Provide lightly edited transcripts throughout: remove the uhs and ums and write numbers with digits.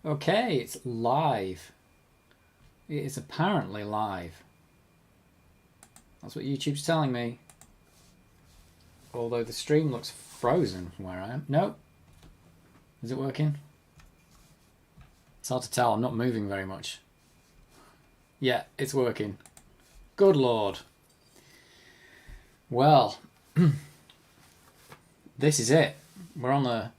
Okay, it's live. It is apparently live. That's what YouTube's telling me. Although the stream looks frozen from where I am. No. Is it working? It's hard to tell. I'm not moving very much. Yeah, it's working. Good Lord. Well, this is it. We're on the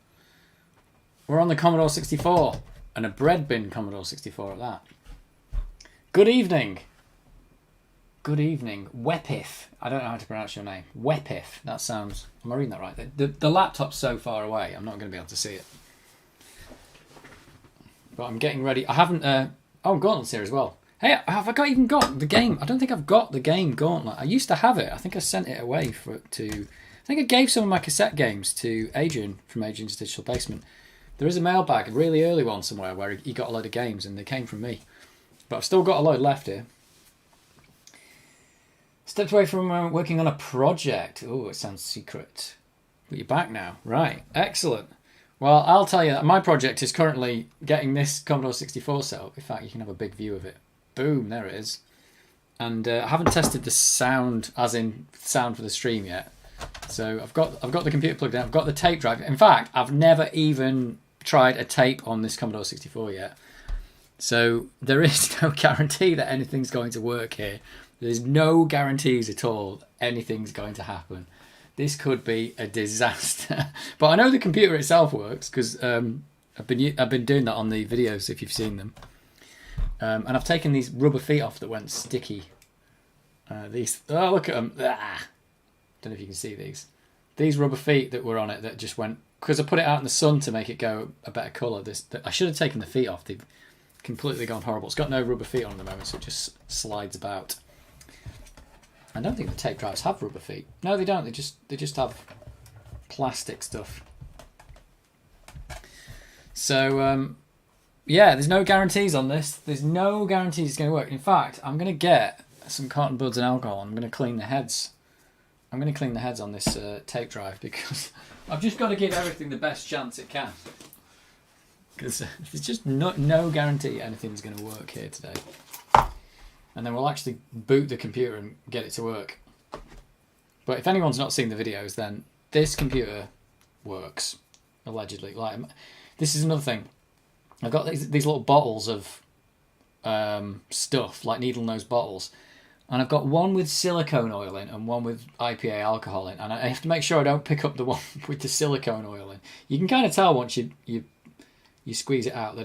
Commodore 64, and a bread bin Commodore 64 at that. Good evening. Good evening. Wepith. I don't know how to pronounce your name. Wepith. That sounds... Am I reading that right? The laptop's so far away, I'm not going to be able to see it. But I'm getting ready. I haven't... Gauntlet's here as well. Hey, have I even got the game? I don't think I've got the game Gauntlet. I used to have it. I think I sent it away to... I think I gave some of my cassette games to Adrian from Adrian's Digital Basement. There is a mailbag, a really early one somewhere, where he got a load of games and they came from me. But I've still got a load left here. Stepped away from working on a project. Oh, it sounds secret. But you're back now. Right, excellent. Well, I'll tell you that my project is currently getting this Commodore 64 set up. In fact, you can have a big view of it. Boom, there it is. And I haven't tested the sound, as in sound for the stream yet. So I've got the computer plugged in. I've got the tape drive. In fact, I've never even tried a tape on this Commodore 64 yet. So there is no guarantee that anything's going to work here. There's no guarantees at all anything's going to happen. This could be a disaster. But I know the computer itself works because I've been doing that on the videos if you've seen them. And I've taken these rubber feet off that went sticky. Oh, look at them. Ah. Don't know if you can see these. These rubber feet that were on it that just went... Because I put it out in the sun to make it go a better colour. I should have taken the feet off. They've completely gone horrible. It's got no rubber feet on at the moment, so it just slides about. I don't think the tape drives have rubber feet. No, they don't. They just have plastic stuff. So, yeah, there's no guarantees on this. There's no guarantees it's going to work. In fact, I'm going to get some cotton buds and alcohol. I'm going to clean the heads. I'm going to clean the heads on this tape drive because I've just got to give everything the best chance it can. Because there's just no guarantee anything's going to work here today. And then we'll actually boot the computer and get it to work. But if anyone's not seen the videos, then this computer works, allegedly. Like, this is another thing. I've got these little bottles of stuff, like needle nose bottles. And I've got one with silicone oil in and one with IPA alcohol in. And I have to make sure I don't pick up the one with the silicone oil in. You can kind of tell once you squeeze it out that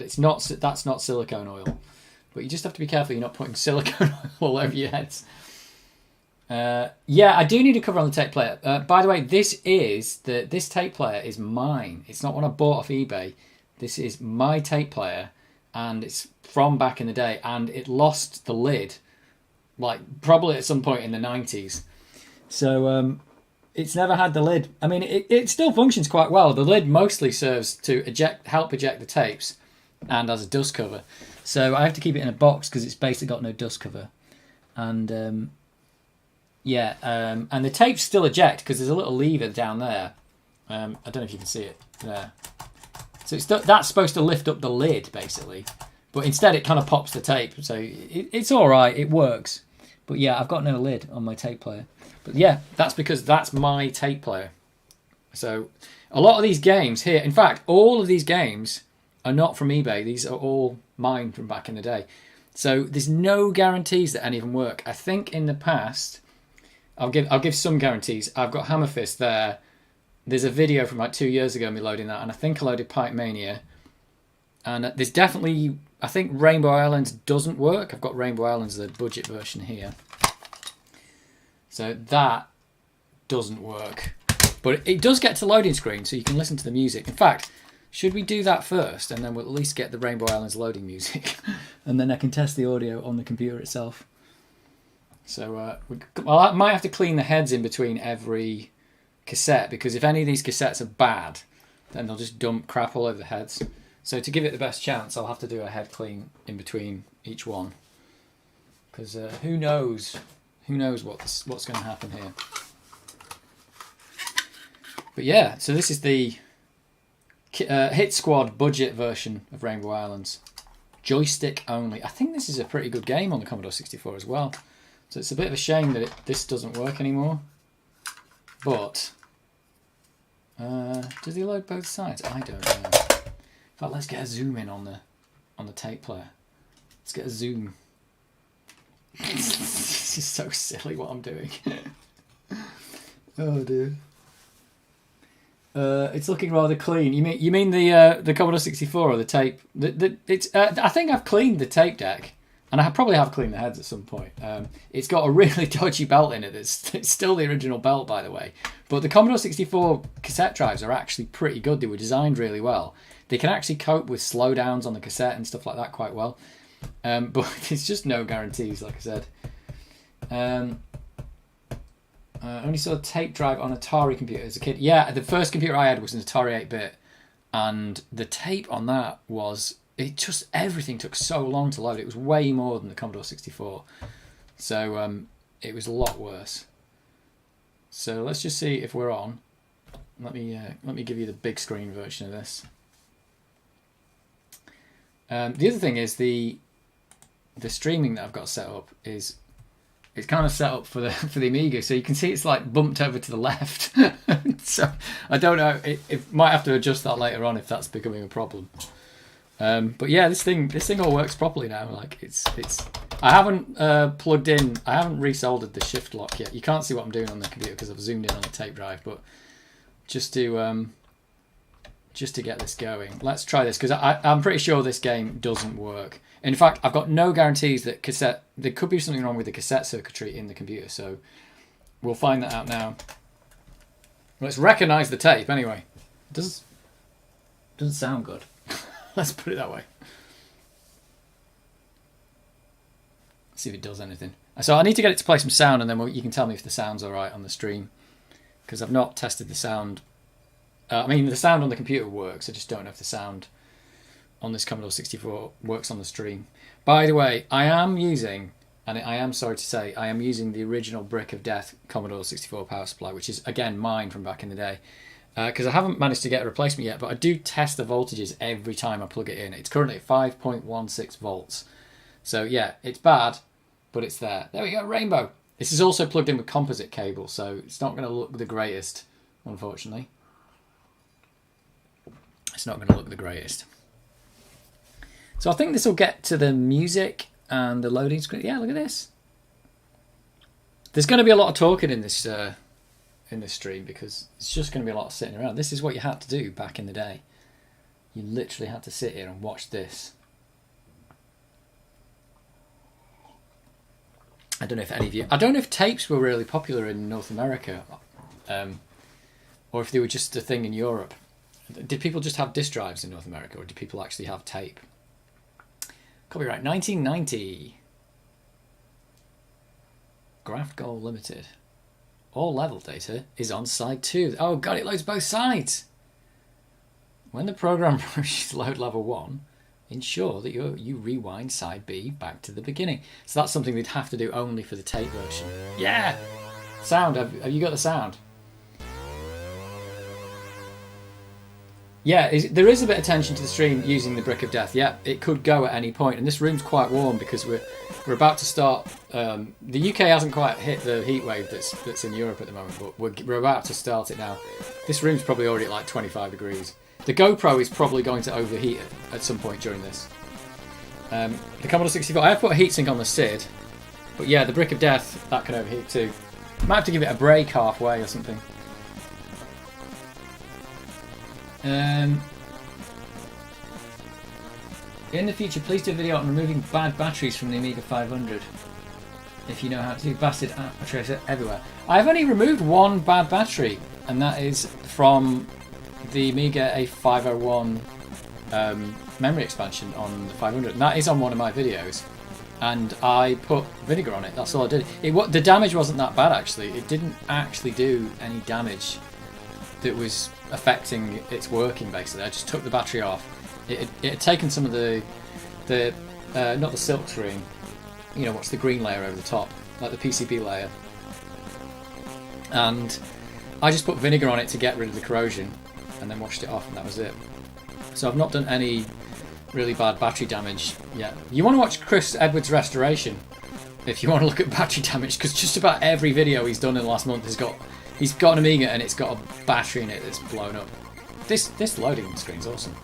that's not silicone oil. But you just have to be careful you're not putting silicone oil all over your heads. Yeah, I do need a cover on the tape player. By the way, this tape player is mine. It's not one I bought off eBay. This is my tape player, and it's from back in the day, and it lost the lid, like probably at some point in the 90s. So it's never had the lid. I mean, it still functions quite well. The lid mostly serves to help eject the tapes and as a dust cover. So I have to keep it in a box because it's basically got no dust cover. And and the tapes still eject because there's a little lever down there. I don't know if you can see it there. So that's supposed to lift up the lid, basically. But instead it kind of pops the tape. So it's all right. It works. But yeah, I've got no lid on my tape player. But yeah, that's because that's my tape player. So a lot of these games here, in fact, all of these games are not from eBay. These are all mine from back in the day. So there's no guarantees that any of them work. I think in the past, I'll give some guarantees. I've got Hammer Fist there. There's a video from like 2 years ago me loading that, and I think I loaded Pipe Mania. And there's definitely, I think Rainbow Islands doesn't work. I've got Rainbow Islands, the budget version here. So that doesn't work. But it does get to loading screen, so you can listen to the music. In fact, should we do that first, and then we'll at least get the Rainbow Islands loading music, and then I can test the audio on the computer itself. So I might have to clean the heads in between every cassette, because if any of these cassettes are bad, then they'll just dump crap all over the heads. So to give it the best chance, I'll have to do a head clean in between each one, because who knows what's going to happen here. But yeah, so this is the Hit Squad budget version of Rainbow Islands. Joystick only. I think this is a pretty good game on the Commodore 64 as well. So it's a bit of a shame that this doesn't work anymore. But does he load both sides? I don't know. In fact, let's get a zoom in on the tape player. Let's get a zoom. This is so silly what I'm doing. Oh dear. It's looking rather clean. You mean the Commodore 64 or the tape? I think I've cleaned the tape deck, and I probably have cleaned the heads at some point. It's got a really dodgy belt in it. It's still the original belt, by the way. But the Commodore 64 cassette drives are actually pretty good. They were designed really well. They can actually cope with slowdowns on the cassette and stuff like that quite well. But there's just no guarantees, like I said. I only saw a tape drive on Atari computer as a kid. Yeah, the first computer I had was an Atari 8-bit, and the tape on that everything took so long to load. It was way more than the Commodore 64. So it was a lot worse. So let's just see if we're on. Let me give you the big screen version of this. The other thing is the streaming that I've got set up is it's kind of set up for the Amiga, so you can see it's like bumped over to the left. So I don't know. It might have to adjust that later on if that's becoming a problem. But yeah, this thing all works properly now. Like it's. I haven't plugged in. I haven't resoldered the shift lock yet. You can't see what I'm doing on the computer because I've zoomed in on the tape drive. But just to get this going, let's try this because I'm pretty sure this game doesn't work. In fact, I've got no guarantees that there could be something wrong with the cassette circuitry in the computer, so we'll find that out now. Let's recognise the tape anyway. Doesn't sound good. Let's put it that way. Let's see if it does anything. So I need to get it to play some sound, and then you can tell me if the sound's alright on the stream, because I've not tested the sound. I mean, the sound on the computer works, I just don't know if the sound on this Commodore 64 works on the stream. By the way, I am using the original Brick of Death Commodore 64 power supply, which is, again, mine from back in the day. Because I haven't managed to get a replacement yet, but I do test the voltages every time I plug it in. It's currently at 5.16 volts. So yeah, it's bad, but it's there. There we go, rainbow. This is also plugged in with composite cable, so it's not going to look the greatest, unfortunately. It's not going to look the greatest. So I think this will get to the music and the loading screen. Yeah, look at this. There's going to be a lot of talking in this stream because it's just going to be a lot of sitting around. This is what you had to do back in the day. You literally had to sit here and watch this. I don't know if any of you... I don't know if tapes were really popular in North America, or if they were just a thing in Europe. Did people just have disk drives in North America, or did people actually have tape? Copyright 1990. Graph Goal Limited. All level data is on side 2. Oh god, it loads both sides. When the program reaches load level 1, ensure that you rewind side B back to the beginning. So that's something we'd have to do only for the tape version. Yeah! Sound, have you got the sound? Yeah, there is a bit of tension to the stream using the Brick of Death. Yeah, it could go at any point, and this room's quite warm because we're about to start. The UK hasn't quite hit the heat wave that's in Europe at the moment, but we're about to start it now. This room's probably already at like 25 degrees. The GoPro is probably going to overheat at some point during this. The Commodore 64, I have put a heatsink on the SID, but yeah, the Brick of Death, that can overheat too. Might have to give it a break halfway or something. In the future, please do a video on removing bad batteries from the Amiga 500. If you know how to do bastard tracer everywhere. I've only removed one bad battery, and that is from the Amiga A501 memory expansion on the 500. And that is on one of my videos. And I put vinegar on it, that's all I did. The damage wasn't that bad actually. It didn't actually do any damage that was affecting its working basically. I just took the battery off. It had taken some of the not the silk screen, you know, what's the green layer over the top, like the PCB layer, and I just put vinegar on it to get rid of the corrosion and then washed it off, and that was it. So I've not done any really bad battery damage yet. You want to watch Chris Edwards' restoration if you want to look at battery damage, because just about every video he's done in the last month he's got an Amiga and it's got a battery in it that's blown up. This loading screen's awesome.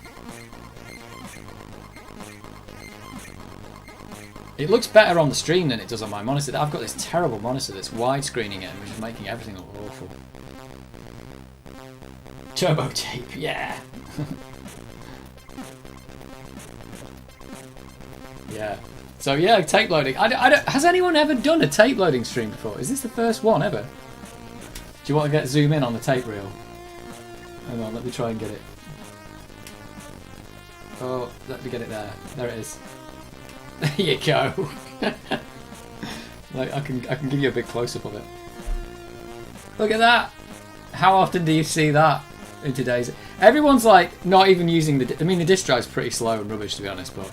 It looks better on the stream than it does on my monitor. I've got this terrible monitor that's widescreening it, which is making everything look awful. Turbo tape, yeah. Yeah. So yeah, tape loading. Has anyone ever done a tape loading stream before? Is this the first one ever? Do you want to zoom in on the tape reel? Hang on, let me try and get it. Oh, let me get it there. There it is. There you go. Like I can give you a big close up of it. Look at that. How often do you see that in today's? Everyone's like not even using the. I mean, the disk drive's pretty slow and rubbish to be honest, but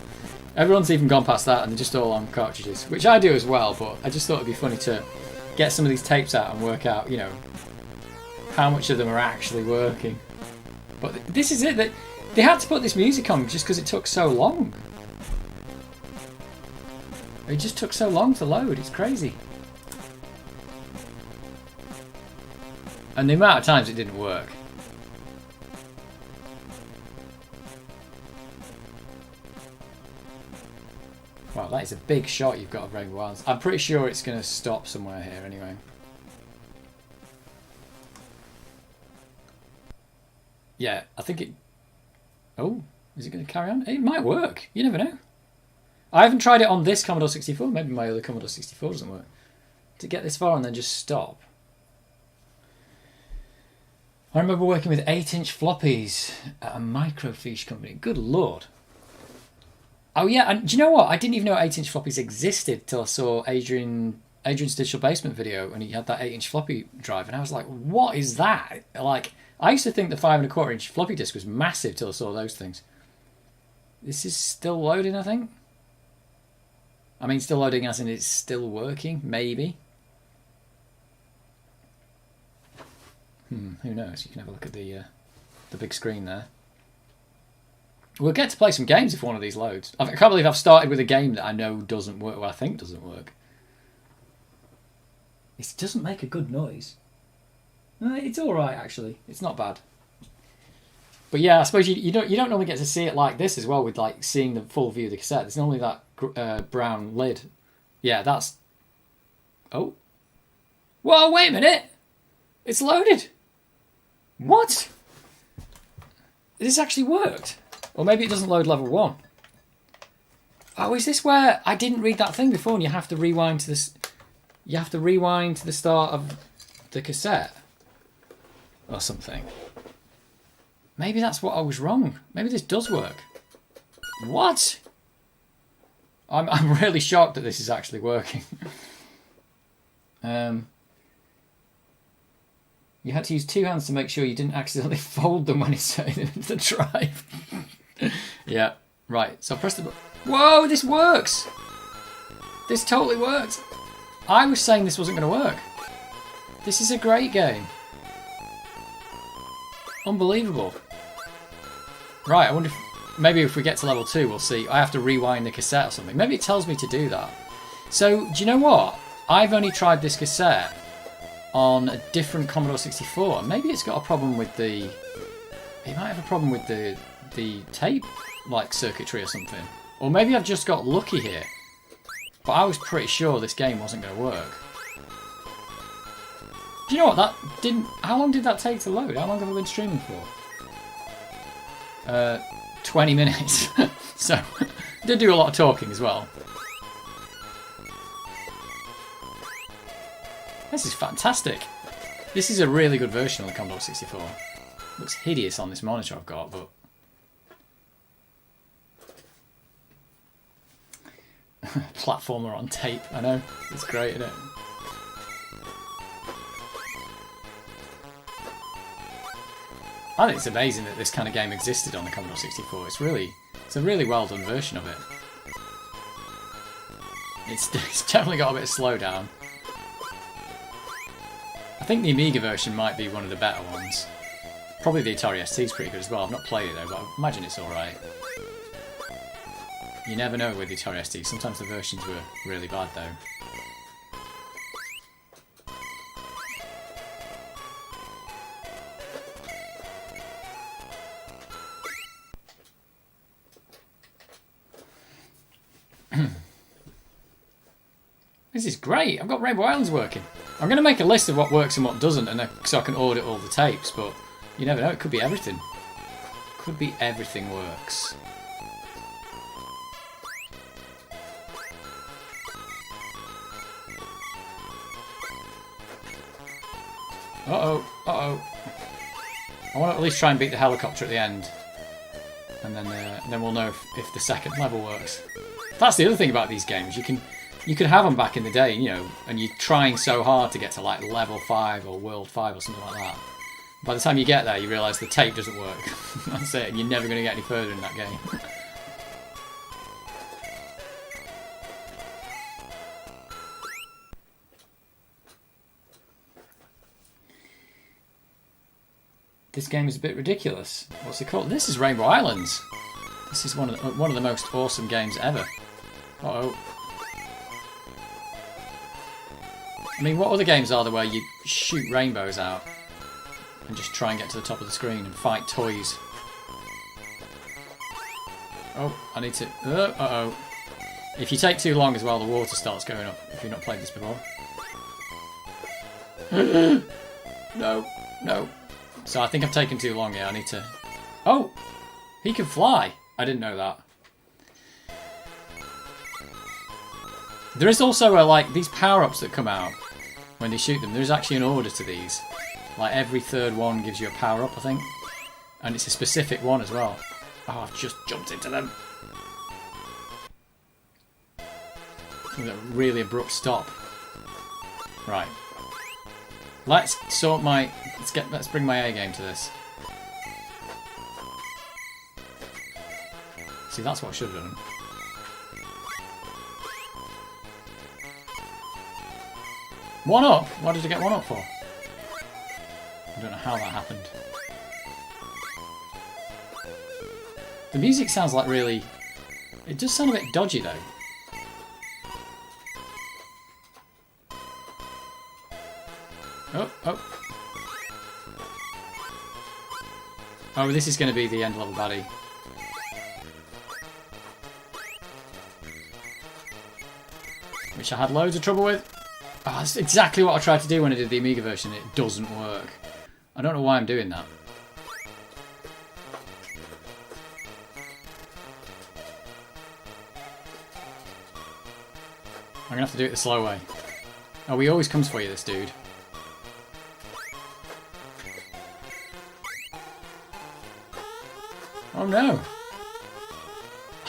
everyone's even gone past that and they're just all on cartridges, which I do as well. But I just thought it'd be funny to get some of these tapes out and work out, you know, how much of them are actually working. But this is it. They had to put this music on just because it took so long. It just took so long to load. It's crazy. And the amount of times it didn't work. Wow, that is a big shot you've got of Rainbow Islands. I'm pretty sure it's going to stop somewhere here anyway. Yeah, I think it... Oh, is it going to carry on? It might work. You never know. I haven't tried it on this Commodore 64. Maybe my other Commodore 64 doesn't work. To get this far and then just stop. I remember working with 8-inch floppies at a microfiche company. Good lord. Oh yeah, and do you know what? I didn't even know 8-inch floppies existed till I saw Adrian's Digital Basement video and he had that 8-inch floppy drive and I was like, what is that? Like, I used to think the 5¼ inch floppy disk was massive till I saw those things. This is still loading, I think. I mean, still loading as in it's still working, maybe. Who knows? You can have a look at the big screen there. We'll get to play some games if one of these loads. I can't believe I've started with a game that I know doesn't work, well, I think doesn't work. It doesn't make a good noise. It's alright, actually. It's not bad. But yeah, I suppose you don't normally get to see it like this as well, with like seeing the full view of the cassette. There's normally that brown lid. Yeah, that's... Oh. Whoa, wait a minute! It's loaded! What? This actually worked? Or maybe it doesn't load level 1. Oh, is this where... I didn't read that thing before and you have to rewind to this... You have to rewind to the start of the cassette. Or something. Maybe that's what I was wrong. Maybe this does work. What? I'm really shocked that this is actually working. You had to use 2 hands to make sure you didn't accidentally fold them when inserting them into the drive. Yeah, right. So I pressed the button. Whoa, this works! This totally worked. I was saying this wasn't going to work. This is a great game. Unbelievable. Right, I wonder if maybe if we get to level 2 we'll see. I have to rewind the cassette or something. Maybe it tells me to do that. So, do you know what? I've only tried this cassette on a different Commodore 64. Maybe it's got a problem with the... It might have a problem with the tape like circuitry or something. Or maybe I've just got lucky here. But I was pretty sure this game wasn't going to work. Do you know what? That didn't... How long did that take to load? How long have I been streaming for? 20 minutes. So, I did do a lot of talking as well. This is fantastic. This is a really good version of the Commodore 64. Looks hideous on this monitor I've got, but... Platformer on tape, I know. It's great, isn't it? I think it's amazing that this kind of game existed on the Commodore 64. It's a really well done version of it. It's definitely got a bit of slowdown. I think the Amiga version might be one of the better ones. Probably the Atari ST is pretty good as well. I've not played it though, but I imagine it's alright. You never know with the Atari ST. Sometimes the versions were really bad though. This is great. I've got Rainbow Islands working. I'm going to make a list of what works and what doesn't, and so I can audit all the tapes, but you never know. It could be everything. Could be everything works. Uh-oh. Uh-oh. I want to at least try and beat the helicopter at the end. And then we'll know if the second level works. That's the other thing about these games. You could have them back in the day, you know, and you're trying so hard to get to like level 5 or world 5 or something like that. By the time you get there, you realise the tape doesn't work. That's it, and you're never going to get any further in that game. This game is a bit ridiculous. What's it called? This is Rainbow Islands. This is one of the most awesome games ever. Uh-oh. I mean, what other games are there where you shoot rainbows out and just try and get to the top of the screen and fight toys? Oh, I need to... uh-oh. If you take too long as well, the water starts going up, if you've not played this before. No, no. So I think I've taken too long here. I need to... Oh! He can fly! I didn't know that. There is also like these power-ups that come out when they shoot them. There's actually an order to these. Like every third one gives you a power-up, I think. And it's a specific one as well. Oh, I've just jumped into them. With a really abrupt stop. Right. Let's bring my A game to this. See, that's what I should have done. One up? What did I get one up for? I don't know how that happened. The music sounds like really... It does sound a bit dodgy though. Oh, oh. Oh, this is going to be the end level baddie. Which I had loads of trouble with. Oh, that's exactly what I tried to do when I did the Amiga version. It doesn't work. I don't know why I'm doing that. I'm going to have to do it the slow way. Oh, he always comes for you, this dude. Oh no.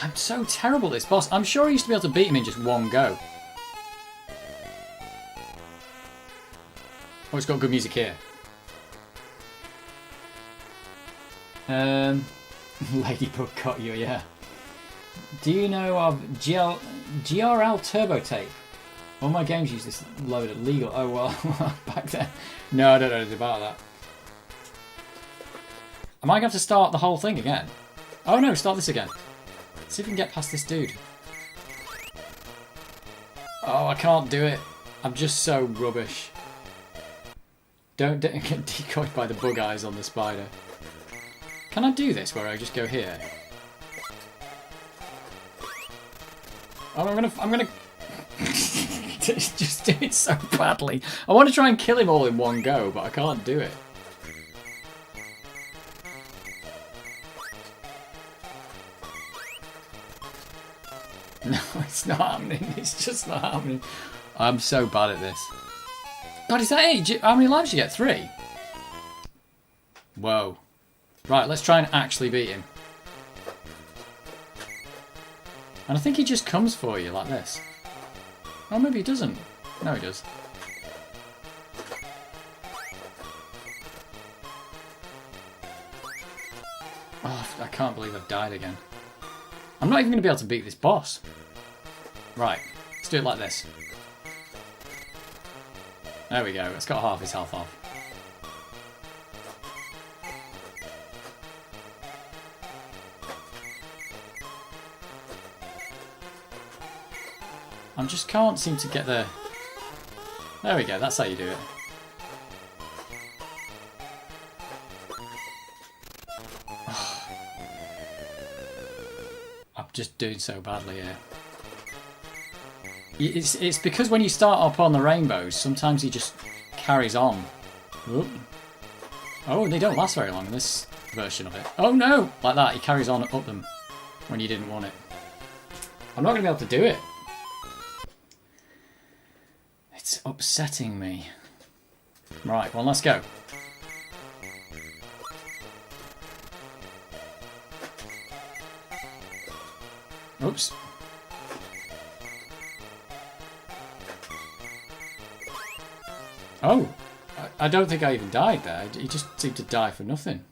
I'm so terrible at this boss. I'm sure I used to be able to beat him in just one go. Oh, it's got good music here. Ladybug got you, yeah. Do you know of GRL Turbo Tape? All my games use this load of legal. Oh, well, back then. No, I don't know anything about that. Am I going to have to start the whole thing again? Oh no, start this again. Let's see if we can get past this dude. Oh, I can't do it. I'm just so rubbish. Don't get decoyed by the bug eyes on the spider. Can I do this where I just go here? Oh, I'm gonna just do it so badly. I want to try and kill him all in one go, but I can't do it. No, it's not happening. It's just not happening. I'm so bad at this. God, is that it? How many lives do you get? 3? Whoa. Right, let's try and actually beat him. And I think he just comes for you like this. Oh, maybe he doesn't. No, he does. Oh, I can't believe I've died again. I'm not even going to be able to beat this boss. Right, let's do it like this. There we go, it's got half his health off. I just can't seem to get the... There we go, that's how you do it. I'm just doing so badly here. It's because when you start up on the rainbows, sometimes he just carries on. Oop. Oh, they don't last very long in this version of it. Oh no! Like that, he carries on up them when you didn't want it. I'm not going to be able to do it. It's upsetting me. Right, well, let's go. Oops. Oh, I don't think I even died there. He just seemed to die for nothing.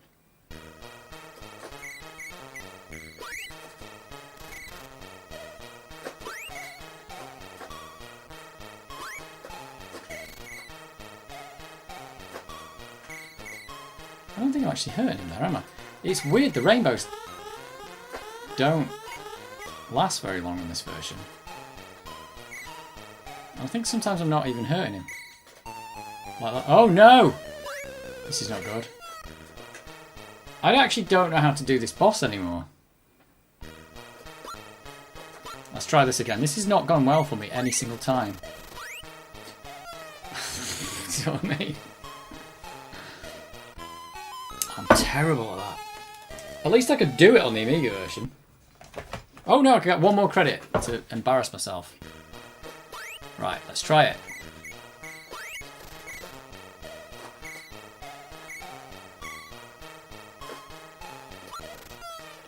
I don't think I'm actually hurting him there, am I? It's weird, the rainbows don't last very long in this version. I think sometimes I'm not even hurting him. Like that. Oh no! This is not good. I actually don't know how to do this boss anymore. Let's try this again. This has not gone well for me any single time. See what I mean? I'm terrible at that. At least I could do it on the Amiga version. Oh no, I can get one more credit to embarrass myself. Right, let's try it.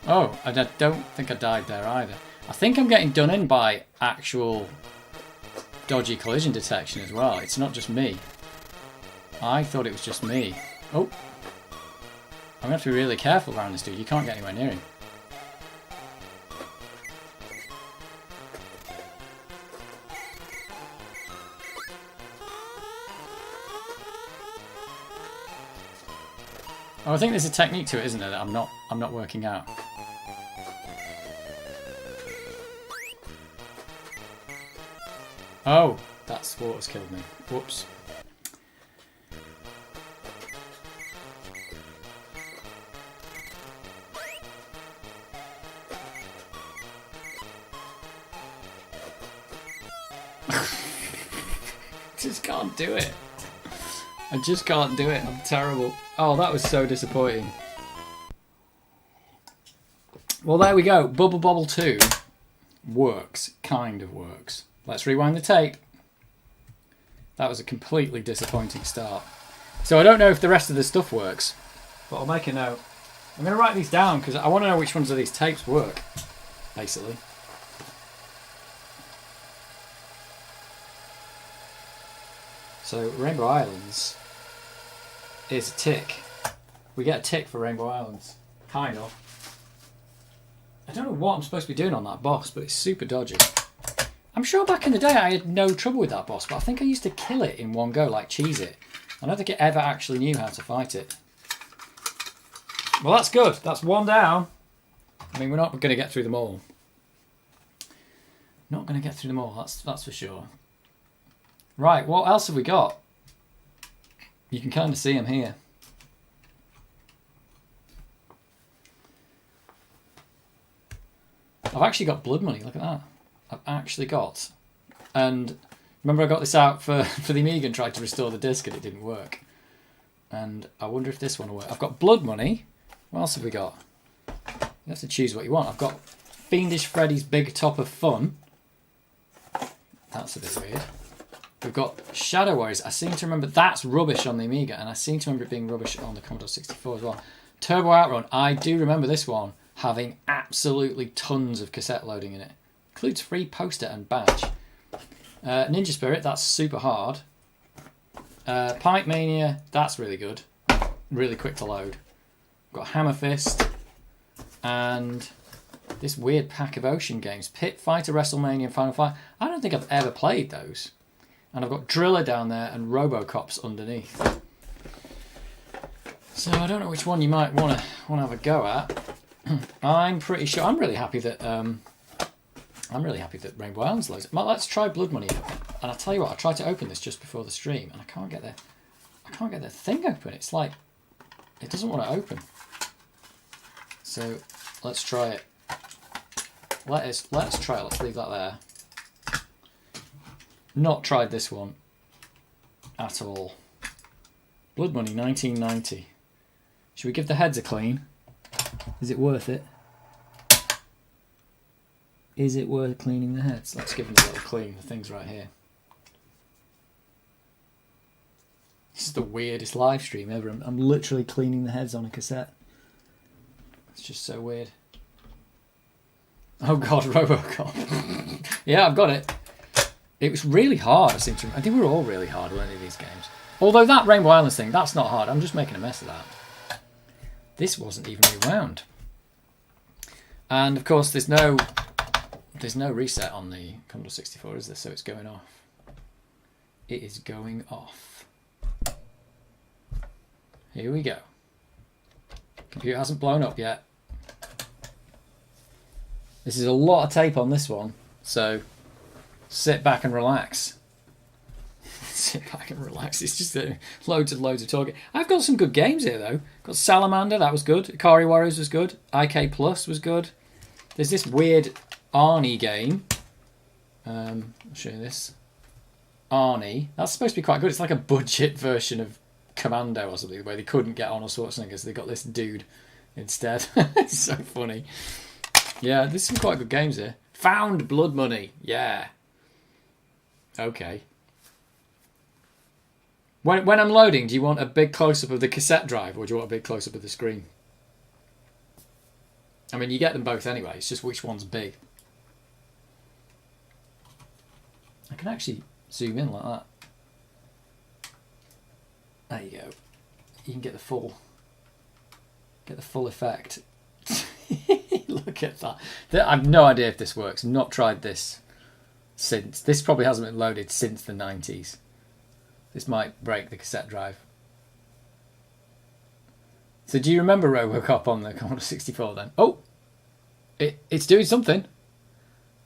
Oh, I don't think I died there either. I think I'm getting done in by actual dodgy collision detection as well. It's not just me. I thought it was just me. Oh. I'm going to have to be really careful around this dude. You can't get anywhere near him. Oh, I think there's a technique to it, isn't there, that I'm not working out. Oh, that's what has killed me. Whoops. Just can't do it. I just can't do it. I'm terrible. Oh, that was so disappointing. Well, there we go. Bubble Bobble 2 works. Kind of works. Let's rewind the tape. That was a completely disappointing start. So I don't know if the rest of the stuff works, but I'll make a note. I'm going to write these down because I want to know which ones of these tapes work, basically. So Rainbow Islands is a tick. We get a tick for Rainbow Islands. Kind of. I don't know what I'm supposed to be doing on that boss, but it's super dodgy. I'm sure back in the day I had no trouble with that boss, but I think I used to kill it in one go, like cheese it. I don't think it ever actually knew how to fight it. Well, that's good. That's one down. I mean, we're not going to get through them all. Not going to get through them all, that's for sure. Right, what else have we got? You can kind of see them here. I've actually got blood money, look at that. I've actually got. And remember I got this out for the Amiga and tried to restore the disc and it didn't work. And I wonder if this one will work. I've got blood money. What else have we got? You have to choose what you want. I've got Fiendish Freddy's Big Top of Fun. That's a bit weird. We've got Shadow Warriors. I seem to remember that's rubbish on the Amiga, and I seem to remember it being rubbish on the Commodore 64 as well. Turbo Outrun. I do remember this one having absolutely tons of cassette loading in it. Includes free poster and badge. Ninja Spirit. That's super hard. Pipe Mania. That's really good. Really quick to load. We've got Hammer Fist. And this weird pack of ocean games. Pit Fighter, WrestleMania, and Final Fight. I don't think I've ever played those. And I've got Driller down there and Robocops underneath. So I don't know which one you might want to have a go at. I'm pretty sure. I'm really happy that I'm really happy that Rainbow Islands loads. Well, let's try Blood Money. And I tell you what, I tried to open this just before the stream, and I can't get the thing open. It's like it doesn't want to open. So let's try it. Let's try it. Let's leave that there. Not tried this one at all. Blood Money 1990. Should we give the heads a clean? Is it worth it? Is it worth cleaning the heads? Let's give them a little clean. The thing's right here. This is the weirdest live stream ever. I'm literally cleaning the heads on a cassette. It's just so weird. Oh god, Robocop. Yeah, I've got it. It was really hard, I think we were all really hard learning these games. Although that Rainbow Islands thing, that's not hard. I'm just making a mess of that. This wasn't even rewound. And of course there's no reset on the Commodore 64, is there? So it's going off. It is going off. Here we go. Computer hasn't blown up yet. This is a lot of tape on this one, so sit back and relax. Sit back and relax. It's just loads and loads of talking. I've got some good games here though. Got Salamander, that was good. Ikari Warriors was good. IK Plus was good. There's this weird Arnie game. I'll show you this. Arnie. That's supposed to be quite good. It's like a budget version of Commando or something, where they couldn't get Arnold Schwarzenegger, so they got this dude instead. It's so funny. Yeah, there's some quite good games here. Found Blood Money. Yeah. Okay. When I'm loading, do you want a big close-up of the cassette drive, or do you want a big close-up of the screen? I mean, you get them both anyway. It's just which one's big. I can actually zoom in like that. There you go. You can get the full effect. Look at that. I've no idea if this works. I've not tried this since. This probably hasn't been loaded since the 90s. This might break the cassette drive. So do you remember Robocop on the Commodore 64 then? Oh! It's doing something.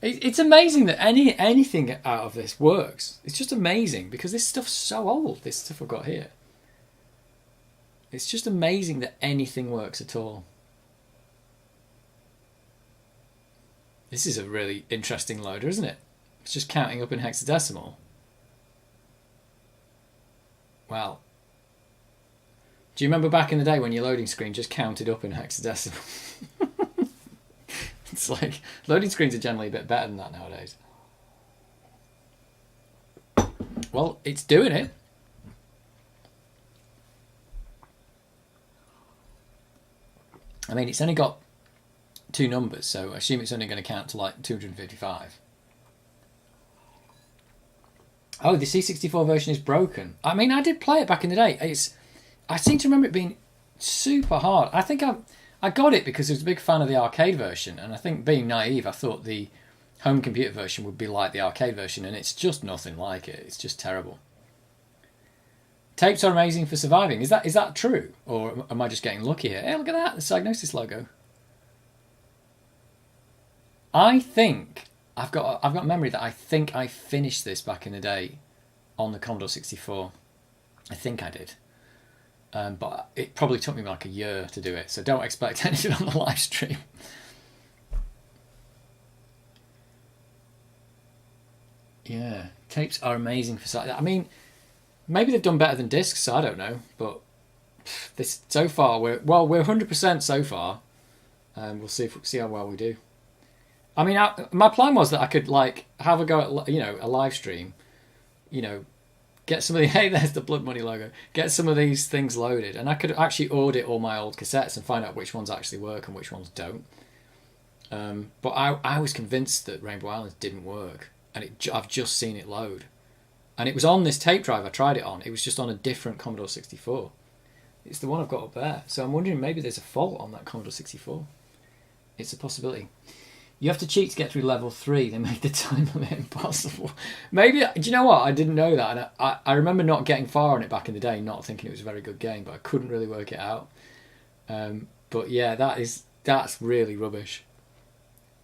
It's amazing that anything out of this works. It's just amazing because this stuff's so old, this stuff I've got here. It's just amazing that anything works at all. This is a really interesting loader, isn't it? It's just counting up in hexadecimal. Well, do you remember back in the day when your loading screen just counted up in hexadecimal? It's like, loading screens are generally a bit better than that nowadays. Well, it's doing it. I mean, it's only got 2 numbers, so I assume it's only going to count to like 255. Oh, the C64 version is broken. I mean, I did play it back in the day. I seem to remember it being super hard. I think I got it because I was a big fan of the arcade version, and I think, being naive, I thought the home computer version would be like the arcade version, and it's just nothing like it. It's just terrible. Tapes are amazing for surviving. Is that true, or am I just getting lucky here? Hey, look at that, the Psygnosis logo. I think I've got memory that I think I finished this back in the day on the Commodore 64. I think I did. But it probably took me like a year to do it, so don't expect anything on the live stream. Yeah, tapes are amazing for I mean, maybe they've done better than discs, I don't know, but this so far we're 100% so far, and we'll see how well we do. I mean, my plan was that I could like have a go at a live stream, get some of the hey, there's the Blood Money logo. Get some of these things loaded, and I could actually audit all my old cassettes and find out which ones actually work and which ones don't. But I was convinced that Rainbow Islands didn't work, and I've just seen it load, and it was on this tape drive I tried it on. It was just on a different Commodore 64. It's the one I've got up there, so I'm wondering maybe there's a fault on that Commodore 64. It's a possibility. You have to cheat to get through level 3. They made the time limit impossible. Maybe, do you know what? I didn't know that. And I remember not getting far on it back in the day, not thinking it was a very good game, but I couldn't really work it out. But yeah, that's really rubbish.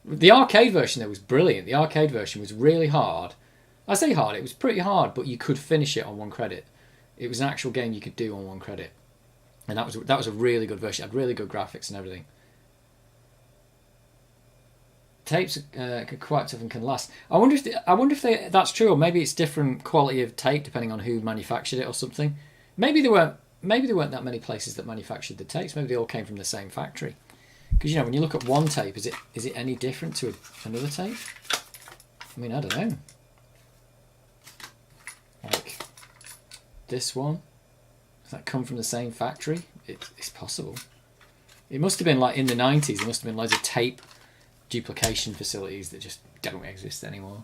The arcade version, though, was brilliant. The arcade version was really hard. I say hard, it was pretty hard, but you could finish it on 1 credit. It was an actual game you could do on 1 credit. And that was a really good version. It had really good graphics and everything. Tapes are quite tough and can last. I wonder if that's true, or maybe it's different quality of tape depending on who manufactured it or something. Maybe there weren't that many places that manufactured the tapes. Maybe they all came from the same factory. Because when you look at one tape, is it any different to another tape? I mean, I don't know. Like this one, does that come from the same factory? It's possible. It must have been like in the 90s. There must have been loads of tape duplication facilities that just don't exist anymore.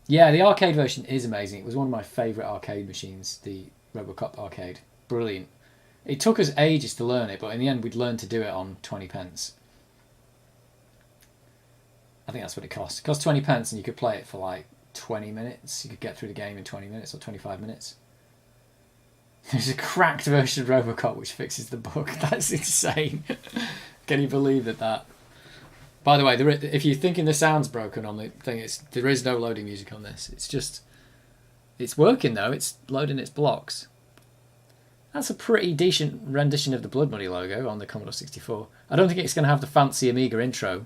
Yeah, the arcade version is amazing. It was one of my favourite arcade machines, the Robocop arcade. Brilliant. It took us ages to learn it, but in the end we'd learned to do it on 20p. I think that's what it cost. It cost 20p and you could play it for like 20 minutes. You could get through the game in 20 minutes or 25 minutes. There's a cracked version of Robocop which fixes the bug. That's insane. Can you believe that? By the way, if you're thinking the sound's broken on the thing, there is no loading music on this. It's working though. It's loading its blocks. That's a pretty decent rendition of the Blood Money logo on the Commodore 64. I don't think it's going to have the fancy Amiga intro.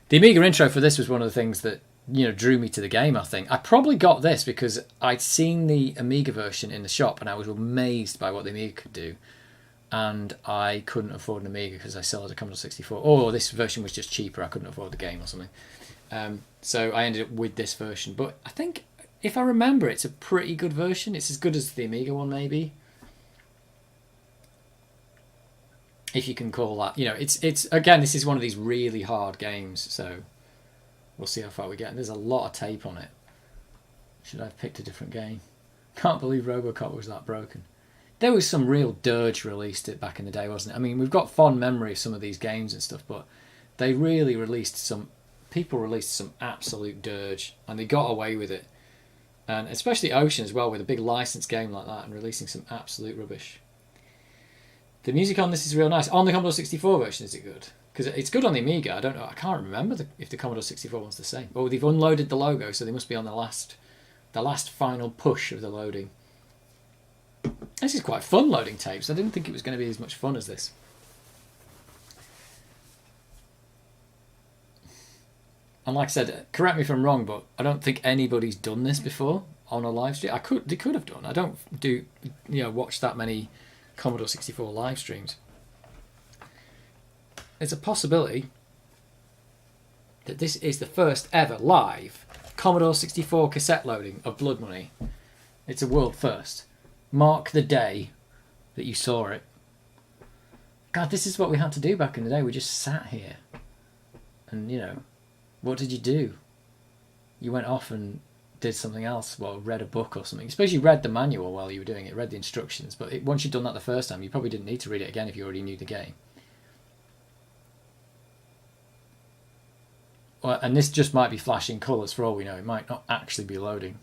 The Amiga intro for this was one of the things that drew me to the game, I think. I probably got this because I'd seen the Amiga version in the shop and I was amazed by what the Amiga could do. And I couldn't afford an Amiga because I still had a Commodore 64. Or this version was just cheaper. I couldn't afford the game or something. So I ended up with this version. But I think, if I remember, it's a pretty good version. It's as good as the Amiga one, maybe. If you can call that. It's again, this is one of these really hard games. So we'll see how far we get. And there's a lot of tape on it. Should I have picked a different game? Can't believe Robocop was that broken. There was some real dirge released it back in the day, wasn't it? I mean, we've got fond memory of some of these games and stuff, but they really people released some absolute dirge, and they got away with it. And especially Ocean as well, with a big licensed game like that, and releasing some absolute rubbish. The music on this is real nice. On the Commodore 64 version, is it good? Because it's good on the Amiga. I don't know. I can't remember if the Commodore 64 one's the same. Oh, they've unloaded the logo, so they must be on the last final push of the loading. This is quite fun loading tapes. I didn't think it was going to be as much fun as this. And like I said, correct me if I'm wrong, but I don't think anybody's done this before on a live stream. They could have done. I don't watch that many Commodore 64 live streams. There's a possibility that this is the first ever live Commodore 64 cassette loading of Blood Money. It's a world first. Mark the day that you saw it. God, this is what we had to do back in the day. We just sat here. And, what did you do? You went off and did something else. Well, read a book or something. I suppose you read the manual while you were doing it, read the instructions. But once you'd done that the first time, you probably didn't need to read it again if you already knew the game. Well, and this just might be flashing colours for all we know. It might not actually be loading.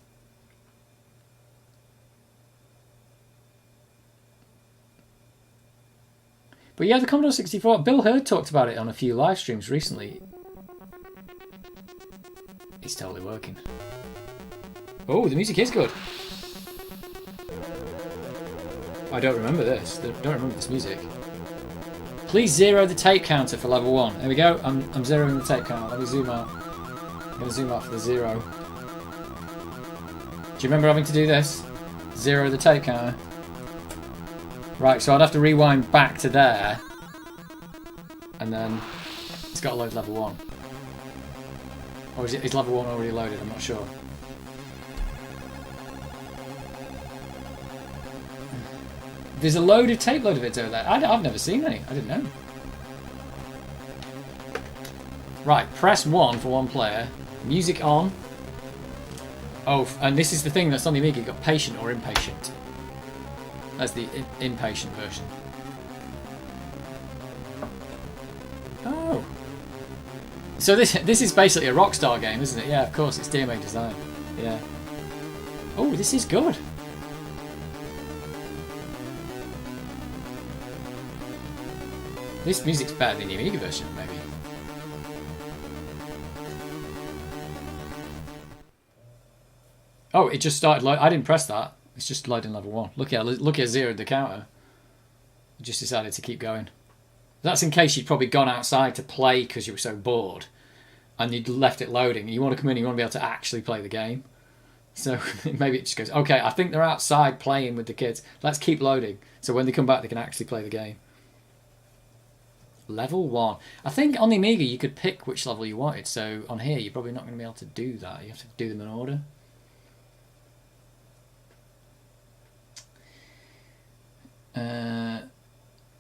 But yeah, the Commodore 64, Bill Hurd talked about it on a few live streams recently. It's totally working. Oh, the music is good. I don't remember this. Don't remember this music. Please zero the tape counter for level 1. There we go. I'm zeroing the tape counter. Let me zoom out. I'm going to zoom out for the 0. Do you remember having to do this? Zero the tape counter. Right, so I'd have to rewind back to there. And then it's got to load level 1. Or is level 1 already loaded? I'm not sure. There's a load of tape load of it over there. I've never seen any. I didn't know. Right, press 1 for one player. Music on. Oh, and this is the thing that's on the Amiga. You've got patient or impatient. That's the impatient version. Oh. So this is basically a Rockstar game, isn't it? Yeah, of course, it's DMA design. Yeah. Oh, this is good. This music's better than the Amiga version, maybe. Oh, it just started. I didn't press that. It's just loading level 1. Look at zeroed the counter. It just decided to keep going. That's in case you'd probably gone outside to play because you were so bored, and you'd left it loading. You want to come in, you want to be able to actually play the game. So maybe it just goes, okay, I think they're outside playing with the kids. Let's keep loading. So when they come back, they can actually play the game. Level 1. I think on the Amiga you could pick which level you wanted. So on here, you're probably not going to be able to do that. You have to do them in order.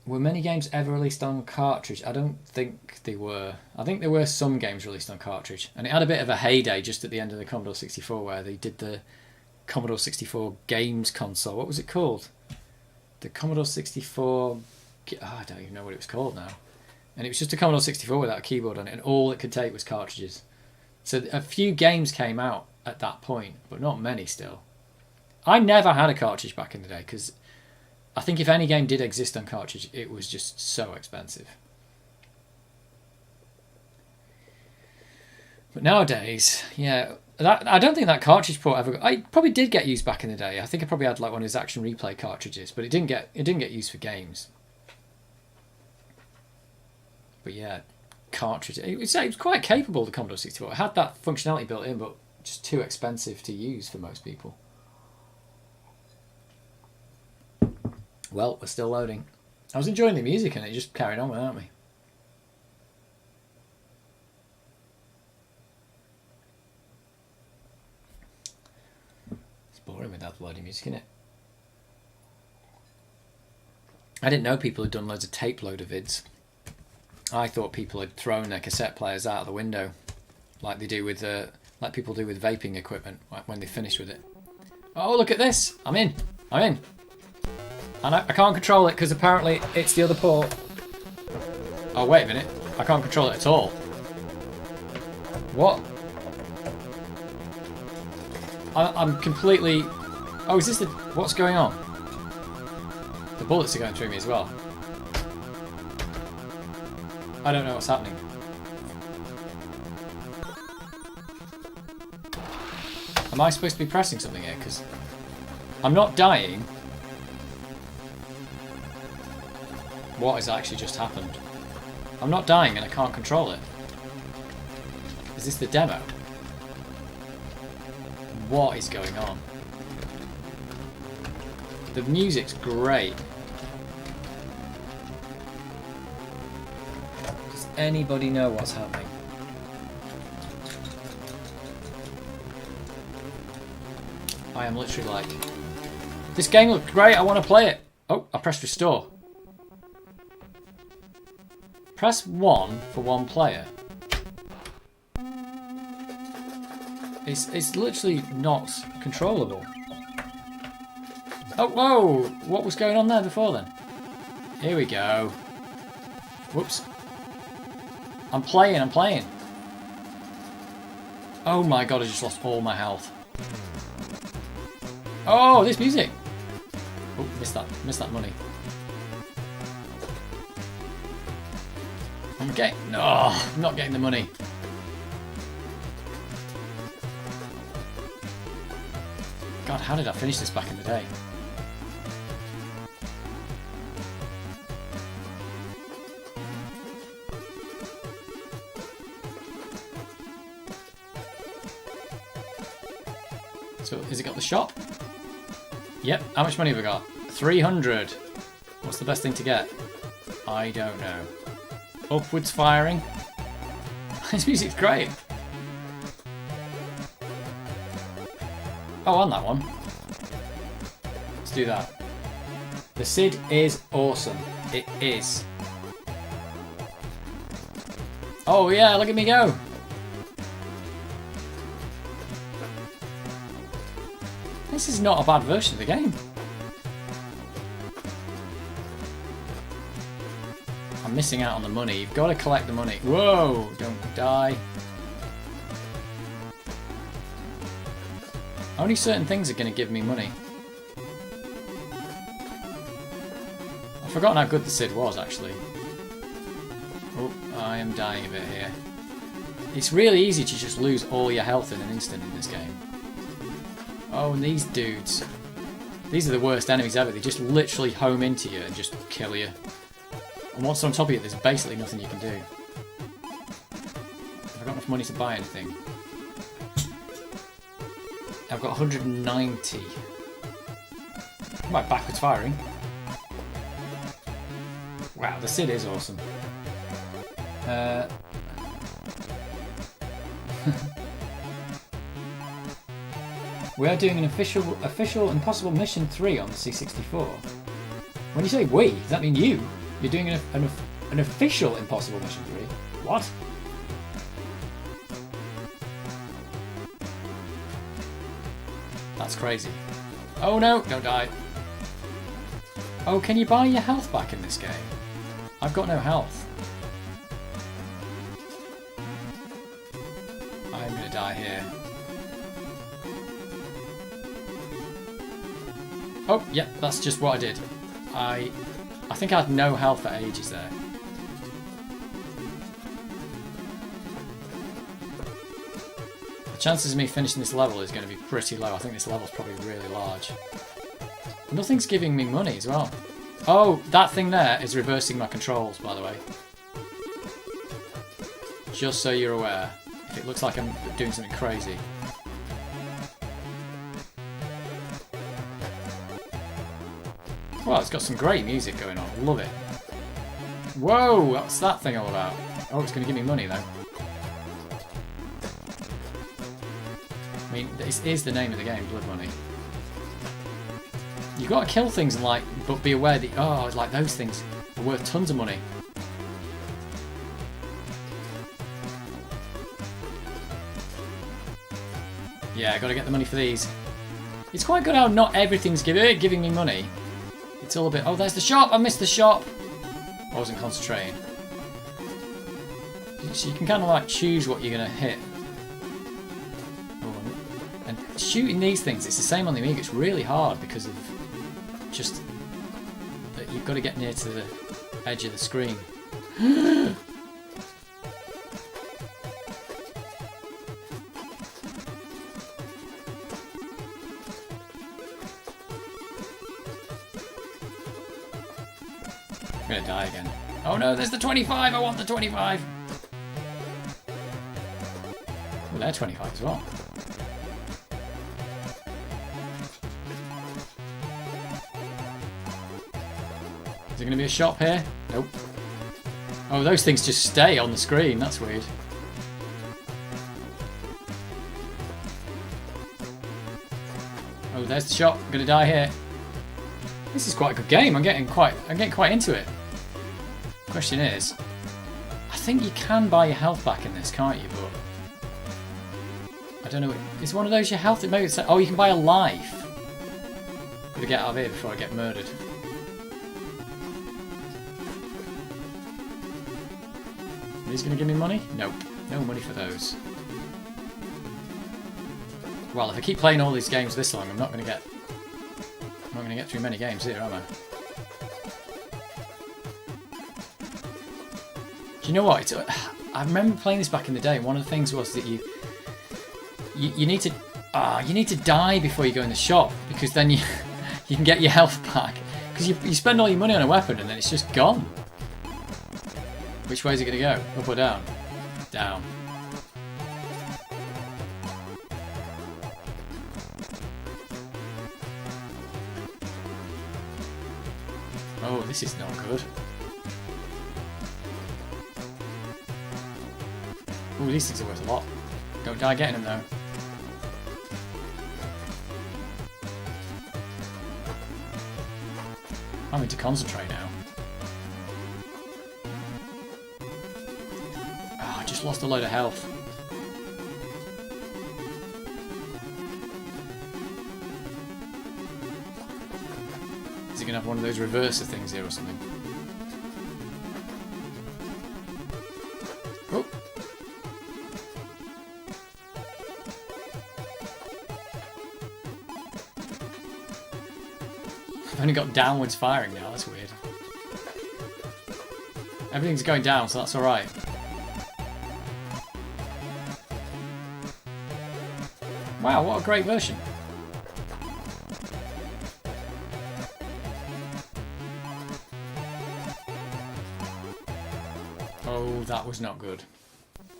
Were many games ever released on cartridge? I don't think they were. I think there were some games released on cartridge. And it had a bit of a heyday just at the end of the Commodore 64 where they did the Commodore 64 games console. What was it called? The Commodore 64... I don't even know what it was called now. And it was just a Commodore 64 without a keyboard on it, and all it could take was cartridges. So a few games came out at that point, but not many still. I never had a cartridge back in the day, because I think if any game did exist on cartridge, it was just so expensive. But nowadays, yeah, I don't think that cartridge port ever... I probably did get used back in the day. I think I probably had like one of his Action Replay cartridges, but it didn't get used for games. But yeah, cartridge. It was quite capable, the Commodore 64. It had that functionality built in, but just too expensive to use for most people. Well, we're still loading. I was enjoying the music and it just carried on without me. It's boring without loading music, isn't it? I didn't know people had done loads of tape loader vids. I thought people had thrown their cassette players out of the window, like they do with like people do with vaping equipment when they finish with it. Oh, look at this! I'm in. And I can't control it because apparently it's the other port. Oh, wait a minute. I can't control it at all. What? I'm completely... Oh, is this the... What's going on? The bullets are going through me as well. I don't know what's happening. Am I supposed to be pressing something here? Because I'm not dying. What has actually just happened? I'm not dying and I can't control it. Is this the demo? What is going on? The music's great. Does anybody know what's happening? I am literally like, this game looks great, I want to play it. Oh, I pressed restore. Press 1 for one player. It's literally not controllable. Oh, whoa! What was going on there before then? Here we go. Whoops. I'm playing. Oh my god, I just lost all my health. Oh, this music! Oh, missed that money. I'm not getting the money. God, how did I finish this back in the day? So, has it got the shop? Yep, how much money have we got? 300. What's the best thing to get? I don't know. Upwards firing. This music's great. Oh, on that one. Let's do that. The SID is awesome. It is. Oh yeah, look at me go. This is not a bad version of the game. I'm missing out on the money. You've got to collect the money. Whoa, don't die. Only certain things are going to give me money. I've forgotten how good the SID was, actually. Oh, I am dying a bit here. It's really easy to just lose all your health in an instant in this game. Oh, and these dudes. These are the worst enemies ever. They just literally home into you and just kill you. And once on top of you, there's basically nothing you can do. Have I got enough money to buy anything? I've got 190. Right, backwards firing. Wow, the Sid is awesome. We are doing an official Impossible Mission 3 on the C64. When you say we, does that mean you? You're doing an official Impossible Mission 3? What? That's crazy. Oh no, don't die. Oh, can you buy your health back in this game? I've got no health. I'm gonna die here. Oh, yep, that's just what I did. I think I had no health for ages there. The chances of me finishing this level is going to be pretty low. I think this level's probably really large. Nothing's giving me money as well. Oh, that thing there is reversing my controls, by the way. Just so you're aware. If it looks like I'm doing something crazy. Well, it's got some great music going on. Love it. Whoa, what's that thing all about? Oh, it's going to give me money, though. I mean, this is the name of the game, Blood Money. You've got to kill things and, like, but be aware that, oh, like, those things are worth tons of money. Yeah, I got to get the money for these. It's quite good how not everything's giving me money. It's all a bit... Oh, there's the shop! I missed the shop! I wasn't concentrating. So you can kind of like choose what you're going to hit. And shooting these things, it's the same on the Amiga. It's really hard because of just that you've got to get near to the edge of the screen. I'm gonna die again. Oh no, there's the 25! I want the 25! Well, they're 25 as well. Is there gonna be a shop here? Nope. Oh, those things just stay on the screen. That's weird. Oh, there's the shop. I'm gonna die here. This is quite a good game. I'm getting quite into it. Question is, I think you can buy your health back in this, can't you? But I don't know. Is one of those your health? Maybe it's. Oh, you can buy a life. Gotta get out of here before I get murdered. Are these gonna give me money? Nope. No money for those. Well, if I keep playing all these games this long, I'm not gonna get through many games here, am I? Do you know what? I remember playing this back in the day. And one of the things was that you need to die before you go in the shop, because then you can get your health back. Because you spend all your money on a weapon and then it's just gone. Which way is it going to go? Up or down? Down. Oh, this is not good. Oh, these things are worth a lot. Don't die getting them though. I'm having to concentrate now. Oh, I just lost a load of health. Is he going to have one of those reverser things here or something? Oh. I've only got downwards firing now, that's weird. Everything's going down, so that's alright. Wow, what a great version. Oh, that was not good.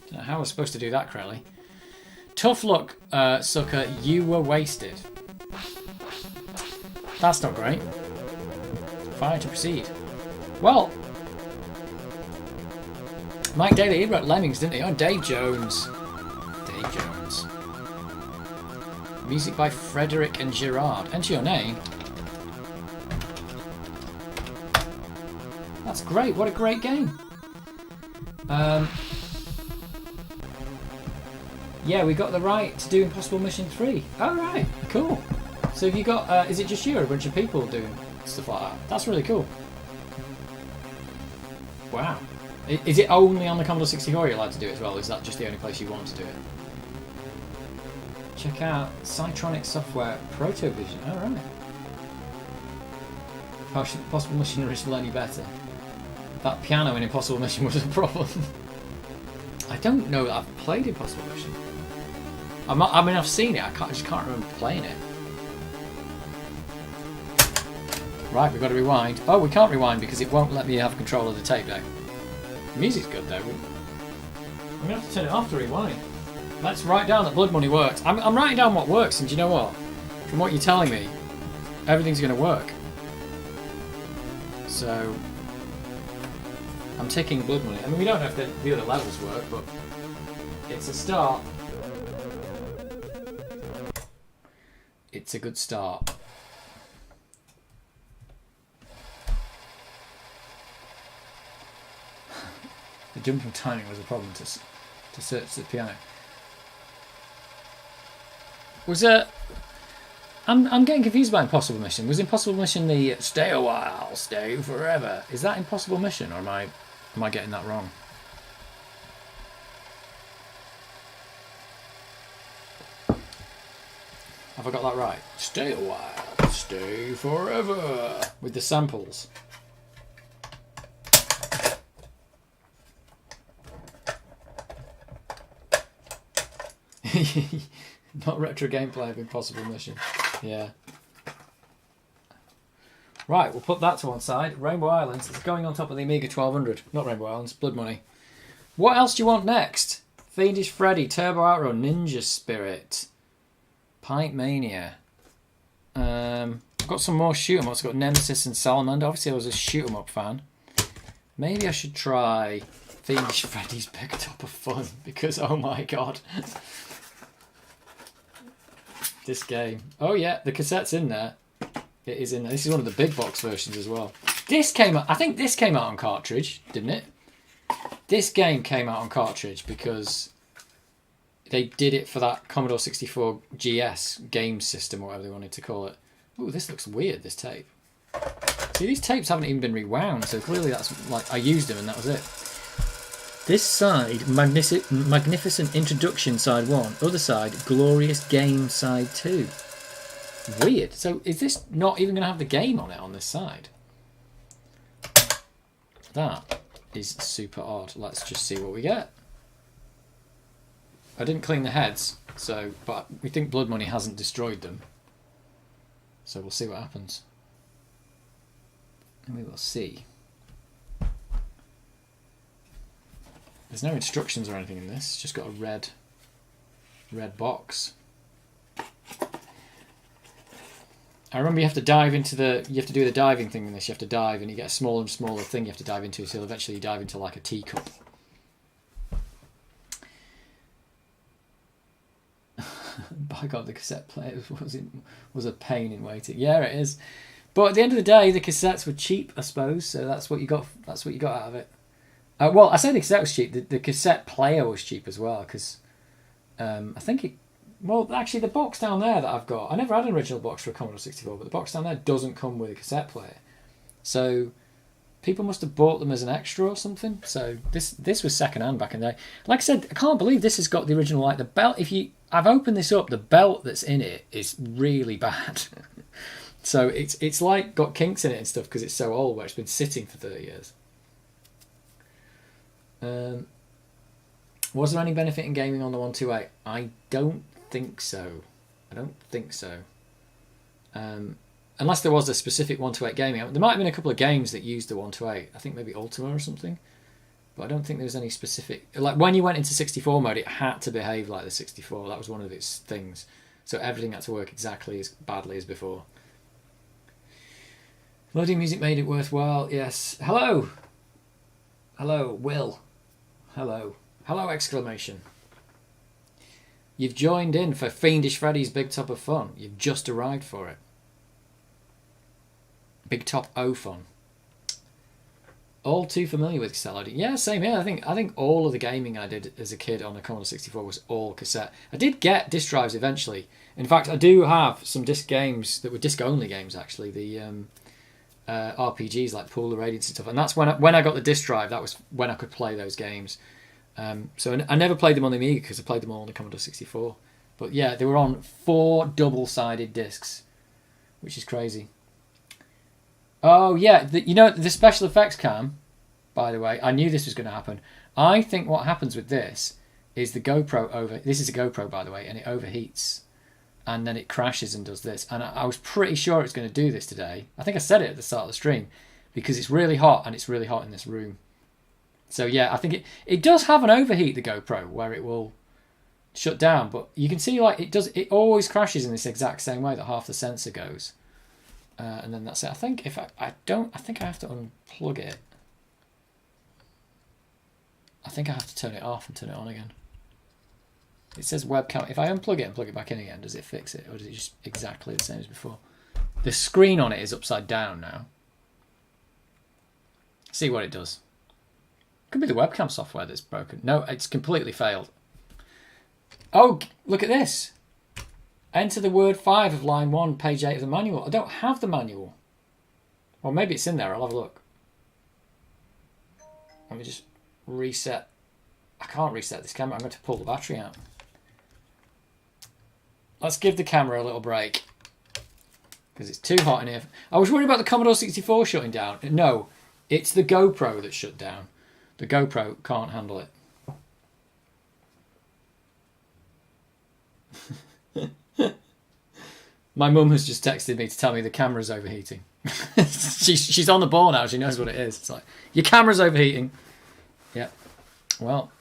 Don't know how I was supposed to do that correctly. Tough luck, sucker. You were wasted. That's not great. Fire to proceed. Well, Mike Daly, he wrote Lemmings, didn't he? Oh, Dave Jones. Dave Jones. Music by Frederick and Gerard. Enter your name. That's great. What a great game. Yeah, we got the right to do Impossible Mission 3. Oh, right. Cool. So have you got... is it just you or a bunch of people doing stuff like that? That's really cool. Wow. Is it only on the Commodore 64 you're allowed to do it as well? Or is that just the only place you want to do it? Check out Cytronic Software Protovision. Oh, right. Impossible Mission original any better? That piano in Impossible Mission was a problem. I don't know that I've played Impossible Mission. I mean, I've seen it. I just can't remember playing it. Right, we've got to rewind. Oh, we can't rewind because it won't let me have control of the tape now. The music's good though. I'm going to have to turn it off to rewind. Let's write down that Blood Money works. I'm writing down what works, and do you know what? From what you're telling me, everything's going to work. So, I'm taking Blood Money. I mean, we don't know if the other levels work, but it's a start. It's a good start. The jumping timing was a problem to search the piano. Was I'm getting confused by Impossible Mission. Was Impossible Mission the stay a while, stay forever? Is that Impossible Mission, or am I getting that wrong? Have I got that right? Stay a while, stay forever, with the samples. Not retro gameplay of Impossible Mission. Yeah. Right, we'll put that to one side. Rainbow Islands. It's going on top of the Amiga 1200. Not Rainbow Islands, Blood Money. What else do you want next? Fiendish Freddy, Turbo Outrun, Ninja Spirit, Pipe Mania. I've got some more shoot 'em ups. I've got Nemesis and Salamander. Obviously I was a shoot 'em up fan. Maybe I should try Fiendish Freddy's Big Top of Fun, because oh my god. This game. Oh yeah, the cassette's in there. It is in there. This is one of the big box versions as well. This came out, I think this came out on cartridge, didn't it? This game came out on cartridge because they did it for that Commodore 64 GS game system, or whatever they wanted to call it. Ooh, this looks weird, this tape. See, these tapes haven't even been rewound, so clearly that's like, I used them and that was it. This side, Magnificent Introduction side 1. Other side, Glorious Game side 2. Weird. So is this not even going to have the game on it on this side? That is super odd. Let's just see what we get. I didn't clean the heads, so but we think Blood Money hasn't destroyed them. So we'll see what happens. And we will see. There's no instructions or anything in this. It's just got a red box. I remember you have to dive into you have to do the diving thing in this. You have to dive and you get a smaller and smaller thing you have to dive into until eventually you dive into like a teacup. By God, the cassette player was a pain in waiting. Yeah, it is. But at the end of the day, the cassettes were cheap, I suppose. So that's what you got. That's what you got out of it. Well, I say the cassette was cheap. The cassette player was cheap as well because I think it. Well, actually, the box down there that I've got, I never had an original box for a Commodore 64, but the box down there doesn't come with a cassette player. So people must have bought them as an extra or something. So this was second hand back in the day. Like I said, I can't believe this has got the original, like the belt. I've opened this up, the belt that's in it is really bad. So it's like got kinks in it and stuff because it's so old, where it's been sitting for 30 years. Was there any benefit in gaming on the 128? I don't think so. Unless there was a specific 128 gaming. There might have been a couple of games that used the 128. I think maybe Ultima or something. But I don't think there was any specific... Like, when you went into 64 mode, it had to behave like the 64. That was one of its things. So everything had to work exactly as badly as before. Loading music made it worthwhile, yes. Hello! Hello, Will. Hello. Hello, exclamation. You've joined in for Fiendish Freddy's Big Top of Fun. You've just arrived for it. Big Top O Fun. All too familiar with cassette loading. Yeah, same here. I think all of the gaming I did as a kid on the Commodore 64 was all cassette. I did get disc drives eventually. In fact, I do have some disc games that were disc-only games, actually. The RPGs like Pool of Radiance and stuff. And that's when I got the disc drive, that was when I could play those games. So I never played them on the Amiga because I played them all on the Commodore 64. But yeah, they were on 4 double-sided discs, which is crazy. Oh yeah, the special effects cam, by the way, I knew this was going to happen. I think what happens with this is the GoPro this is a GoPro, by the way, and it overheats. And then it crashes and does this. And I was pretty sure it's going to do this today. I think I said it at the start of the stream. Because it's really hot, and it's really hot in this room. So yeah, I think it does have an overheat, the GoPro, where it will shut down. But you can see like it always crashes in this exact same way that half the sensor goes. And then that's it. I think if I think I have to unplug it. I think I have to turn it off and turn it on again. It says webcam. If I unplug it and plug it back in again, does it fix it? Or is it just exactly the same as before? The screen on it is upside down now. See what it does. Could be the webcam software that's broken. No, it's completely failed. Oh, look at this. Enter the word 5 of line 1, page 8 of the manual. I don't have the manual. Well, maybe it's in there. I'll have a look. Let me just reset. I can't reset this camera. I'm going to pull the battery out. Let's give the camera a little break. Because it's too hot in here. I was worried about the Commodore 64 shutting down. No, it's the GoPro that shut down. The GoPro can't handle it. My mum has just texted me to tell me the camera's overheating. she's on the ball now. She knows what it is. It's like, your camera's overheating. Yeah. Well,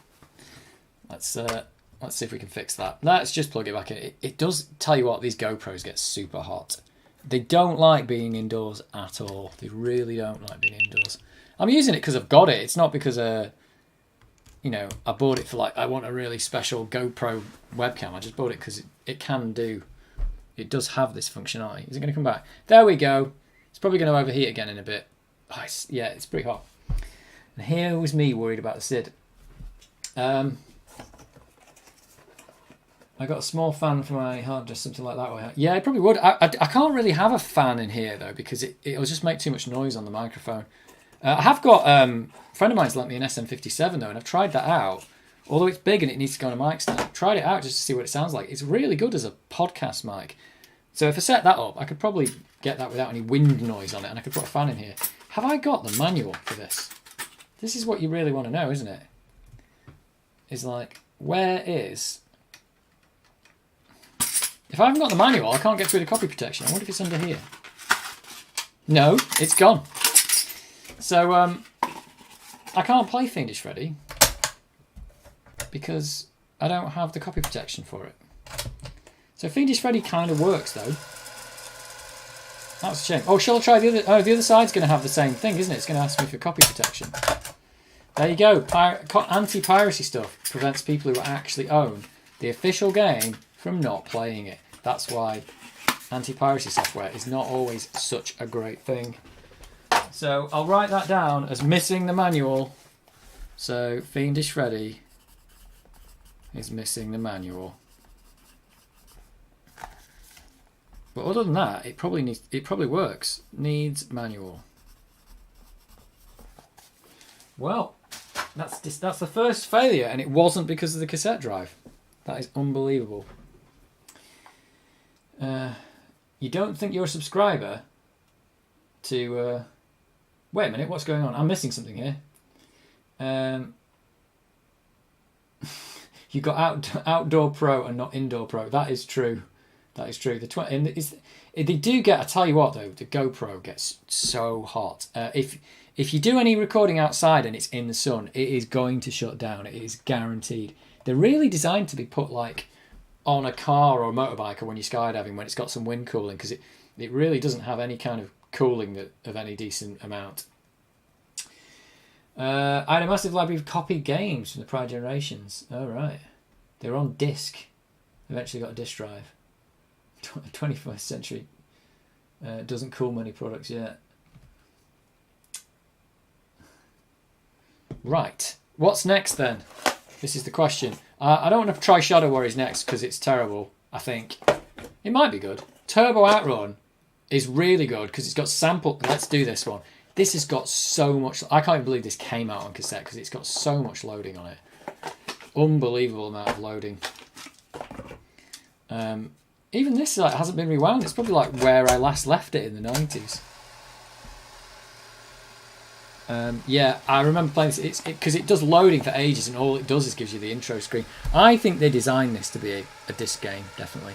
let's see if we can fix that. Let's just plug it back in. It does tell you what, these GoPros get super hot. They don't like being indoors at all. They really don't like being indoors. I'm using it because I've got it. It's not because I bought it for like I want a really special GoPro webcam. I just bought it because it can do. It does have this functionality. Is it going to come back? There we go. It's probably going to overheat again in a bit. Oh, yeah, it's pretty hot. And here was me worried about the SID. I got a small fan for my hard disk, something like that. Yeah, I probably would. I can't really have a fan in here though because it'll just make too much noise on the microphone. I have got a friend of mine's lent me an SM57 though, and I've tried that out. Although it's big and it needs to go on a mic stand, I've tried it out just to see what it sounds like. It's really good as a podcast mic. So if I set that up, I could probably get that without any wind noise on it, and I could put a fan in here. Have I got the manual for this? This is what you really want to know, isn't it? Is like, where is... If I haven't got the manual, I can't get through the copy protection. I wonder if it's under here. No, it's gone. So, I can't play Fiendish Freddy because I don't have the copy protection for it. So Fiendish Freddy kind of works though. That's a shame. Oh, shall I try the other? Oh, the other side's going to have the same thing, isn't it? It's going to ask me for copy protection. There you go. Anti-piracy stuff prevents people who actually own the official game from not playing it. That's why anti-piracy software is not always such a great thing. So I'll write that down as missing the manual. So Fiendish Freddy is missing the manual. But other than that, it probably works. Needs manual. Well, that's the first failure, and it wasn't because of the cassette drive. That is unbelievable. You don't think you're a subscriber to... Wait a minute, what's going on? I'm missing something here. You got Outdoor Pro and not Indoor Pro. That is true. That is true. They do get... I tell you what, though, the GoPro gets so hot. If If you do any recording outside and it's in the sun, it is going to shut down. It is guaranteed. They're really designed to be put like on a car or a motorbike or when you're skydiving when it's got some wind cooling, because it really doesn't have any kind of cooling of any decent amount. I had a massive library of copied games from the prior generations. Oh, right. They were on disc. Eventually got a disc drive. 21st century doesn't cool many products yet. Right. What's next then? This is the question. I don't want to try Shadow Warriors next because it's terrible, I think. It might be good. Turbo Outrun is really good because it's got sample... Let's do this one. This has got so much... I can't even believe this came out on cassette because it's got so much loading on it. Unbelievable amount of loading. Even this hasn't been rewound. It's probably like where I last left it in the 90s. Yeah, I remember playing this because it does loading for ages, and all it does is gives you the intro screen. I think they designed this to be a disc game, definitely.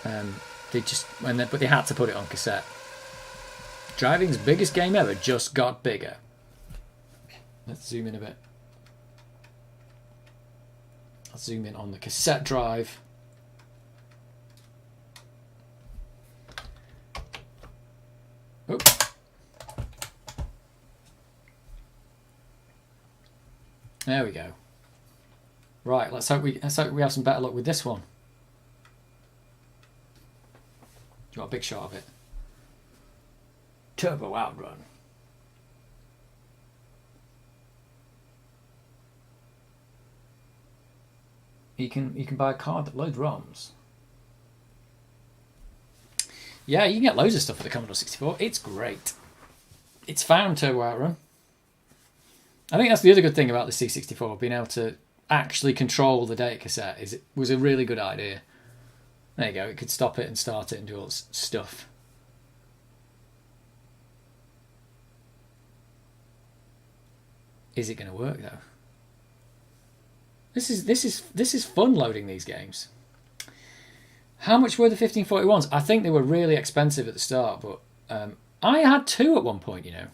But they had to put it on cassette. Driving's biggest game ever just got bigger. Let's zoom in a bit. I'll zoom in on the cassette drive. Oops. There we go. Right, let's hope we have some better luck with this one. Do you want a big shot of it? Turbo Outrun. You can buy a card that loads ROMs. Yeah, you can get loads of stuff for the Commodore 64. It's great. It's found Turbo Outrun. I think that's the other good thing about the C64, being able to actually control the data cassette. It was a really good idea. There you go, it could stop it and start it and do all this stuff. Is it going to work though? This is fun loading these games. How much were the 1541s? I think they were really expensive at the start, but I had two at one point, you know.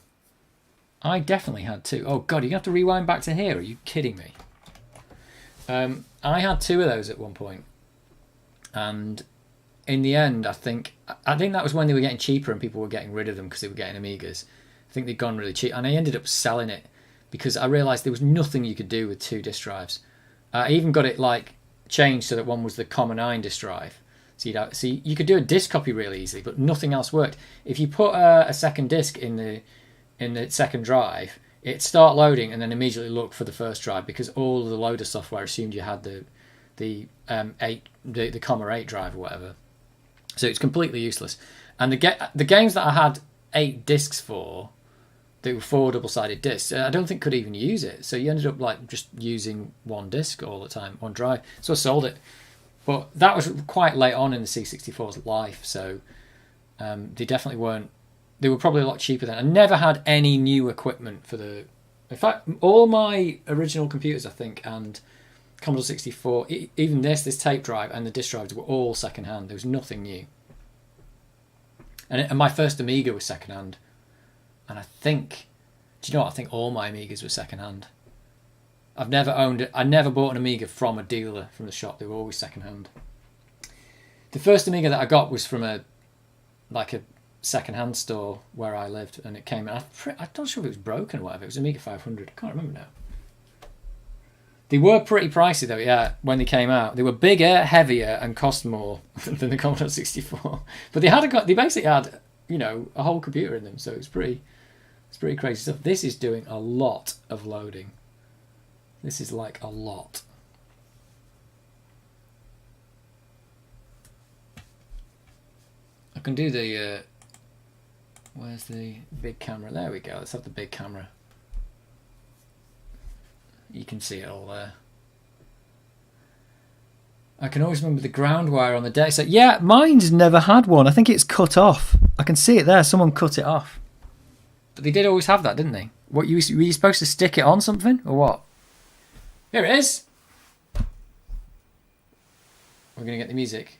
I definitely had two. Oh God, you have to rewind back to here. Are you kidding me? I had two of those at one point, and in the end, I think that was when they were getting cheaper and people were getting rid of them because they were getting Amigas. I think they'd gone really cheap, and I ended up selling it because I realised there was nothing you could do with two disk drives. I even got it like changed so that one was the Common 9 disk drive. So you could do a disk copy really easily, but nothing else worked. If you put a second disk in the second drive, it'd start loading and then immediately look for the first drive because all of the loader software assumed you had the Commodore 8 drive or whatever. So it's completely useless. And the games that I had 8 discs for, they were 4 double-sided discs. I don't think could even use it. So you ended up like just using one disc all the time, one drive. So I sold it. But that was quite late on in the C64's life. So they definitely weren't. They were probably a lot cheaper then. I never had any new equipment for the... In fact, all my original computers, I think, and Commodore 64, even this tape drive and the disk drives were all second-hand. There was nothing new. And my first Amiga was second-hand. And I think... Do you know what? I think all my Amigas were second-hand. I've never owned it. I never bought an Amiga from a dealer, from the shop. They were always second-hand. The first Amiga that I got was from a second-hand store where I lived, and it came. I'm not sure if it was broken or whatever. It was Amiga 500. I can't remember now. They were pretty pricey though. Yeah, when they came out, they were bigger, heavier, and cost more than the Commodore 64. But they basically had a whole computer in them, so it's pretty crazy stuff. This is doing a lot of loading. This is like a lot. I can do the... where's the big camera? There we go. Let's have the big camera. You can see it all there. I can always remember the ground wire on the deck. So yeah, mine's never had one. I think it's cut off. I can see it there. Someone cut it off. But they did always have that, didn't they? Were you supposed to stick it on something or what? Here it is. We're going to get the music.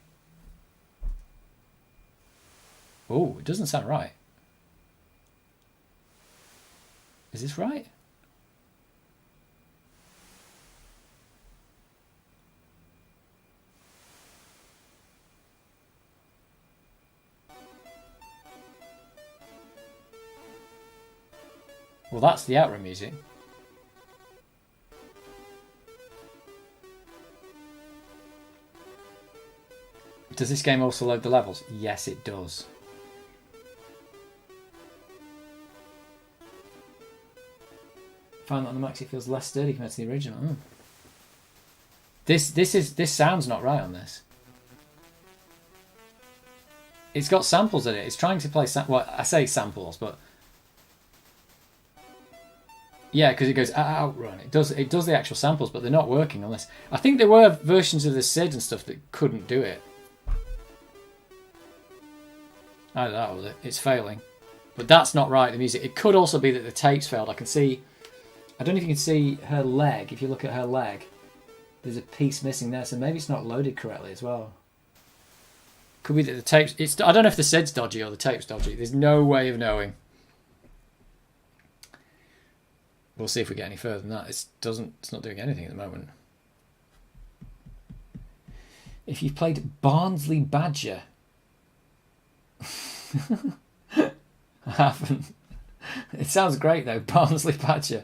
Oh, it doesn't sound right. Is this right? Well, that's the Outrun music. Does this game also load the levels? Yes, it does. Find that on the Max it feels less sturdy compared to the original. Oh. This sounds not right on this. It's got samples in it. It's trying to play well, I say samples, but yeah, because it goes Outrun. It does the actual samples, but they're not working on this. I think there were versions of the SID and stuff that couldn't do it. I don't know. It's failing, but that's not right. The music. It could also be that the tapes failed. I can see. I don't know if you can see her leg. If you look at her leg, there's a piece missing there, so maybe it's not loaded correctly as well. Could be that the tapes. I don't know if the SID's dodgy or the tape's dodgy. There's no way of knowing. We'll see if we get any further than that. It's not doing anything at the moment. If you've played Barnsley Badger. I haven't. It sounds great though, Barnsley Badger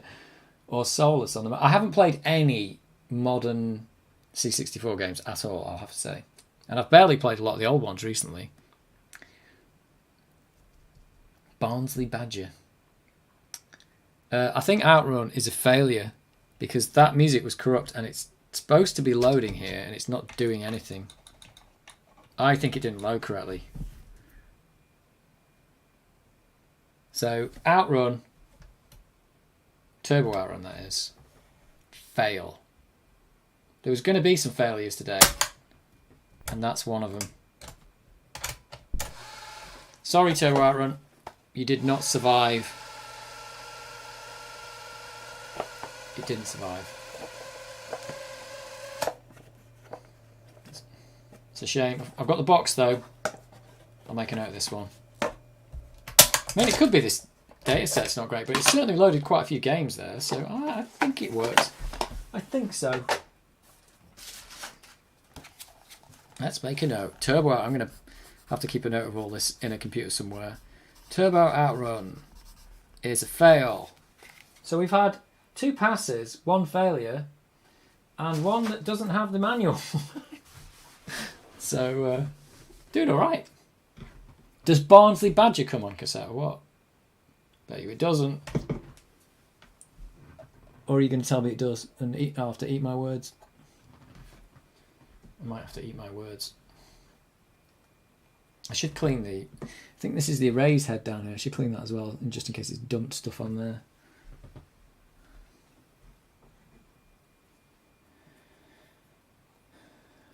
or Solus on them. I haven't played any modern C64 games at all, I'll have to say. And I've barely played a lot of the old ones recently. Barnsley Badger. I think Outrun is a failure because that music was corrupt and it's supposed to be loading here and it's not doing anything. I think it didn't load correctly. So Outrun, Turbo Outrun that is, fail. There was going to be some failures today, and that's one of them. Sorry Turbo Outrun, you did not survive. It didn't survive. It's a shame. I've got the box though. I'll make a note of this one. I mean, it could be this data set's not great, but it's certainly loaded quite a few games there, so I think it works. I think so. Let's make a note. Turbo Out. I'm going to have to keep a note of all this in a computer somewhere. Turbo Outrun is a fail. So we've had 2 passes, 1 failure, and 1 that doesn't have the manual. So, doing all right. Does Barnsley Badger come on cassette or what? Bet you it doesn't. Or are you going to tell me it does and I'll have to eat my words? I might have to eat my words. I should clean I think this is the erase head down here. I should clean that as well, just in case it's dumped stuff on there.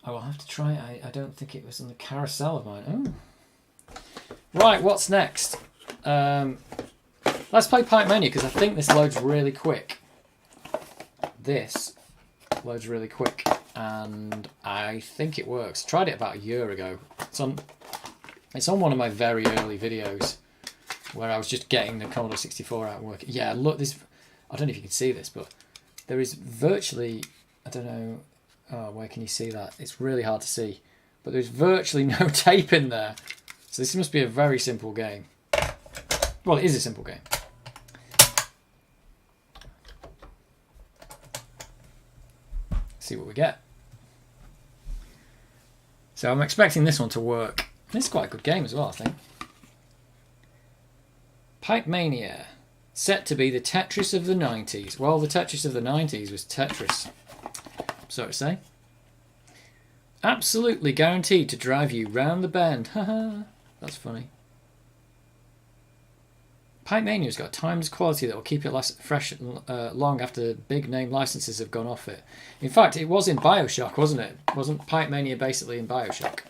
I will have to try it. I don't think it was on the carousel of mine. Oh. Right, what's next? Let's play Pipe Menu because I think this loads really quick. This loads really quick and I think it works. Tried it about a year ago. It's on one of my very early videos where I was just getting the Commodore 64 out and working. Yeah, look, this. I don't know if you can see this, but there is virtually, I don't know, oh, where can you see that? It's really hard to see, but there's virtually no tape in there. So this must be a very simple game. Well, it is a simple game. See what we get. So I'm expecting this one to work. This is quite a good game as well, I think. Pipe Mania. Set to be the Tetris of the 90s. Well, the Tetris of the 90s was Tetris, so to say. Absolutely guaranteed to drive you round the bend. Haha. That's funny. Pipe Mania's got a timeless quality that will keep it fresh long after big name licenses have gone off it. In fact, it was in Bioshock, wasn't it? Wasn't Pipe Mania basically in Bioshock?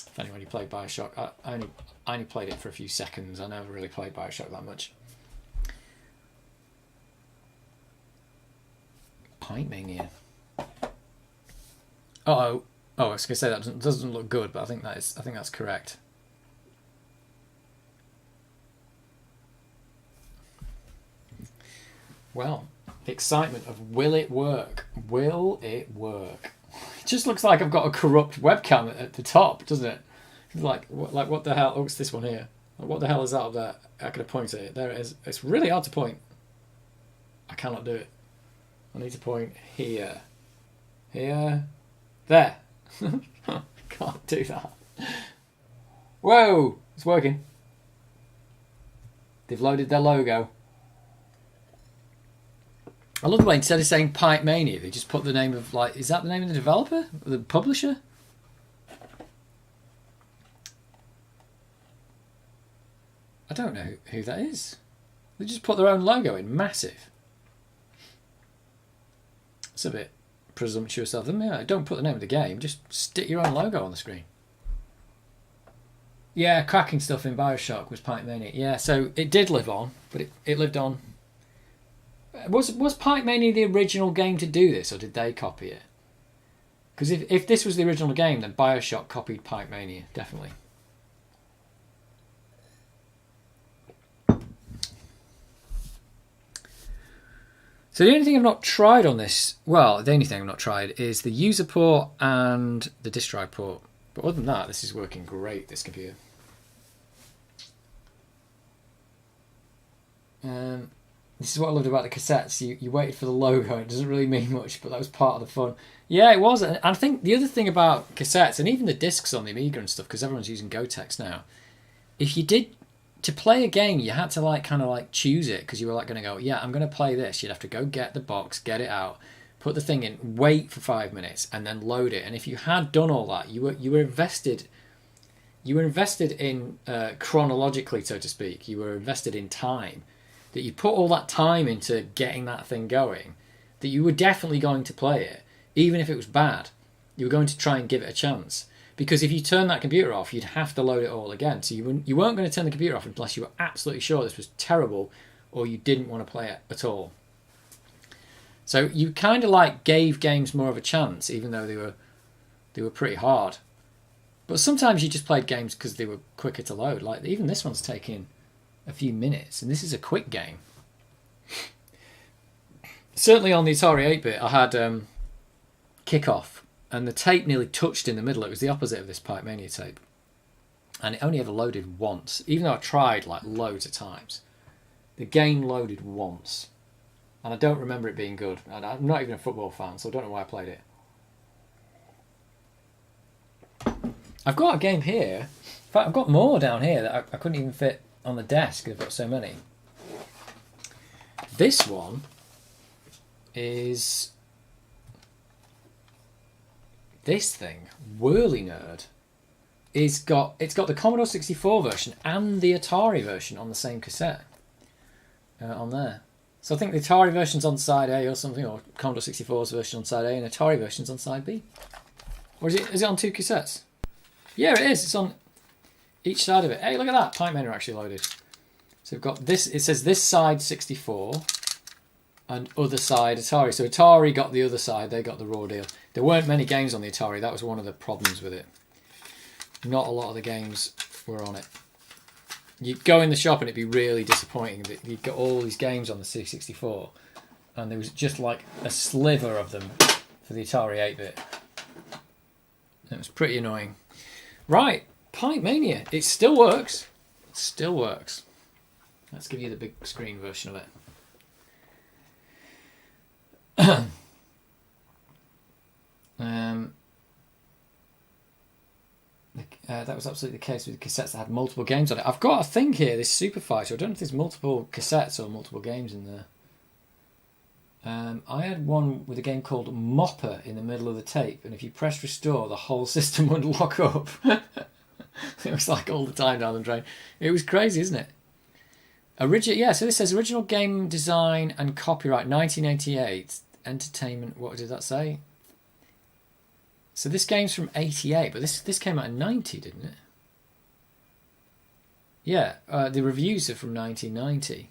If anyone played Bioshock, I only played it for a few seconds. I never really played Bioshock that much. Pipe Mania. Oh, I was going to say that doesn't look good, but I think that's correct. Well, the excitement of will it work? Will it work? It just looks like I've got a corrupt webcam at the top, doesn't it? It's like what the hell? Oh, it's this one here. What the hell is that up there? I could have pointed it. There it is. It's really hard to point. I cannot do it. I need to point here. Here. There. Can't do that. Whoa! It's working. They've loaded their logo. I love the way instead of saying Pipe Mania, they just put the name of, like, is that the name of the developer? The publisher? I don't know who that is. They just put their own logo in, massive. It's a bit presumptuous of them. Yeah, don't put the name of the game, just stick your own logo on the screen. Yeah, cracking stuff in Bioshock was Pipe Mania. Yeah, so it did live on, but it lived on. Was Pipe Mania the original game to do this, or did they copy it? Because if this was the original game, then Bioshock copied Pipe Mania, definitely. So the only thing I've not tried on this, well, the only thing I've not tried is the user port and the disk drive port. But other than that, this is working great, this computer. This is what I loved about the cassettes. You waited for the logo. It doesn't really mean much, but that was part of the fun. Yeah, it was. And I think the other thing about cassettes, and even the discs on the Amiga and stuff, because everyone's using Gotex now, if you did, to play a game, you had to kind of choose it, because you were going to go, yeah, I'm going to play this. You'd have to go get the box, get it out, put the thing in, wait for 5 minutes, and then load it. And if you had done all that, you were invested. You were invested in chronologically, so to speak. You were invested in time. That you put all that time into getting that thing going, that you were definitely going to play it, even if it was bad. You were going to try and give it a chance. Because if you turn that computer off, you'd have to load it all again. So you weren't going to turn the computer off unless you were absolutely sure this was terrible or you didn't want to play it at all. So you kind of gave games more of a chance, even though they were pretty hard. But sometimes you just played games because they were quicker to load. Like even this one's taking a few minutes, and this is a quick game. Certainly on the Atari 8-bit, I had Kickoff, and the tape nearly touched in the middle. It was the opposite of this Pipe Mania tape. And it only ever loaded once, even though I tried loads of times. The game loaded once. And I don't remember it being good. And I'm not even a football fan, so I don't know why I played it. I've got a game here. In fact, I've got more down here that I couldn't even fit on the desk. I've got so many. This one is this thing, Whirly Nerd. It's got the Commodore 64 version and the Atari version on the same cassette on there. So I think the Atari version's on side A or something, or Commodore 64's version on side A and Atari version's on side B. Or is it on two cassettes? Yeah, it is. It's on each side of it. Hey, look at that. Pipe Mania are actually loaded. So we've got this. It says this side 64 and other side Atari. So Atari got the other side. They got the raw deal. There weren't many games on the Atari. That was one of the problems with it. Not a lot of the games were on it. You'd go in the shop and it'd be really disappointing that you'd got all these games on the C64 and there was just a sliver of them for the Atari 8-bit. It was pretty annoying. Right. Pipe Mania. It still works. It still works. Let's give you the big screen version of it. That was absolutely the case with cassettes that had multiple games on it. I've got a thing here, this Super Fighter. I don't know if there's multiple cassettes or multiple games in there. I had one with a game called Mopper in the middle of the tape, and if you press restore, the whole system would lock up. It was all the time down the drain. It was crazy, isn't it? So this says original game design and copyright 1988. Entertainment, what did that say? So this game's from 88, but this came out in 90, didn't it? Yeah, the reviews are from 1990.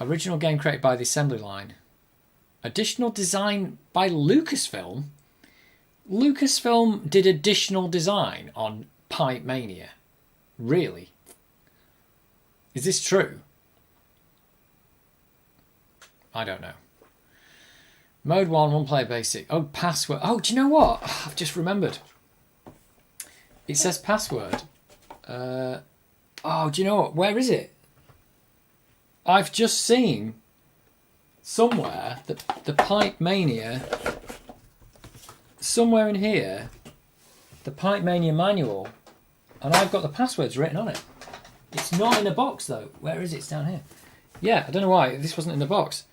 Original game created by the assembly line. Additional design by Lucasfilm. Lucasfilm did additional design on Pipe Mania. Really? Is this true? I don't know. Mode 1, one player basic. Oh, password. Oh, do you know what? I've just remembered. It says password. Oh, do you know what? Where is it? I've just seen somewhere that the Pipe Mania, somewhere in here, the Pipe Mania manual, and I've got the passwords written on it. It's not in a box though. Where is it? It's down here. Yeah, I don't know why this wasn't in the box.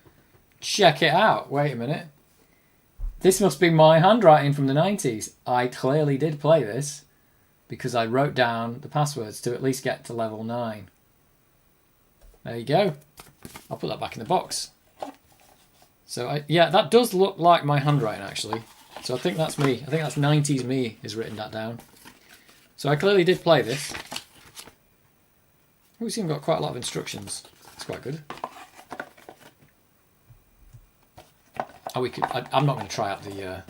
Check it out. Wait a minute. This must be my handwriting from the 90s. I clearly did play this because I wrote down the passwords to at least get to level 9. There you go. I'll put that back in the box. So, yeah, that does look like my handwriting, actually. So I think that's me. I think that's 90s me has written that down. So I clearly did play this. We've even got quite a lot of instructions. It's quite good. Oh, we could. I'm not going to try out the. I'm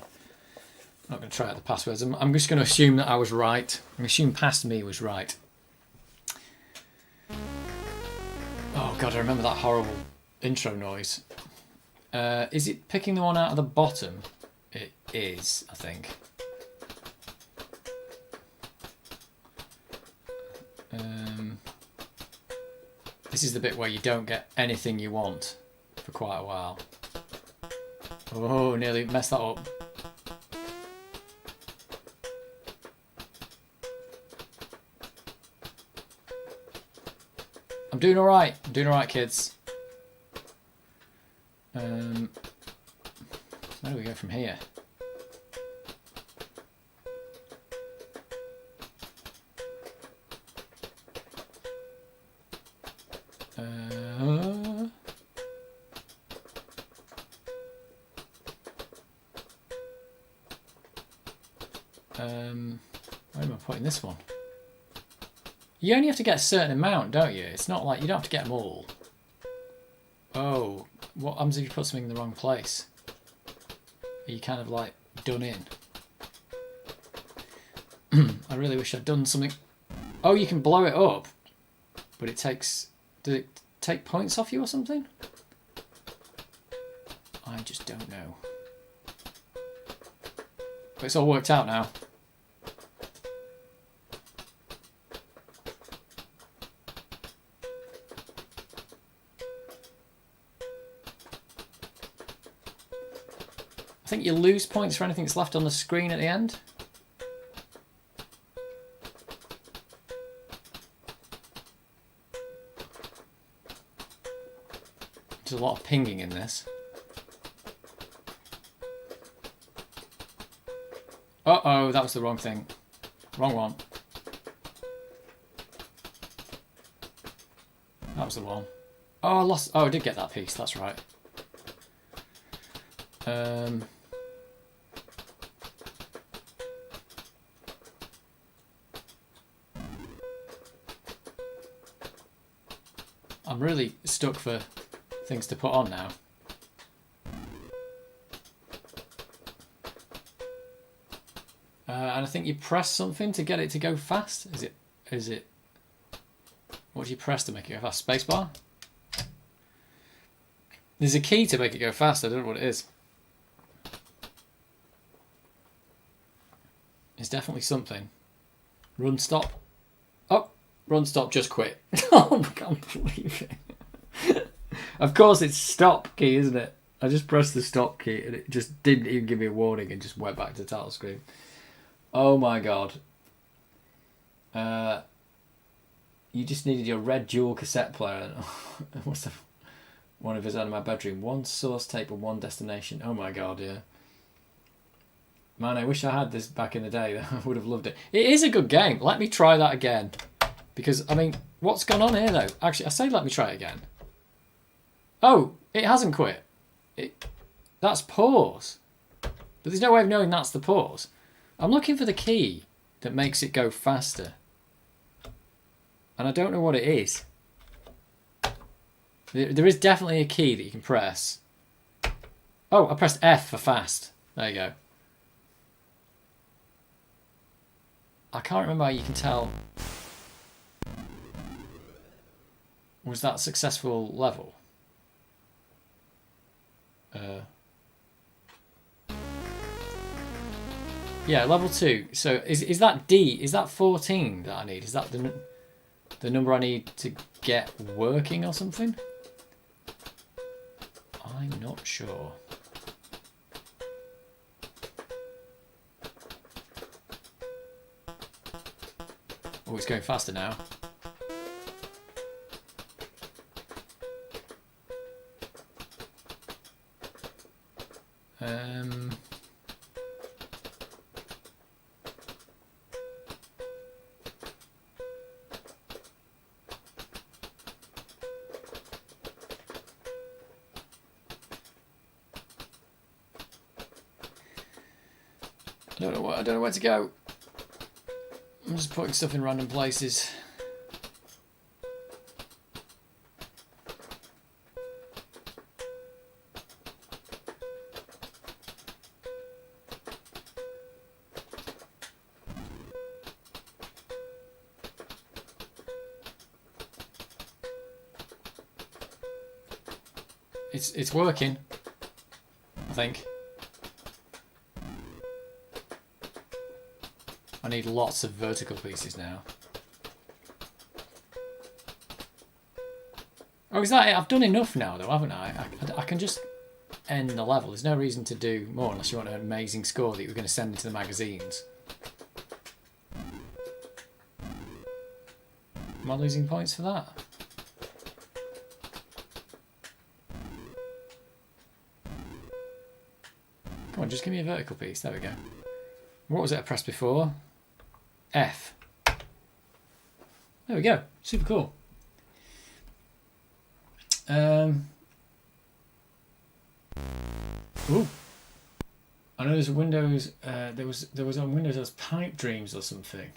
not going to try out the passwords. I'm just going to assume that I was right. I'm going to assume past me was right. Oh God, I remember that horrible intro noise. Is it picking the one out of the bottom? It is, I think. This is the bit where you don't get anything you want for quite a while. Oh, nearly messed that up. I'm doing alright. I'm doing alright, kids. Where do we go from here? Where am I putting this one? You only have to get a certain amount, don't you? It's not like you don't have to get them all. Oh, what happens if you put something in the wrong place? Are you kind of like done in? I really wish I'd done something. Oh, you can blow it up, but it takes. Does it take points off you or something? I just don't know. But it's all worked out now. I think you lose points for anything that's left on the screen at the end. There's a lot of pinging in this. Uh-oh, that was the wrong thing. Wrong one. That was the one. Oh, I lost. Oh, I did get that piece. That's right. I'm really stuck for things to put on now. And I think you press something to get it to go fast. Is it? What do you press to make it go fast? Spacebar? There's a key to make it go fast. I don't know what it is. It's definitely something. Run, stop. Oh, run, stop, just quit. Oh, I can't believe it. Of course it's stop key, isn't it? I just pressed the stop key and it just didn't even give me a warning and just went back to the title screen. Oh my God. You just needed your red dual cassette player. What's the one of his out of my bedroom? One source tape and one destination. Oh my God, yeah. Man, I wish I had this back in the day. I would have loved it. It is a good game. Let me try that again. Because, I mean, what's gone on here, though? Actually, I say let me try it again. Oh, it hasn't quit. That's pause. But there's no way of knowing that's the pause. I'm looking for the key that makes it go faster. And I don't know what it is. There is definitely a key that you can press. Oh, I pressed F for fast. There you go. I can't remember how you can tell. Was that a successful level? Yeah, level 2. So is that D? Is that 14 that I need? Is that the number I need to get working or something? I'm not sure. Oh, it's going faster now. I don't know where to go. I'm just putting stuff in random places. It's working, I think. I need lots of vertical pieces now. Oh, is that it? I've done enough now, though, haven't I? I can just end the level. There's no reason to do more unless you want an amazing score that you're going to send into the magazines. Am I losing points for that? Come on, just give me a vertical piece. There we go. What was it I pressed before? F. There we go. Super cool. Ooh. I know there's Windows. There was on Windows. There was Pipe Dreams or something.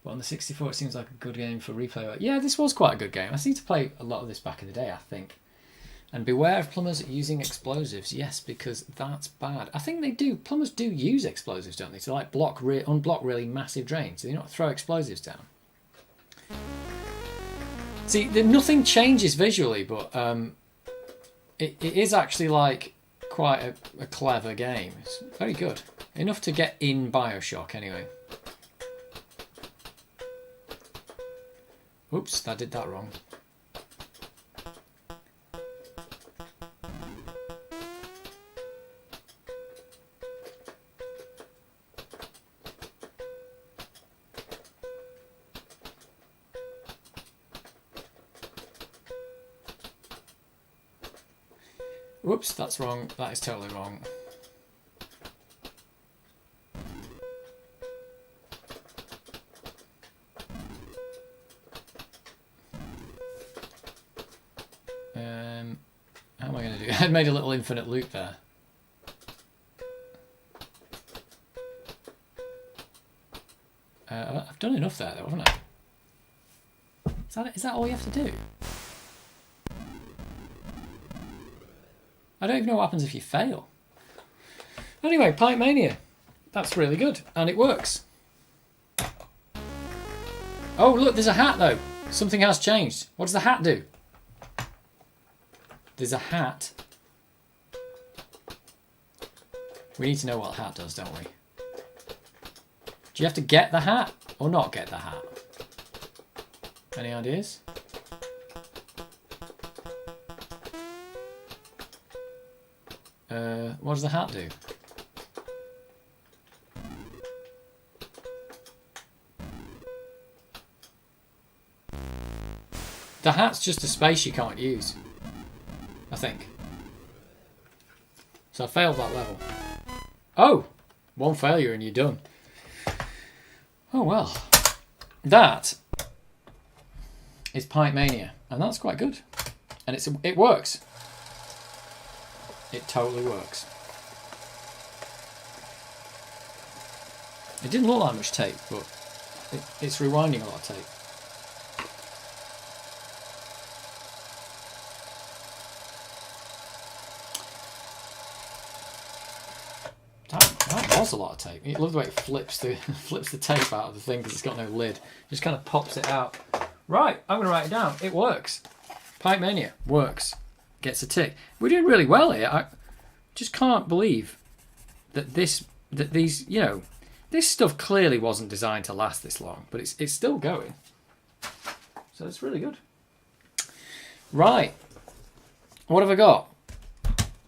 But on the 64, it seems like a good game for replay. Yeah, this was quite a good game. I seem to play a lot of this back in the day, I think. And beware of plumbers using explosives. Yes, because that's bad. I think they do. Plumbers do use explosives, don't they? To like unblock really massive drains. Do they not throw explosives down? See, nothing changes visually, but it is actually like quite a clever game. It's very good. Enough to get in Bioshock, anyway. Oops, I did that wrong. Whoops, that's wrong. That is totally wrong. How am I going to do? I made a little infinite loop there. I've done enough there, though, haven't I? Is that all you have to do? I don't even know what happens if you fail. Anyway, Pipe Mania. That's really good. And it works. Oh, look, there's a hat, though. Something has changed. What does the hat do? There's a hat. We need to know what the hat does, don't we? Do you have to get the hat or not get the hat? Any ideas? What does the hat do? The hat's just a space you can't use, I think. So I failed that level. Oh! One failure and you're done. Oh well. That is Pipe Mania. And that's quite good. And it works. It totally works. It didn't look like much tape, but it's rewinding a lot of tape. That was a lot of tape. I love the way it flips the tape out of the thing because it's got no lid. Just kind of pops it out. Right, I'm going to write it down. It works. Pipe Mania works. Gets a tick. We're doing really well here. just can't believe that these, you know, this stuff clearly wasn't designed to last this long, but it's still going. So it's really good. Right. What have I got?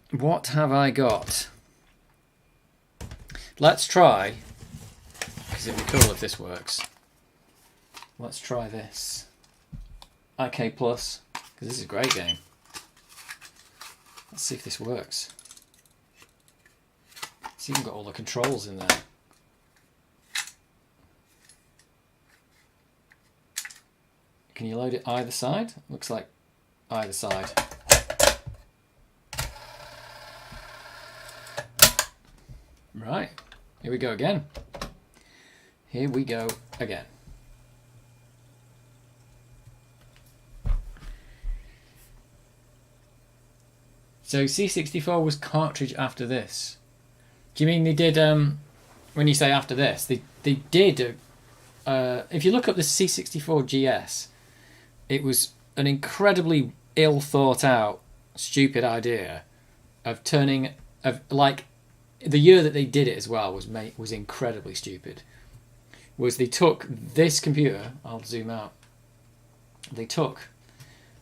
What have I got? Let's try, because it'd be cool if this works. Let's try this. IK Plus, because this is a great game. Let's see if this works. It's even got all the controls in there. Can you load it either side? Looks like either side. Right, here we go again. Here we go again. So C64 was cartridge after this. Do you mean they did, when you say after this, they did, if you look up the C64 GS, it was an incredibly ill thought out, stupid idea of turning, like, the year that they did it as well was incredibly stupid. Was they took this computer, I'll zoom out, they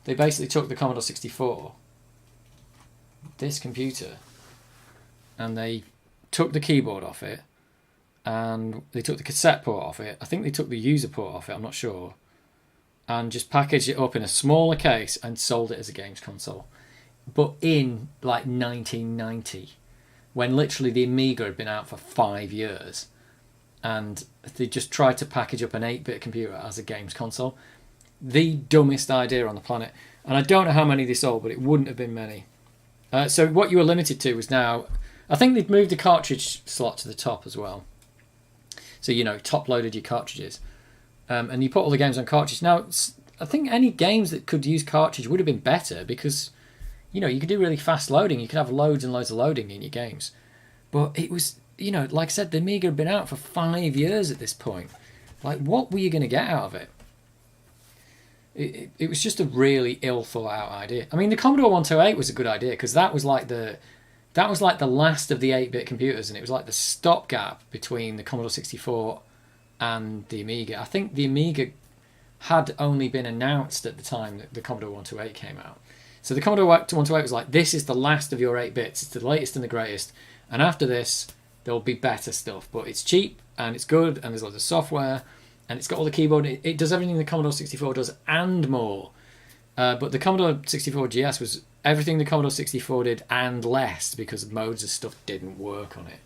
basically took the Commodore 64, this computer, and they took the keyboard off it, and they took the cassette port off it, I think they took the user port off it, I'm not sure, and just packaged it up in a smaller case and sold it as a games console. But in like 1990, when literally the Amiga had been out for 5 years, and they just tried to package up an 8-bit computer as a games console. The dumbest idea on the planet. And I don't know how many they sold, but it wouldn't have been many. So what you were limited to was now, I think they'd moved the cartridge slot to the top as well. So, you know, top loaded your cartridges. And you put all the games on cartridge. Now, I think any games that could use cartridge would have been better because, you know, you could do really fast loading. You could have loads and loads of loading in your games. But it was, you know, like I said, the Amiga had been out for 5 years at this point. Like, what were you going to get out of it? It was just a really ill thought out idea. I mean, the Commodore 128 was a good idea because that was like the last of the 8-bit computers, and it was like the stopgap between the Commodore 64 and the Amiga. I think the Amiga had only been announced at the time that the Commodore 128 came out. So the Commodore 128 was like, this is the last of your 8 bits. It's the latest and the greatest. And after this, there'll be better stuff. But it's cheap, and it's good, and there's lots of software, and it's got all the keyboard. It does everything the Commodore 64 does and more. But the Commodore 64 GS was everything the Commodore 64 did and less, because modes of stuff didn't work on it.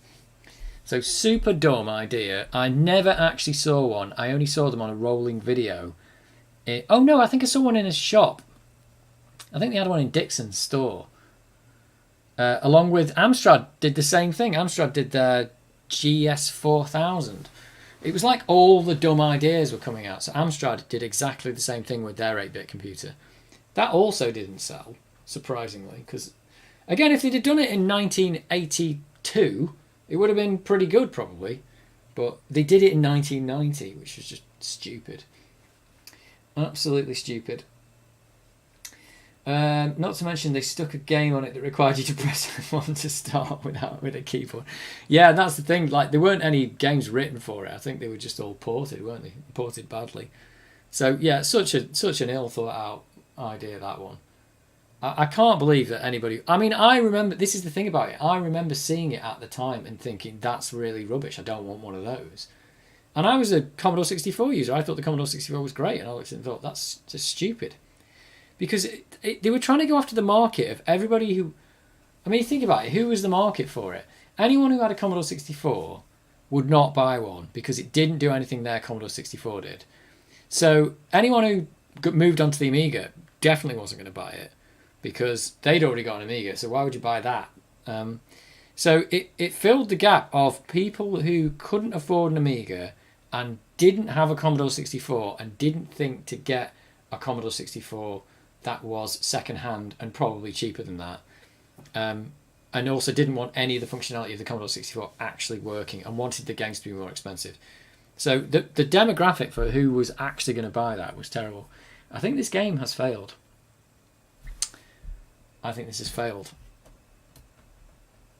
So super dumb idea. I never actually saw one. I only saw them on a rolling video. Oh no, I think I saw one in a shop. I think they had one in Dixon's store. Along with Amstrad did the same thing. Amstrad did their GS 4000. It was like all the dumb ideas were coming out. So Amstrad did exactly the same thing with their 8-bit computer. That also didn't sell, surprisingly, because, again, if they'd have done it in 1982, it would have been pretty good, probably. But they did it in 1990, which was just stupid. Absolutely stupid. Not to mention they stuck a game on it that required you to press F1 to start with a keyboard. Yeah, that's the thing. Like, there weren't any games written for it. I think they were just all ported, weren't they? Ported badly. So yeah, such an ill thought out idea, that one. I can't believe that anybody. I mean, I remember. This is the thing about it. I remember seeing it at the time and thinking that's really rubbish. I don't want one of those. And I was a Commodore 64 user. I thought the Commodore 64 was great, and I looked and thought that's just stupid. Because they were trying to go after the market of everybody who... I mean, think about it. Who was the market for it? Anyone who had a Commodore 64 would not buy one because it didn't do anything their Commodore 64 did. So anyone who moved on to the Amiga definitely wasn't going to buy it because they'd already got an Amiga, so why would you buy that? So it filled the gap of people who couldn't afford an Amiga and didn't have a Commodore 64 and didn't think to get a Commodore 64 that was second-hand and probably cheaper than that. And also didn't want any of the functionality of the Commodore 64 actually working and wanted the games to be more expensive. So the demographic for who was actually going to buy that was terrible. I think this game has failed. I think this has failed.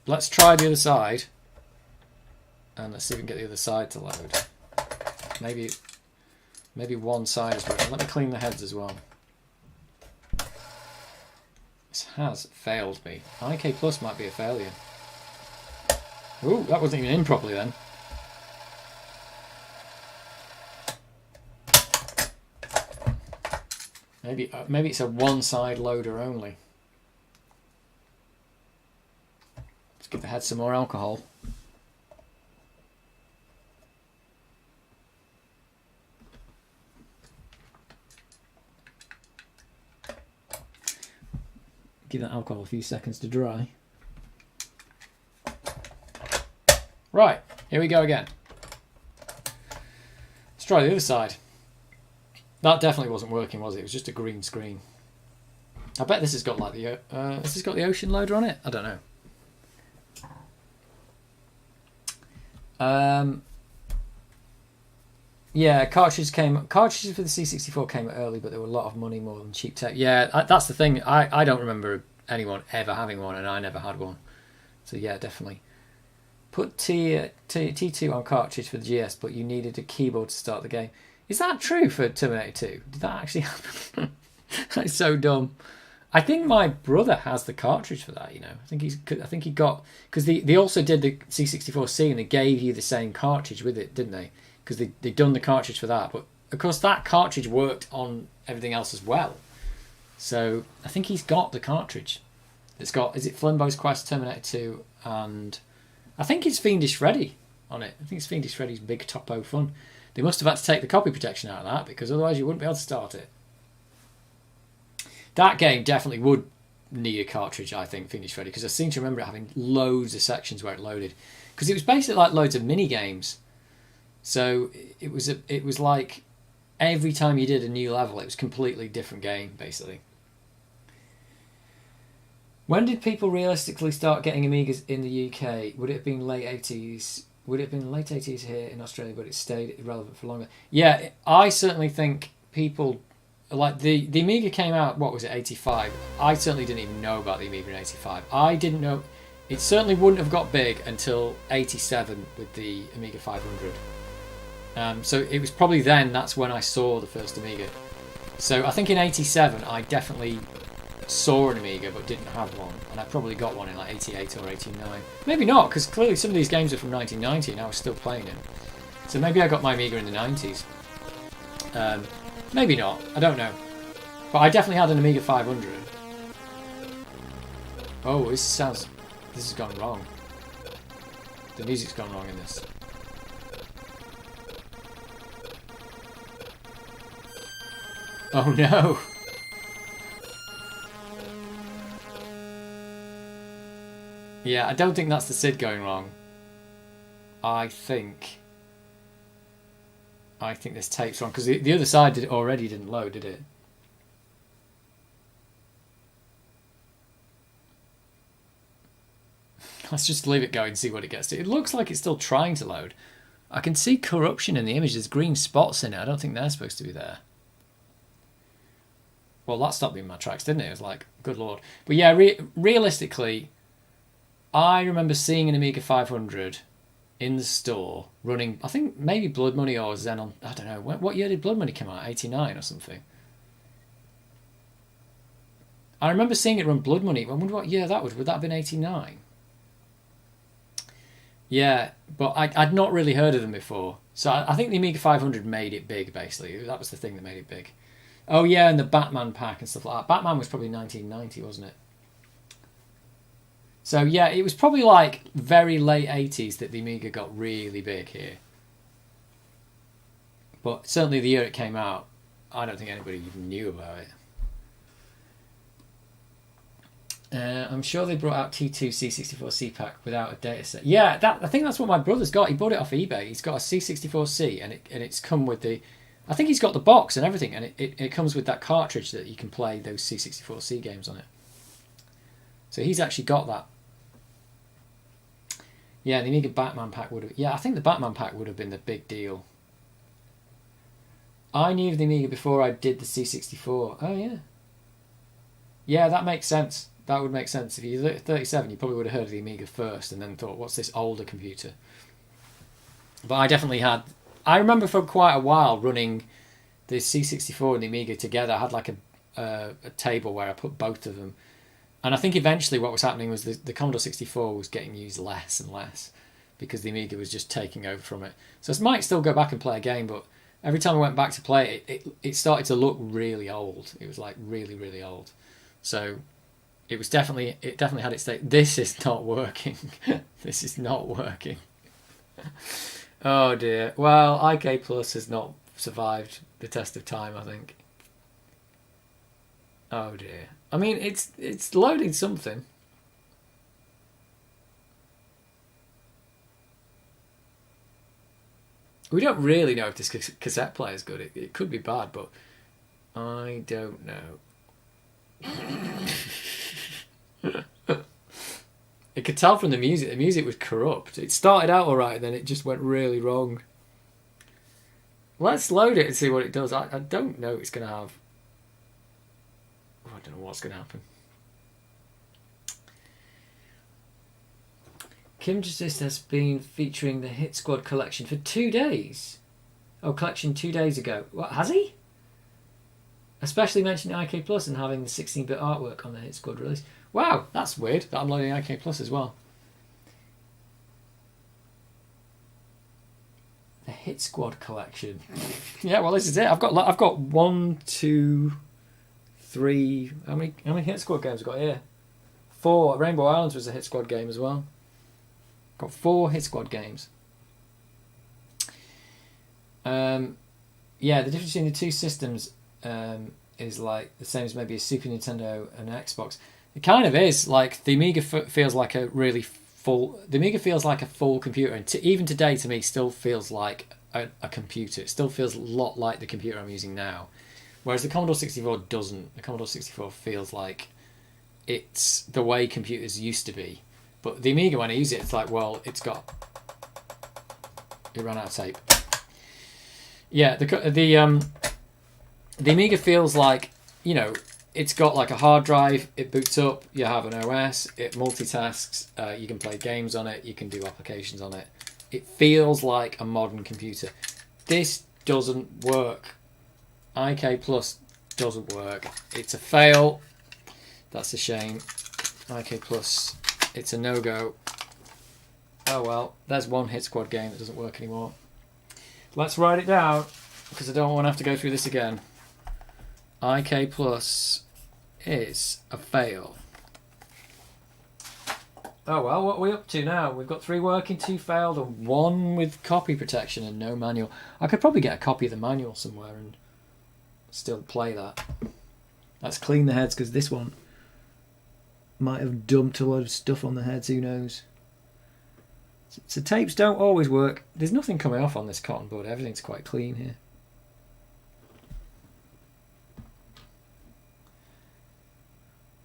let's try the other side. And let's see if we can get the other side to load. Maybe one side as well. Let me clean the heads as well. This has failed me. IK Plus might be a failure. Ooh, that wasn't even in properly then. Maybe it's a one-side loader only. Let's give the head some more alcohol. Give that alcohol a few seconds to dry. Right, here we go again. Let's try the other side. That definitely wasn't working, was it? It was just a green screen. I bet this has got like the has this got the ocean loader on it? I don't know. Yeah, cartridges for the C64 came early, but they were a lot of money more than cheap tech. Yeah, that's the thing. I don't remember anyone ever having one, and I never had one. So yeah, definitely. Put T2 on cartridge for the GS, but you needed a keyboard to start the game. Is that true for Terminator 2? Did that actually happen? That's so dumb. I think my brother has the cartridge for that. You know, I think he got, because they also did the C64C and they gave you the same cartridge with it, didn't they? Because they'd done the cartridge for that, but of course that cartridge worked on everything else as well. So I think he's got the cartridge. It's got, is it Flimbo's Quest, Terminator 2, and I think it's Fiendish Freddy on it. I think it's Fiendish Freddy's Big Topo Fun. They must have had to take the copy protection out of that, because otherwise you wouldn't be able to start it. That game definitely would need a cartridge, I think, Fiendish Freddy, because I seem to remember it having loads of sections where it loaded. Because it was basically like loads of mini games. So it was like every time you did a new level, it was a completely different game, basically. When did people realistically start getting Amigas in the UK? Would it have been late 80s? Would it have been late 80s here in Australia, but it stayed irrelevant for longer? Yeah, I certainly think people, like the Amiga came out, what was it, 85? I certainly didn't even know about the Amiga in 85. I didn't know, it certainly wouldn't have got big until 87 with the Amiga 500. So it was probably then, that's when I saw the first Amiga. So I think in 87 I definitely saw an Amiga but didn't have one, and I probably got one in like 88 or 89. Maybe not, because clearly some of these games are from 1990 and I was still playing them. So maybe I got my Amiga in the 90s. Maybe not, I don't know. But I definitely had an Amiga 500. Oh, this has gone wrong. The music's gone wrong in this. Oh no! Yeah, I don't think that's the SID going wrong. I think this tape's wrong, because the other side already didn't load, did it? Let's just leave it go and see what it gets to. It looks like it's still trying to load. I can see corruption in the image. There's green spots in it. I don't think they're supposed to be there. Well, that stopped me in my tracks, didn't it? It was like, good lord. But yeah, realistically, I remember seeing an Amiga 500 in the store running, I think maybe Blood Money or Xenon. I don't know. What year did Blood Money come out? 89 or something. I remember seeing it run Blood Money. I wonder what year that was. Would that have been 89? Yeah, but I'd not really heard of them before. So I think the Amiga 500 made it big, basically. That was the thing that made it big. Oh yeah, and the Batman pack and stuff like that. Batman was probably 1990, wasn't it? So yeah, it was probably like very late 80s that the Amiga got really big here. But certainly the year it came out, I don't think anybody even knew about it. I'm sure they brought out T2 C64C pack without a dataset. Yeah, I think that's what my brother's got. He bought it off eBay. He's got a C64C, and it's come with the, I think he's got the box and everything, and it comes with that cartridge that you can play those C64C games on it. So he's actually got that. Yeah, the Amiga Batman pack would have... Yeah, I think the Batman pack would have been the big deal. I knew of the Amiga before I did the C64. Oh, yeah. Yeah, that makes sense. That would make sense. If you're 37, you probably would have heard of the Amiga first and then thought, what's this older computer? But I definitely had... I remember for quite a while running the C64 and the Amiga together. I had like a table where I put both of them. And I think eventually what was happening was the Commodore 64 was getting used less and less because the Amiga was just taking over from it. So I might still go back and play a game, but every time I went back to play it, it started to look really old. It was like really, really old. So it definitely had its day. This is not working. This is not working. Oh dear. Well, IK Plus has not survived the test of time, I think. Oh dear. I mean, it's loading something. We don't really know if this cassette player is good. It could be bad, but I don't know. You could tell from the music. The music was corrupt. It started out all right, then it just went really wrong. Let's load it and see what it does. I don't know it's going to have... Oh, I don't know what's going to happen. Kim Justice has been featuring the Hit Squad collection for 2 days. Oh, collection 2 days ago. What, has he? Especially mentioning IK Plus and having the 16-bit artwork on the Hit Squad release. Wow, that's weird that I'm loading IK Plus as well. The Hit Squad collection. Yeah, well, this is it. I've got 1, 2, 3. How many Hit Squad games I've got here? 4. Rainbow Islands was a Hit Squad game as well. Got 4 Hit Squad games. Yeah, the difference between the two systems is like the same as maybe a Super Nintendo and an Xbox. It kind of is. Like the Amiga feels like a really full. The Amiga feels like a full computer, and even today to me still feels like a computer. It still feels a lot like the computer I'm using now. Whereas the Commodore 64 doesn't. The Commodore 64 feels like it's the way computers used to be. But the Amiga, when I use it, it's like, well, it ran out of tape. Yeah, the Amiga feels like, you know, it's got like a hard drive, it boots up, you have an OS, it multitasks, you can play games on it, you can do applications on it. It feels like a modern computer. This doesn't work. IK Plus doesn't work. It's a fail. That's a shame. IK Plus, it's a no-go. Oh well, there's one Hit Squad game that doesn't work anymore. Let's write it down, because I don't want to have to go through this again. IK Plus is a fail. Oh well, what are we up to now? We've got 3 working, 2 failed, and 1 with copy protection and no manual. I could probably get a copy of the manual somewhere and still play that. Let's clean the heads, because this one might have dumped a lot of stuff on the heads, who knows. So tapes don't always work. There's nothing coming off on this cotton bud. Everything's quite clean here.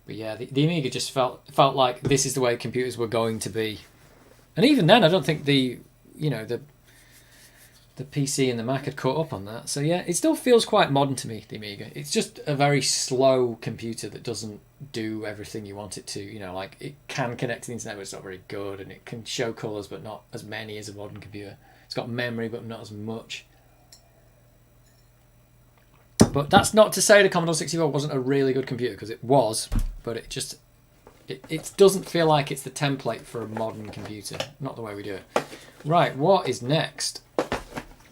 But yeah, the Amiga just felt like this is the way computers were going to be. And even then, I don't think the PC and the Mac had caught up on that. So yeah, it still feels quite modern to me, the Amiga. It's just a very slow computer that doesn't do everything you want it to. You know, like it can connect to the internet, but it's not very good, and it can show colours, but not as many as a modern computer. It's got memory, but not as much. But that's not to say the Commodore 64 wasn't a really good computer, because it was, but it doesn't feel like it's the template for a modern computer. Not the way we do it. Right, what is next?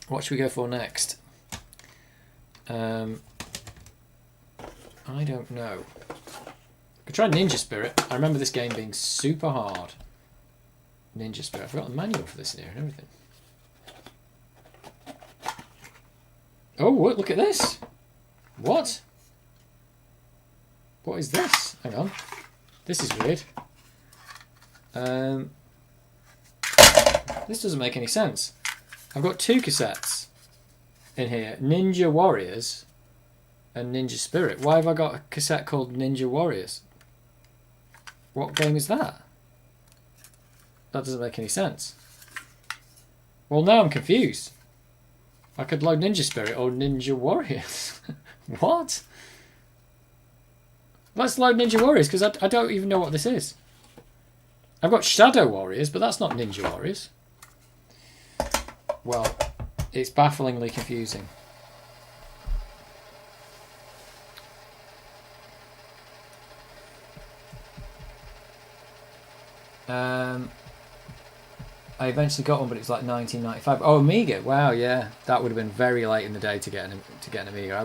What should we go for next? I don't know. I could try Ninja Spirit. I remember this game being super hard. Ninja Spirit. I forgot the manual for this in here and everything. Oh, look at this. What? What is this? Hang on. This is weird. This doesn't make any sense. I've got 2 cassettes in here. Ninja Warriors and Ninja Spirit. Why have I got a cassette called Ninja Warriors? What game is that? That doesn't make any sense. Well, now I'm confused. I could load Ninja Spirit or Ninja Warriors. What? Let's load Ninja Warriors, because I don't even know what this is. I've got Shadow Warriors, but that's not Ninja Warriors. Well, it's bafflingly confusing. I eventually got one, but it was like 1995. Oh, Amiga! Wow, yeah, that would have been very late in the day to get an Amiga.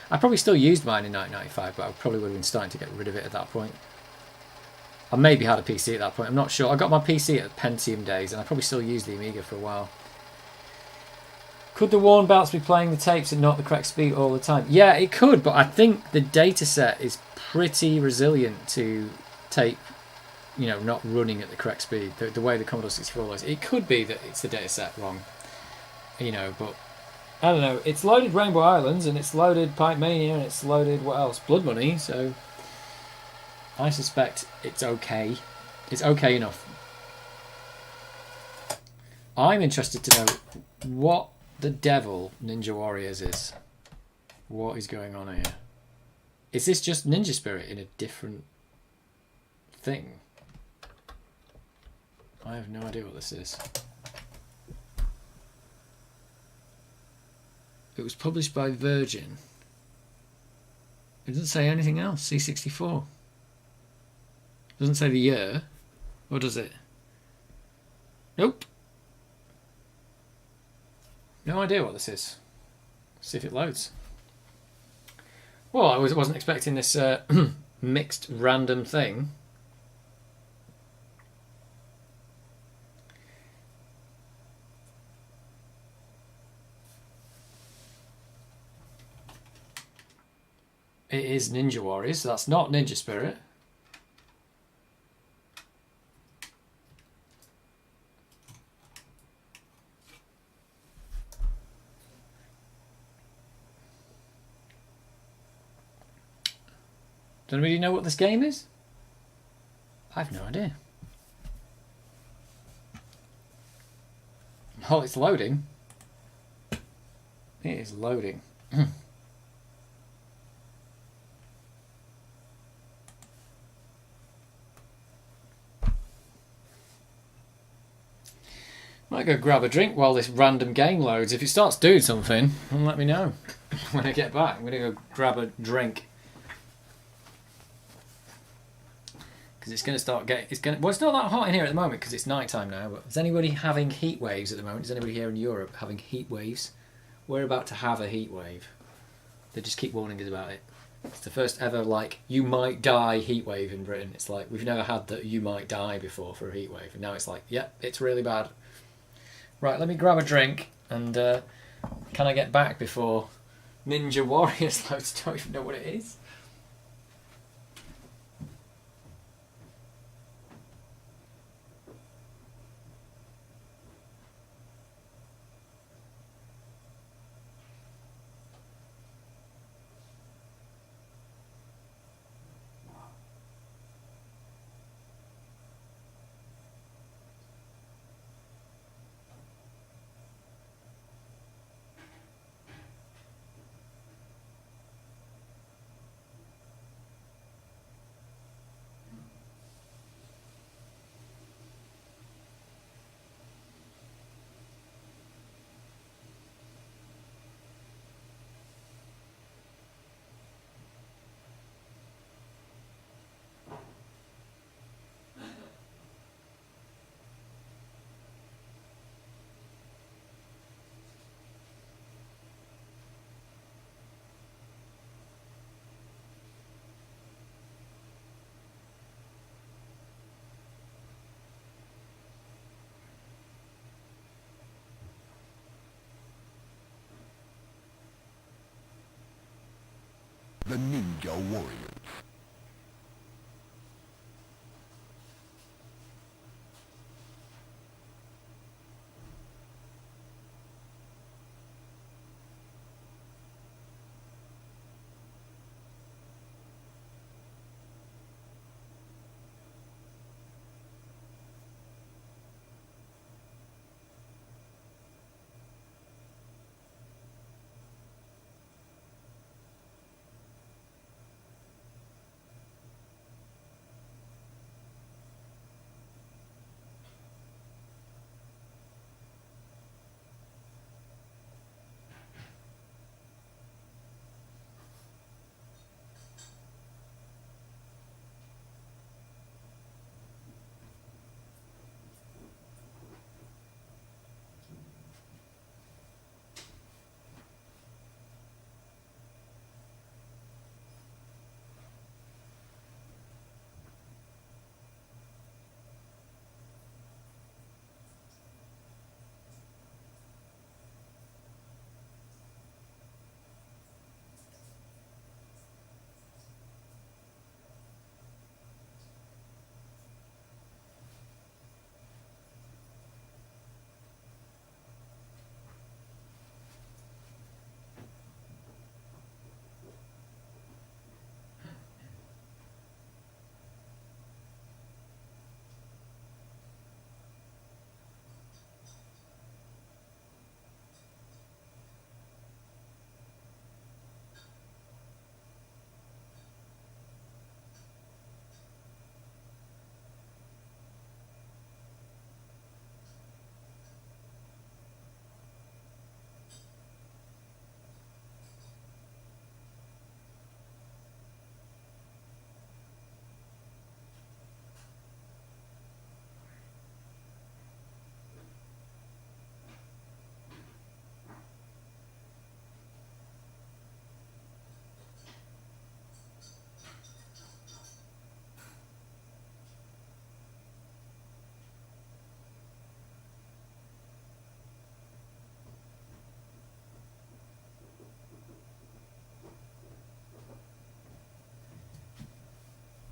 I probably still used mine in 1995, but I probably would have been starting to get rid of it at that point. I maybe had a PC at that point. I'm not sure. I got my PC at Pentium days, and I probably still used the Amiga for a while. Could the worn belts be playing the tapes at not the correct speed all the time? Yeah, it could, but I think the data set is pretty resilient to tape, you know, not running at the correct speed. The way the Commodore 64 was. It could be that it's the data set wrong, you know, but I don't know. It's loaded Rainbow Islands, and it's loaded Pipe Mania, and it's loaded, what else? Blood Money, so I suspect it's okay. It's okay enough. I'm interested to know what the devil Ninja Warriors is. What is going on here? Is this just Ninja Spirit in a different thing? I have no idea what this is. It was published by Virgin. It doesn't say anything else. C64. It doesn't say the year. Or does it? Nope. No idea what this is. Let's see if it loads. Well, I wasn't expecting this mixed random thing. It is Ninja Warriors, so that's not Ninja Spirit. Does anybody know what this game is? I have no idea. Oh, it's loading. It is loading. Might go grab a drink while this random game loads. If it starts doing something, then let me know when I get back. I'm going to go grab a drink. Because it's going to start getting... Well, it's not that hot in here at the moment because it's night time now, but is anybody having heat waves at the moment? Is anybody here in Europe having heat waves? We're about to have a heat wave. They just keep warning us about it. It's the first ever, like, you might die heat wave in Britain. It's like, we've never had the you might die before for a heat wave. And now it's like, yep, it's really bad. Right, let me grab a drink and can I get back before Ninja Warriors loads? Don't even know what it is. The Ninja Warriors.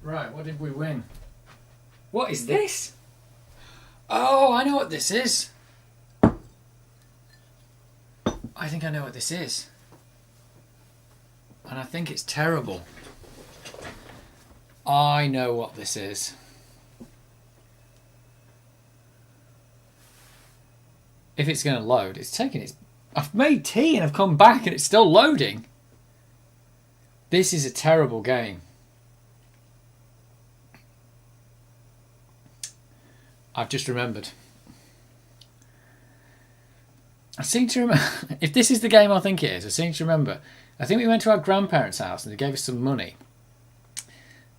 Right, what did we win? What is this? Oh, I know what this is. I think I know what this is. And I think it's terrible. I know what this is. If it's going to load, it's taking its... I've made tea and I've come back and it's still loading. This is a terrible game. I've just remembered. I seem to remember... If this is the game I think it is, I seem to remember... I think we went to our grandparents' house and they gave us some money.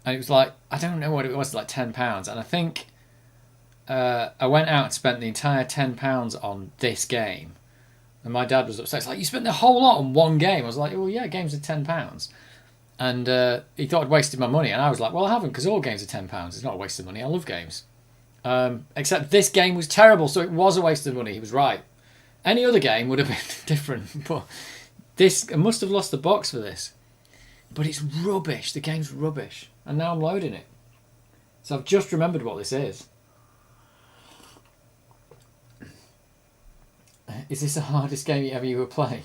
And it was like... I don't know what it was, like £10. And I think... I went out and spent the entire £10 on this game. And my dad was upset. It's like, you spent the whole lot on one game. I was like, well, yeah, games are £10. And he thought I'd wasted my money. And I was like, well, I haven't, because all games are £10. It's not a waste of money. I love games. Except this game was terrible, so it was a waste of money. He was right. Any other game would have been different. But this, I must have lost the box for this. But it's rubbish. The game's rubbish. And now I'm loading it. So I've just remembered what this is. Is this the hardest game you ever play?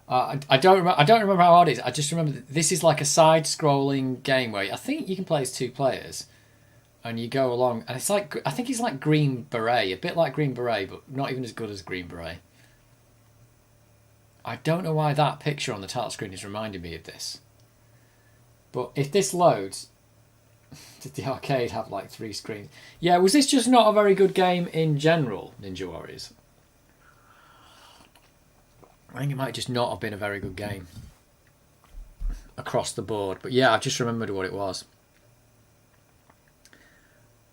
I don't remember how hard it is. I just remember that this is like a side-scrolling game where I think you can play as 2 players, and you go along, and it's like, I think it's like Green Beret, a bit like Green Beret, but not even as good as Green Beret. I don't know why that picture on the title screen is reminding me of this. But if this loads, did the arcade have like 3 screens? Yeah, was this just not a very good game in general, Ninja Warriors? I think it might just not have been a very good game across the board. But yeah, I've just remembered what it was.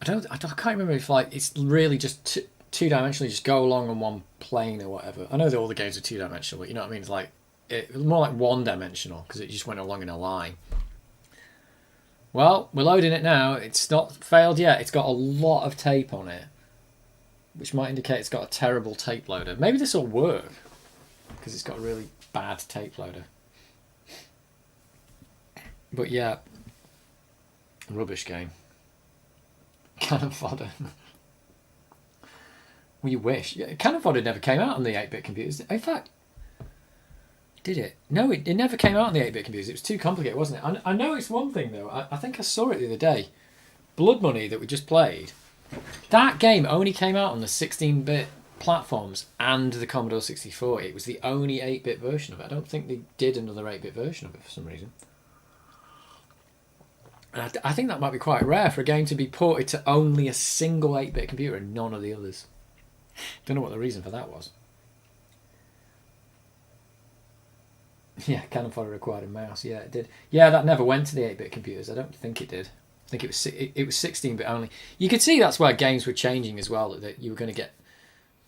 I can't remember if like it's really just two-dimensionally, just go along on one plane or whatever. I know that all the games are two-dimensional, but you know what I mean? It's like it was more like one-dimensional because it just went along in a line. Well, we're loading it now. It's not failed yet. It's got a lot of tape on it, which might indicate it's got a terrible tape loader. Maybe this will work, because it's got a really bad tape loader. But yeah, rubbish game. Cannon fodder. We wish. Yeah, Cannon fodder never came out on the 8-bit computers. In fact, did it? No, it never came out on the 8-bit computers. It was too complicated, wasn't it? I know it's one thing, though. I think I saw it the other day. Blood Money that we just played. That game only came out on the 16-bit platforms and the Commodore 64. It was the only 8-bit version of it. I don't think they did another 8-bit version of it for some reason. And I think that might be quite rare for a game to be ported to only a single 8-bit computer and none of the others. Don't know what the reason for that was. Yeah, Cannon fodder required a mouse. Yeah, it did. Yeah, that never went to the 8-bit computers. I don't think it did. I think it was 16-bit only. You could see that's where games were changing as well, that you were going to get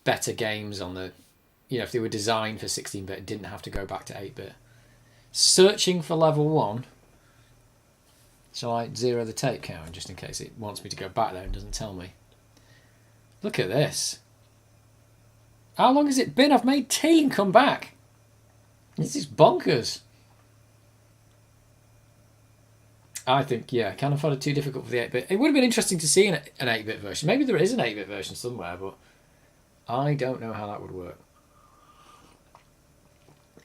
better games on the, you know, if they were designed for 16-bit and didn't have to go back to 8-bit. Searching for level 1. Shall I zero the tape count just in case it wants me to go back there and doesn't tell me? Look at this. How long has it been? I've made tea and come back. This is bonkers. I think, yeah, Cannon fodder too difficult for the 8-bit. It would have been interesting to see an 8-bit version. Maybe there is an 8-bit version somewhere, but I don't know how that would work.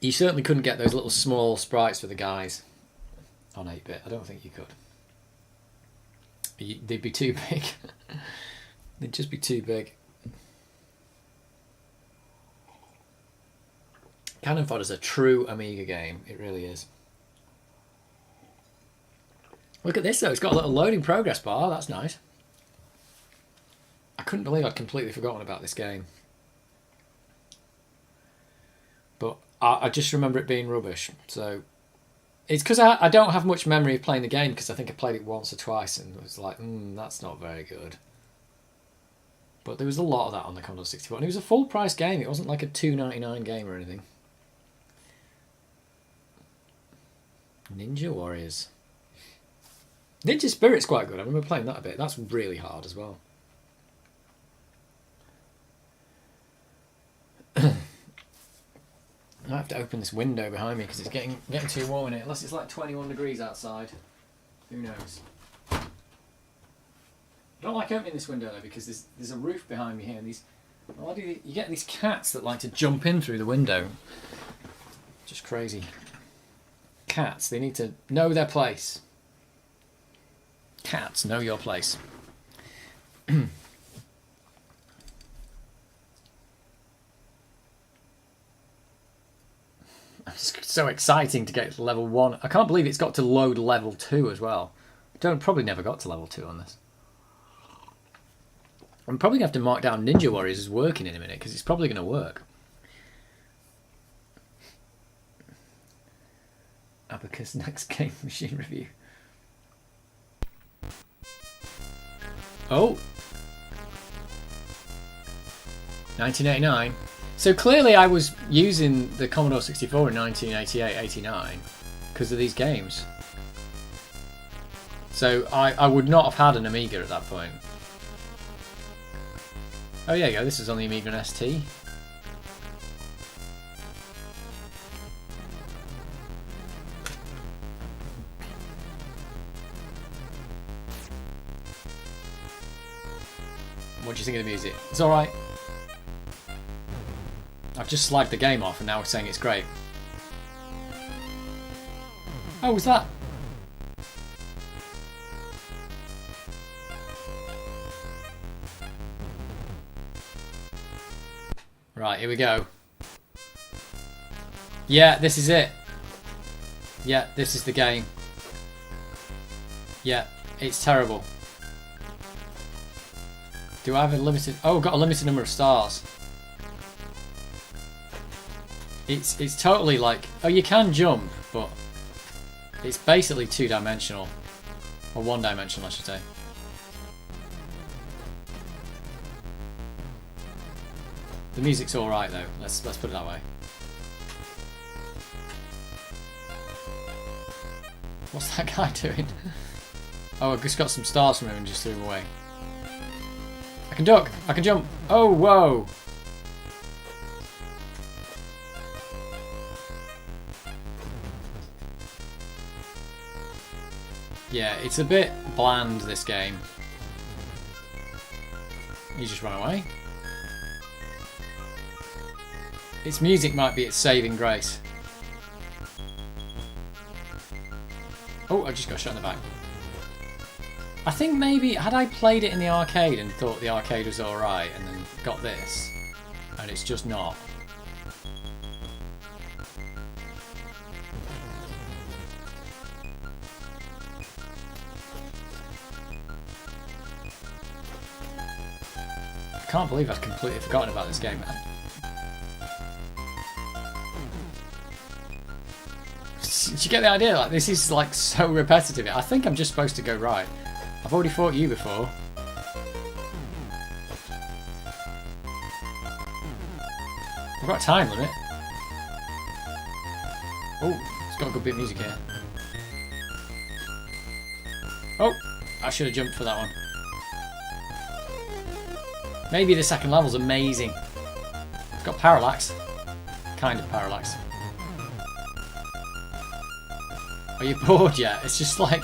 You certainly couldn't get those little small sprites for the guys on 8-bit. I don't think you could. They'd be too big. They'd just be too big. Cannon fodder's a true Amiga game. It really is. Look at this though. It's got a little loading progress bar. That's nice. I couldn't believe I'd completely forgotten about this game. But I just remember it being rubbish. So it's because I don't have much memory of playing the game, because I think I played it once or twice and it was like, that's not very good. But there was a lot of that on the Commodore 64. And it was a full price game. It wasn't like a $2.99 game or anything. Ninja Warriors. Ninja Spirit's quite good. I remember playing that a bit. That's really hard as well. I have to open this window behind me because it's getting too warm in it. Unless it's like 21 degrees outside. Who knows? don't like opening this window though because there's a roof behind me here. And why do you get these cats that like to jump in through the window? Just crazy. Cats, they need to know their place. Cats, know your place. It's so exciting to get to level 1. I can't believe it's got to load level 2 as well. Probably never got to level 2 on this. I'm probably going to have to mark down Ninja Warriors as working in a minute because it's probably going to work. Abacus next game machine review. Oh! 1989. So clearly I was using the Commodore 64 in 1988-89 because of these games. So I would not have had an Amiga at that point. Oh yeah, go. This is on the Amiga and ST. What do you think of the music? It's alright. I've just slagged the game off and now we're saying it's great. Oh, was that? Right, here we go. Yeah, this is it. Yeah, this is the game. Yeah, it's terrible. Do I have a limited... Oh, got a limited number of stars. It's totally like... Oh, you can jump, but it's basically two-dimensional. Or one-dimensional, I should say. The music's alright, though. Let's put it that way. What's that guy doing? Oh, I've just got some stars from him and just threw them away. I can duck! I can jump! Oh, whoa! Yeah, it's a bit bland, this game. You just run away. Its music might be its saving grace. Oh, I just got shot in the back. I think maybe, had I played it in the arcade and thought the arcade was alright and then got this, and it's just not. I can't believe I've completely forgotten about this game. Did you get the idea? Like, this is like so repetitive. I think I'm just supposed to go right. I've already fought you before. I've got a time limit. Oh, it's got a good bit of music here. Oh, I should have jumped for that one. Maybe the second level's amazing. It's got parallax. Kind of parallax. Are you bored yet? It's just like...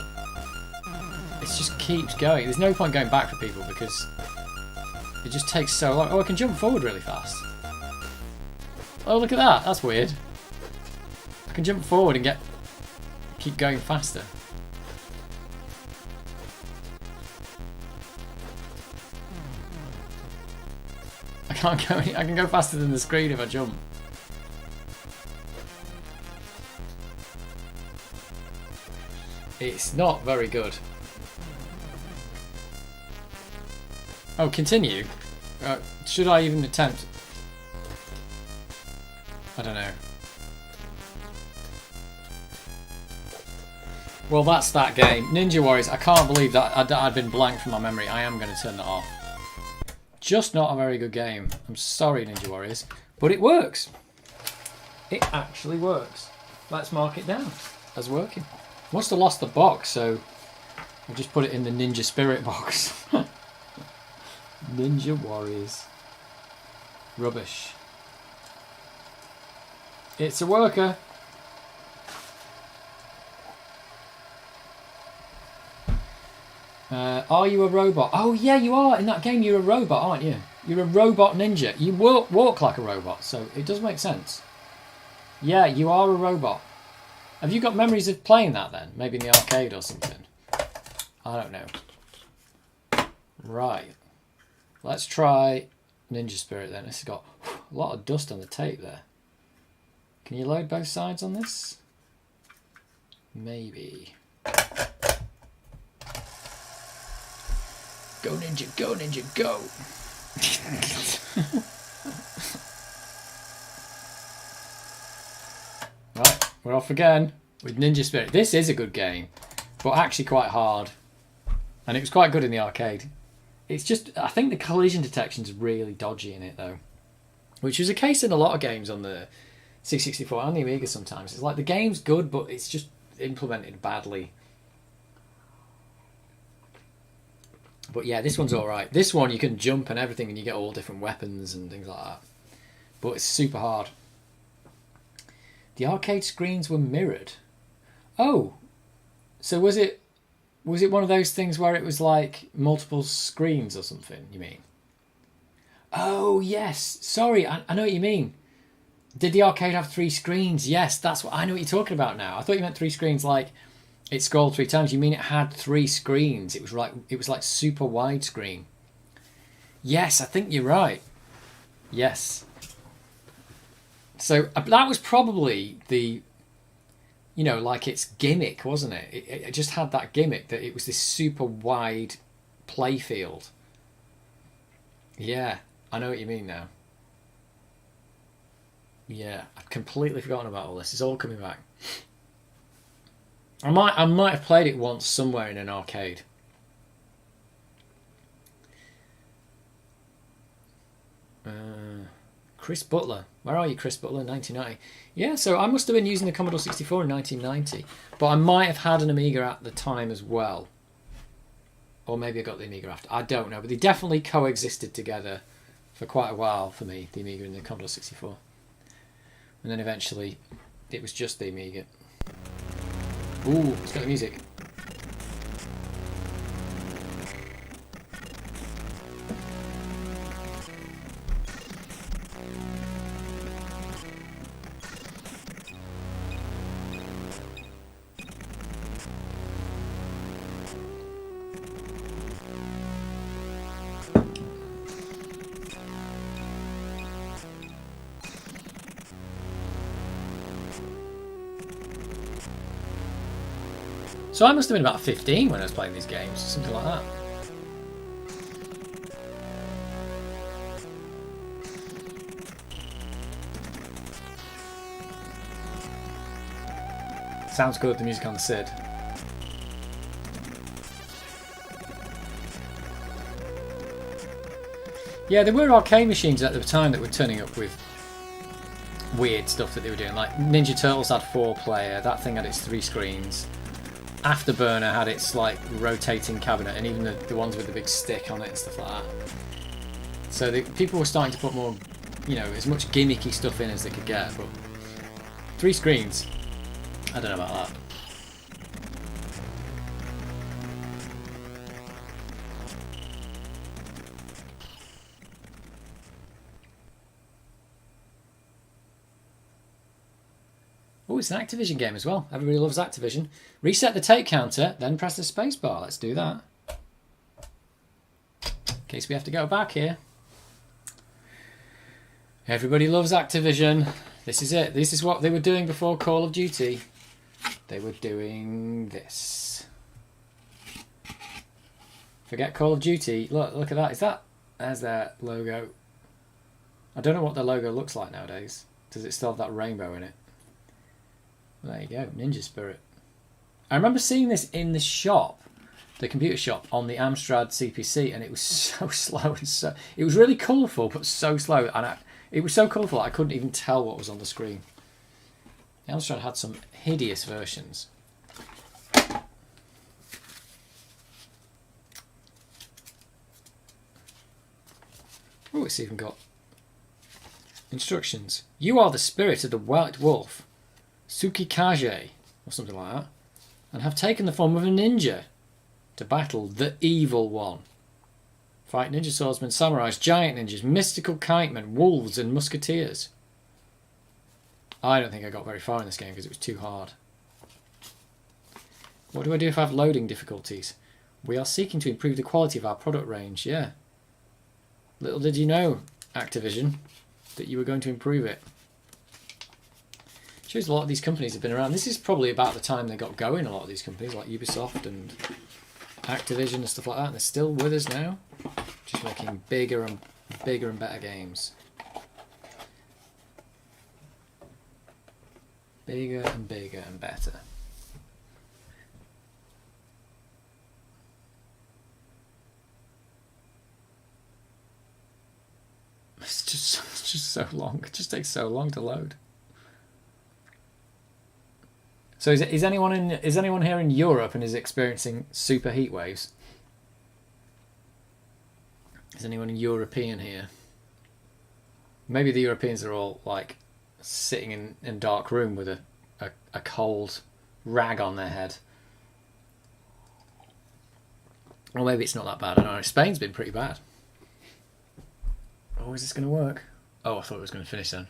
It just keeps going. There's no point going back for people because it just takes so long. Oh, I can jump forward really fast. Oh, look at that. That's weird. I can jump forward and keep going faster. I can't go any... I can go faster than the screen if I jump. It's not very good. Oh, continue? Should I even attempt? I don't know. Well, that's that game. Ninja Warriors, I can't believe that I'd been blank from my memory. I am going to turn that off. Just not a very good game. I'm sorry, Ninja Warriors. But it works. It actually works. Let's mark it down as working. Must have lost the box, so I'll just put it in the Ninja Spirit box. Ninja Warriors. Rubbish. It's a worker. Are you a robot? Oh yeah, you are. In that game, you're a robot, aren't you? You're a robot ninja. You walk like a robot, so it does make sense. Yeah, you are a robot. Have you got memories of playing that then? Maybe in the arcade or something? I don't know. Right. Let's try Ninja Spirit then. This has got a lot of dust on the tape there. Can you load both sides on this? Maybe. Go Ninja, go Ninja, go! Right, we're off again with Ninja Spirit. This is a good game, but actually quite hard. And it was quite good in the arcade. It's just, I think the collision detection's really dodgy in it though. Which was a case in a lot of games on the C64 and the Amiga sometimes. It's like the game's good, but it's just implemented badly. But yeah, this one's alright. This one you can jump and everything and you get all different weapons and things like that. But it's super hard. The arcade screens were mirrored. Oh, so was it one of those things where it was like multiple screens or something, you mean? Oh, yes. Sorry, I know what you mean. Did the arcade have 3 screens? Yes, that's what I know what you're talking about now. I thought you meant 3 screens like it scrolled 3 times. You mean it had 3 screens? It was like super widescreen. Yes, I think you're right. Yes. So that was probably the, like its gimmick, wasn't it? It just had that gimmick that it was this super wide play field. Yeah, I know what you mean now. Yeah, I've completely forgotten about all this. It's all coming back. I might have played it once somewhere in an arcade. Chris Butler. Where are you, Chris Butler? 1990. Yeah, so I must have been using the Commodore 64 in 1990. But I might have had an Amiga at the time as well. Or maybe I got the Amiga after. I don't know. But they definitely coexisted together for quite a while for me, the Amiga and the Commodore 64. And then eventually it was just the Amiga. Ooh, it's got the music. So I must have been about 15 when I was playing these games, something like that. Sounds good, the music on the SID. Yeah, there were arcade machines at the time that were turning up with weird stuff that they were doing. Like Ninja Turtles had 4-player, that thing had its 3 screens. Afterburner had its like rotating cabinet, and even the ones with the big stick on it and stuff like that. So people were starting to put more, as much gimmicky stuff in as they could get. But 3 screens, I don't know about that. Oh, it's an Activision game as well. Everybody loves Activision. Reset the tape counter, then press the space bar. Let's do that. In case we have to go back here. Everybody loves Activision. This is it. This is what they were doing before Call of Duty. They were doing this. Forget Call of Duty. Look at that. There's their logo. I don't know what their logo looks like nowadays. Does it still have that rainbow in it? There you go, Ninja Spirit. I remember seeing this in the shop, the computer shop, on the Amstrad CPC, and it was so slow and it was really colourful, but so slow, and it was so colourful I couldn't even tell what was on the screen. The Amstrad had some hideous versions. Oh, it's even got instructions. You are the spirit of the white wolf, Tsukikage, or something like that, and have taken the form of a ninja. to battle the evil one. Fight ninja swordsmen, samurais, giant ninjas, mystical kitemen, wolves and musketeers. I don't think I got very far in this game because it was too hard. What do I do if I have loading difficulties? We are seeking to improve the quality of our product range. Yeah. Little did you know, Activision, that you were going to improve it. Shows a lot of these companies have been around. This is probably about the time they got going, a lot of these companies, like Ubisoft and Activision and stuff like that. And they're still with us now. Just making bigger and better games. Bigger and better. It's just so long. It just takes so long to load. So is anyone here in Europe and is experiencing super heat waves? Is anyone European here? Maybe the Europeans are all like sitting in a dark room with a cold rag on their head. Or maybe it's not that bad. I don't know. Spain's been pretty bad. Oh, is this going to work? Oh, I thought it was going to finish then.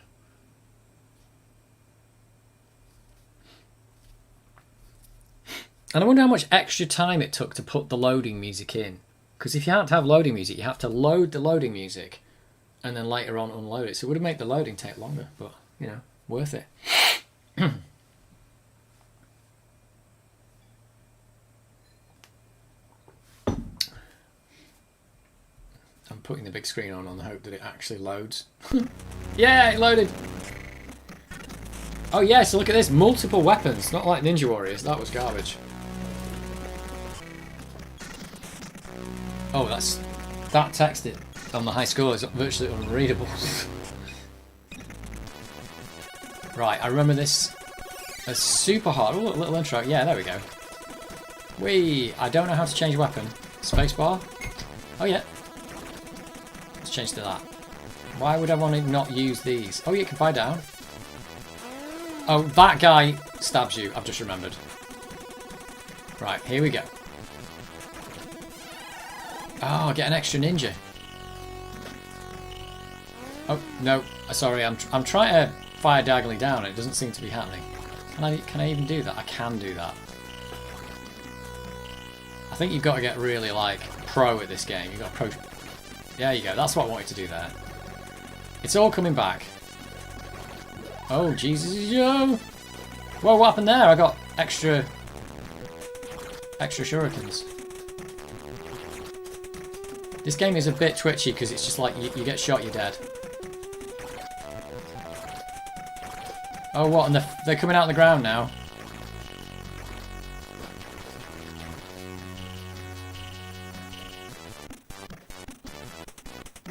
And I wonder how much extra time it took to put the loading music in. Because if you had to have loading music, you have to load the loading music and then later on unload it. So it would have made the loading take longer, but, you know, worth it. I'm putting the big screen on the hope that it actually loads. Yeah, it loaded! Oh yeah, so look at this. Multiple weapons. Not like Ninja Warriors. That was garbage. Oh, that text on the high score is virtually unreadable. Right, I remember this as super hard. Oh, look, little intro. Yeah, there we go. Whee! I don't know how to change weapon. Spacebar? Oh yeah. Let's change to that. Why would I want to not use these? Oh, you can fire down. Oh, that guy stabs you. I've just remembered. Right, here we go. Oh, get an extra ninja. Oh, no. Sorry, I'm trying to fire diagonally down and it doesn't seem to be happening. Can I even do that? I can do that. I think you've got to get really, like, pro at this game. You've got pro... There you go. That's what I wanted to do there. It's all coming back. Oh, Jesus, yo! Whoa, what happened there? I got extra shurikens. This game is a bit twitchy because it's just like you get shot, you're dead. Oh, what? And they're coming out of the ground now.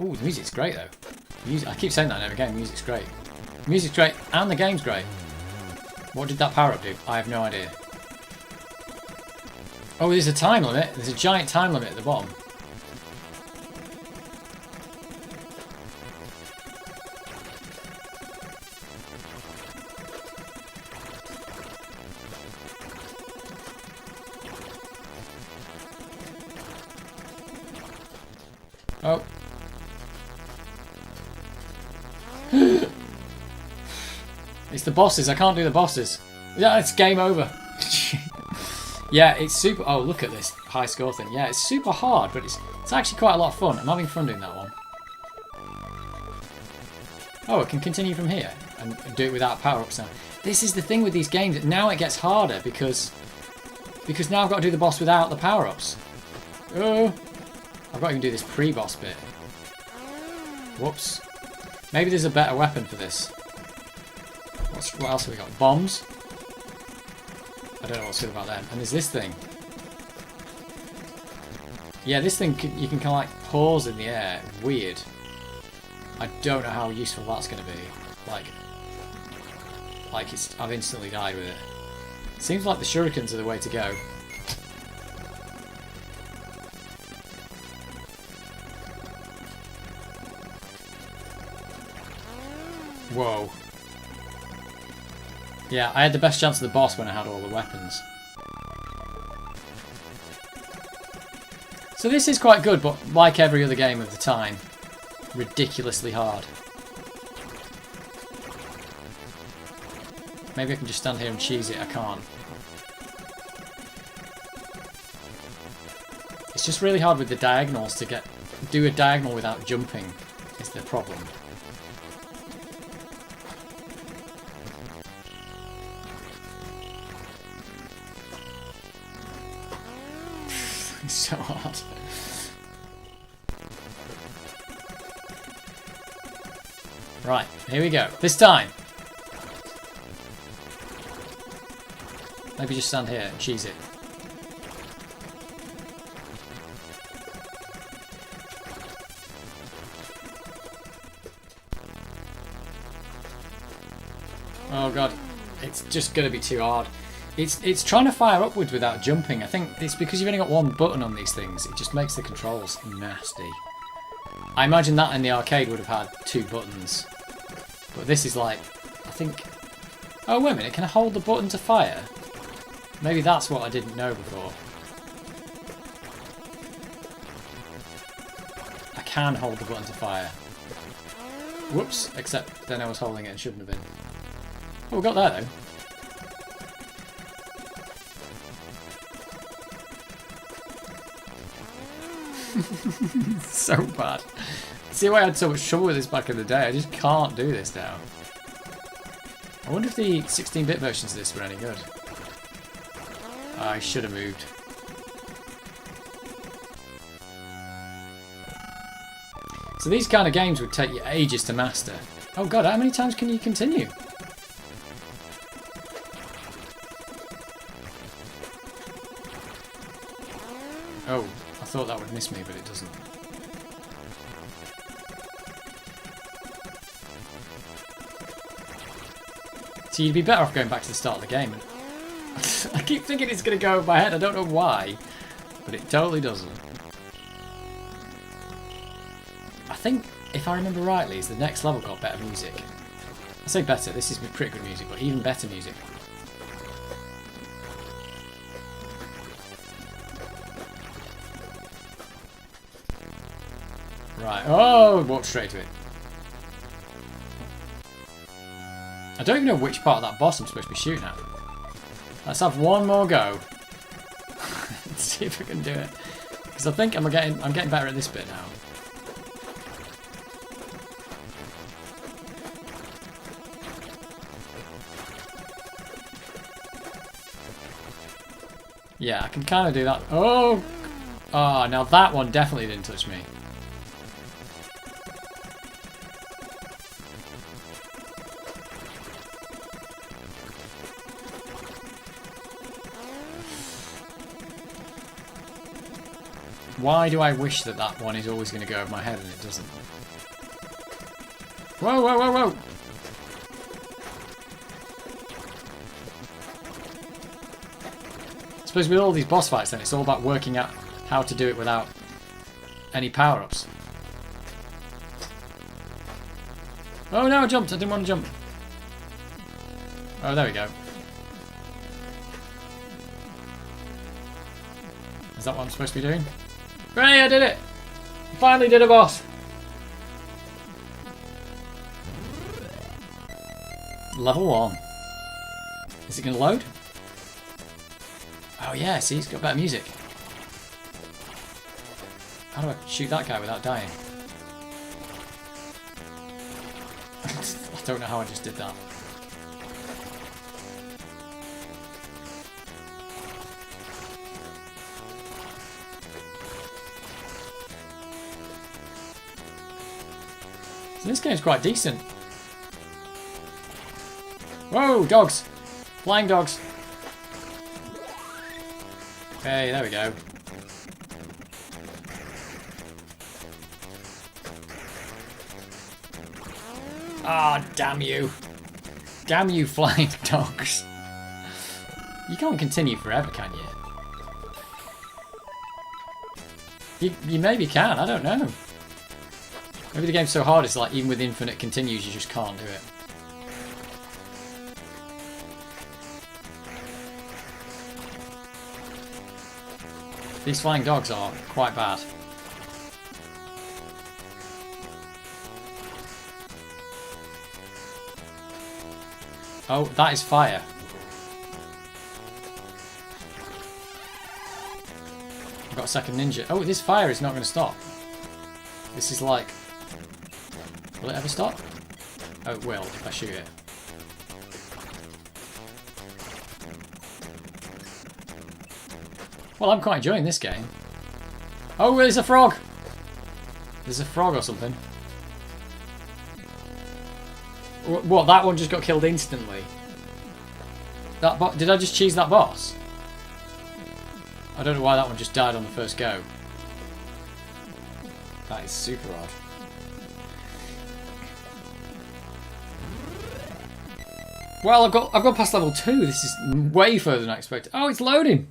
Ooh, the music's great though. I keep saying that in every game. The music's great. The music's great and the game's great. What did that power up do? I have no idea. Oh, there's a time limit. There's a giant time limit at the bottom. Oh. It's the bosses. I can't do the bosses. Yeah, it's game over. Yeah, it's super... Oh, look at this high score thing. Yeah, it's super hard, but it's actually quite a lot of fun. I'm having fun doing that one. Oh, I can continue from here and do it without power-ups now. This is the thing with these games. Now it gets harder because now I've got to do the boss without the power-ups. Oh, I've got to even do this pre-boss bit. Whoops. Maybe there's a better weapon for this. What else have we got? Bombs? I don't know what's good about them. And there's this thing. Yeah, this thing you can kind of like pause in the air. Weird. I don't know how useful that's going to be. Like I've instantly died with it. Seems like the shurikens are the way to go. Whoa. Yeah, I had the best chance of the boss when I had all the weapons. So this is quite good, but like every other game of the time, ridiculously hard. Maybe I can just stand here and cheese it. I can't. It's just really hard with the diagonals to do a diagonal without jumping is the problem. It's so hard. Right, here we go. This time. Maybe just stand here and cheese it. Oh god, it's just going to be too hard. It's trying to fire upwards without jumping. I think it's because you've only got one button on these things. It just makes the controls nasty. I imagine that in the arcade would have had 2 buttons. But this is like, I think... Oh, wait a minute, can I hold the button to fire? Maybe that's what I didn't know before. I can hold the button to fire. Whoops, except then I was holding it and shouldn't have been. Oh, we got there though. So bad. See why I had so much trouble with this back in the day? I just can't do this now. I wonder if the 16-bit versions of this were any good. I should have moved. So these kind of games would take you ages to master. Oh god, how many times can you continue? Oh, I thought that would miss me, but it doesn't. So you'd be better off going back to the start of the game. I keep thinking it's going to go over my head. I don't know why, but it totally doesn't. I think, if I remember rightly, is the next level got better music. I say better. This is pretty good music, but even better music. Right. Oh, walk straight to it. I don't even know which part of that boss I'm supposed to be shooting at. Let's have one more go. Let's see if I can do it. Because I think I'm getting better at this bit now. Yeah, I can kind of do that. Oh! Oh, now that one definitely didn't touch me. Why do I wish that that one is always going to go over my head and it doesn't? Whoa, whoa, whoa, whoa! I suppose with all these boss fights then, it's all about working out how to do it without any power-ups. Oh no, I jumped! I didn't want to jump. Oh, there we go. Is that what I'm supposed to be doing? Hooray, I did it! I finally did a boss! Level 1. Is it going to load? Oh yeah, see, it's got better music. How do I shoot that guy without dying? I don't know how I just did that. So this game's quite decent. Whoa, dogs! Flying dogs! Okay, there we go. Ah, oh, damn you. Damn you, flying dogs. You can't continue forever, can you? You maybe can, I don't know. Maybe the game's so hard it's like even with infinite continues you just can't do it. These flying dogs are quite bad. Oh, that is fire. I've got a second ninja. Oh, this fire is not going to stop. This is like... Will it ever stop? Oh, it will if I shoot it. Well, I'm quite enjoying this game. Oh, there's a frog! There's a frog or something. What, that one just got killed instantly? Did I just cheese that boss? I don't know why that one just died on the first go. That is super odd. Well, I've got past level 2. This is way further than I expected. Oh, it's loading.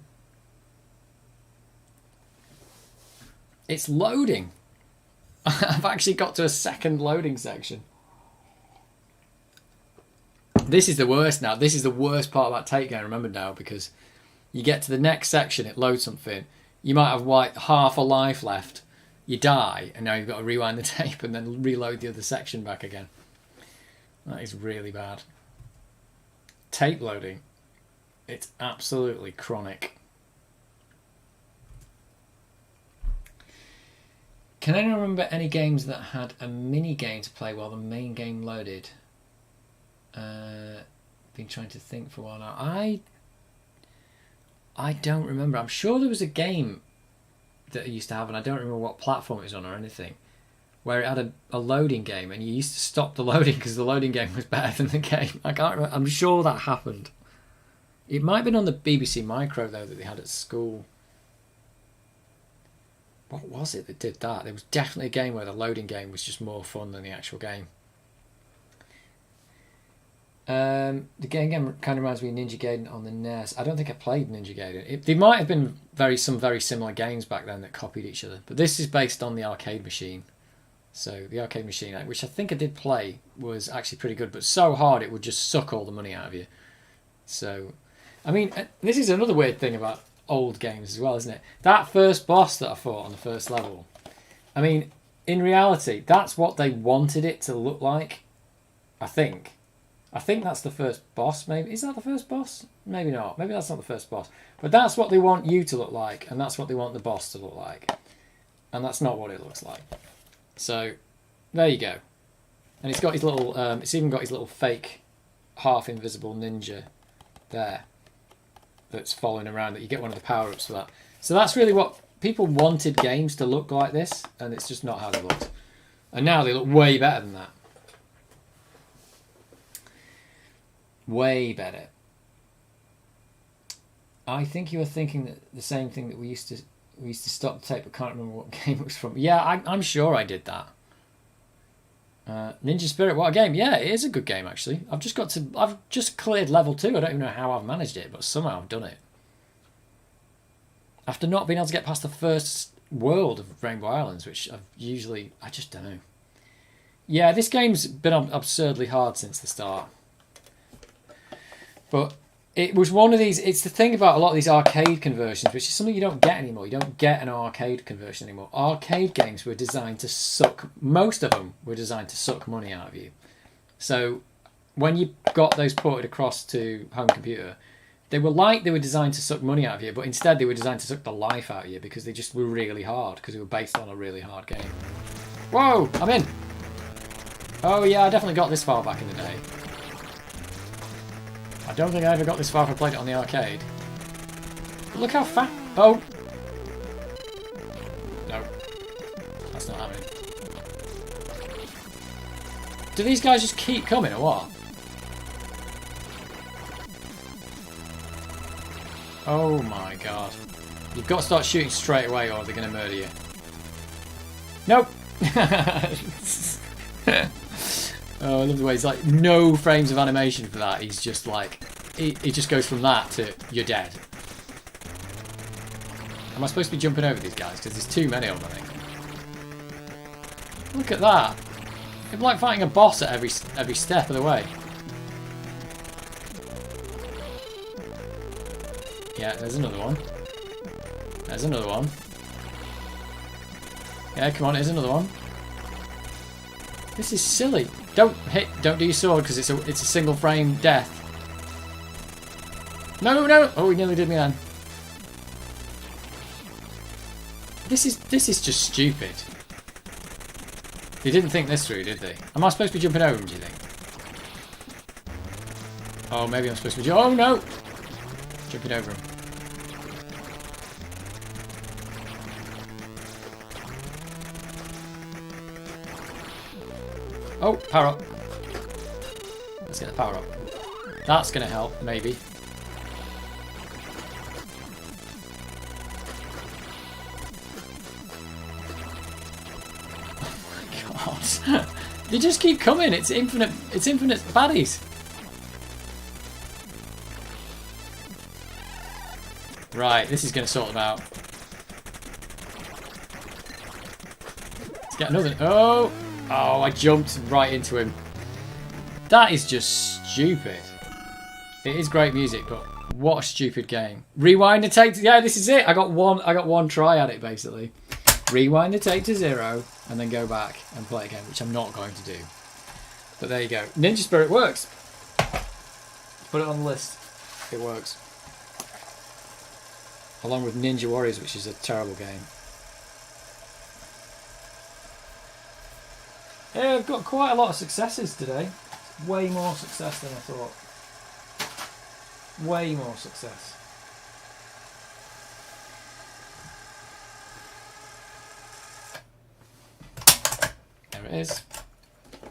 It's loading. I've actually got to a second loading section. This is the worst now. This is the worst part about Takedown, remember now, because you get to the next section, it loads something. You might have like half a life left. You die, and now you've got to rewind the tape and then reload the other section back again. That is really bad. Tape loading. It's absolutely chronic. Can anyone remember any games that had a mini game to play while the main game loaded? Been trying to think for a while now. I don't remember. I'm sure there was a game that I used to have, and I don't remember what platform it was on or anything, where it had a loading game, and you used to stop the loading because the loading game was better than the game. I can't remember. I'm sure that happened. It might have been on the BBC Micro, though, that they had at school. What was it that did that? There was definitely a game where the loading game was just more fun than the actual game. The game kind of reminds me of Ninja Gaiden on the NES. I don't think I played Ninja Gaiden. There might have been some very similar games back then that copied each other, but this is based on the arcade machine. So the arcade machine, which I think I did play, was actually pretty good, but so hard it would just suck all the money out of you. So, I mean, this is another weird thing about old games as well, isn't it? That first boss that I fought on the first level, I mean, in reality, that's what they wanted it to look like, I think. I think that's the first boss, maybe. Is that the first boss? Maybe not. Maybe that's not the first boss. But that's what they want you to look like, and that's what they want the boss to look like. And that's not what it looks like. So, there you go. And it's got his little, it's even got his little fake, half-invisible ninja there that's following around, that you get one of the power-ups for that. So that's really what people wanted games to look like this, and it's just not how they looked. And now they look way better than that. Way better. I think you were thinking that the same thing that we used to stop the tape, but can't remember what game it was from. Yeah, I'm sure I did that. Ninja Spirit, what a game! Yeah, it is a good game actually. I've just cleared level 2. I don't even know how I've managed it, but somehow I've done it. After not being able to get past the first world of Rainbow Islands, which I just don't know. Yeah, this game's been absurdly hard since the start. But it was one of these... It's the thing about a lot of these arcade conversions, which is something you don't get anymore. You don't get an arcade conversion anymore. Arcade games were designed to suck... Most of them were designed to suck money out of you. So when you got those ported across to home computer, they were designed to suck money out of you, but instead they were designed to suck the life out of you because they just were really hard, because they were based on a really hard game. Whoa! I'm in! Oh yeah, I definitely got this far back in the day. I don't think I ever got this far if I played it on the arcade. But look how fast... Oh! No. That's not happening. Do these guys just keep coming or what? Oh my god. You've got to start shooting straight away or they're going to murder you. Nope! Oh, I love the way it's like no frames of animation for that. He's just like, it just goes from that to you're dead. Am I supposed to be jumping over these guys? Because there's too many of them, I think. Look at that. It's like fighting a boss at every step of the way. Yeah, there's another one. There's another one. Yeah, come on, here's another one. This is silly. Don't do your sword because it's a single frame death. No, no! Oh, he nearly did me then. This is just stupid. They didn't think this through, did they? Am I supposed to be jumping over him, do you think? Oh, maybe I'm supposed to be... Oh, no! Jumping over him. Oh, power up. Let's get the power up. That's going to help, maybe. God. They just keep coming. It's infinite baddies. Right, this is going to sort them out. Let's get another. Oh, I jumped right into him. That is just stupid. It is great music, but what a stupid game. Rewind and take. Yeah, this is it. I got one try at it basically. Rewind the tape to 0 and then go back and play again, which I'm not going to do. But there you go. Ninja Spirit works. Put it on the list. It works. Along with Ninja Warriors, which is a terrible game. Yeah, I've got quite a lot of successes today. Way more success than I thought. Way more success. There it is.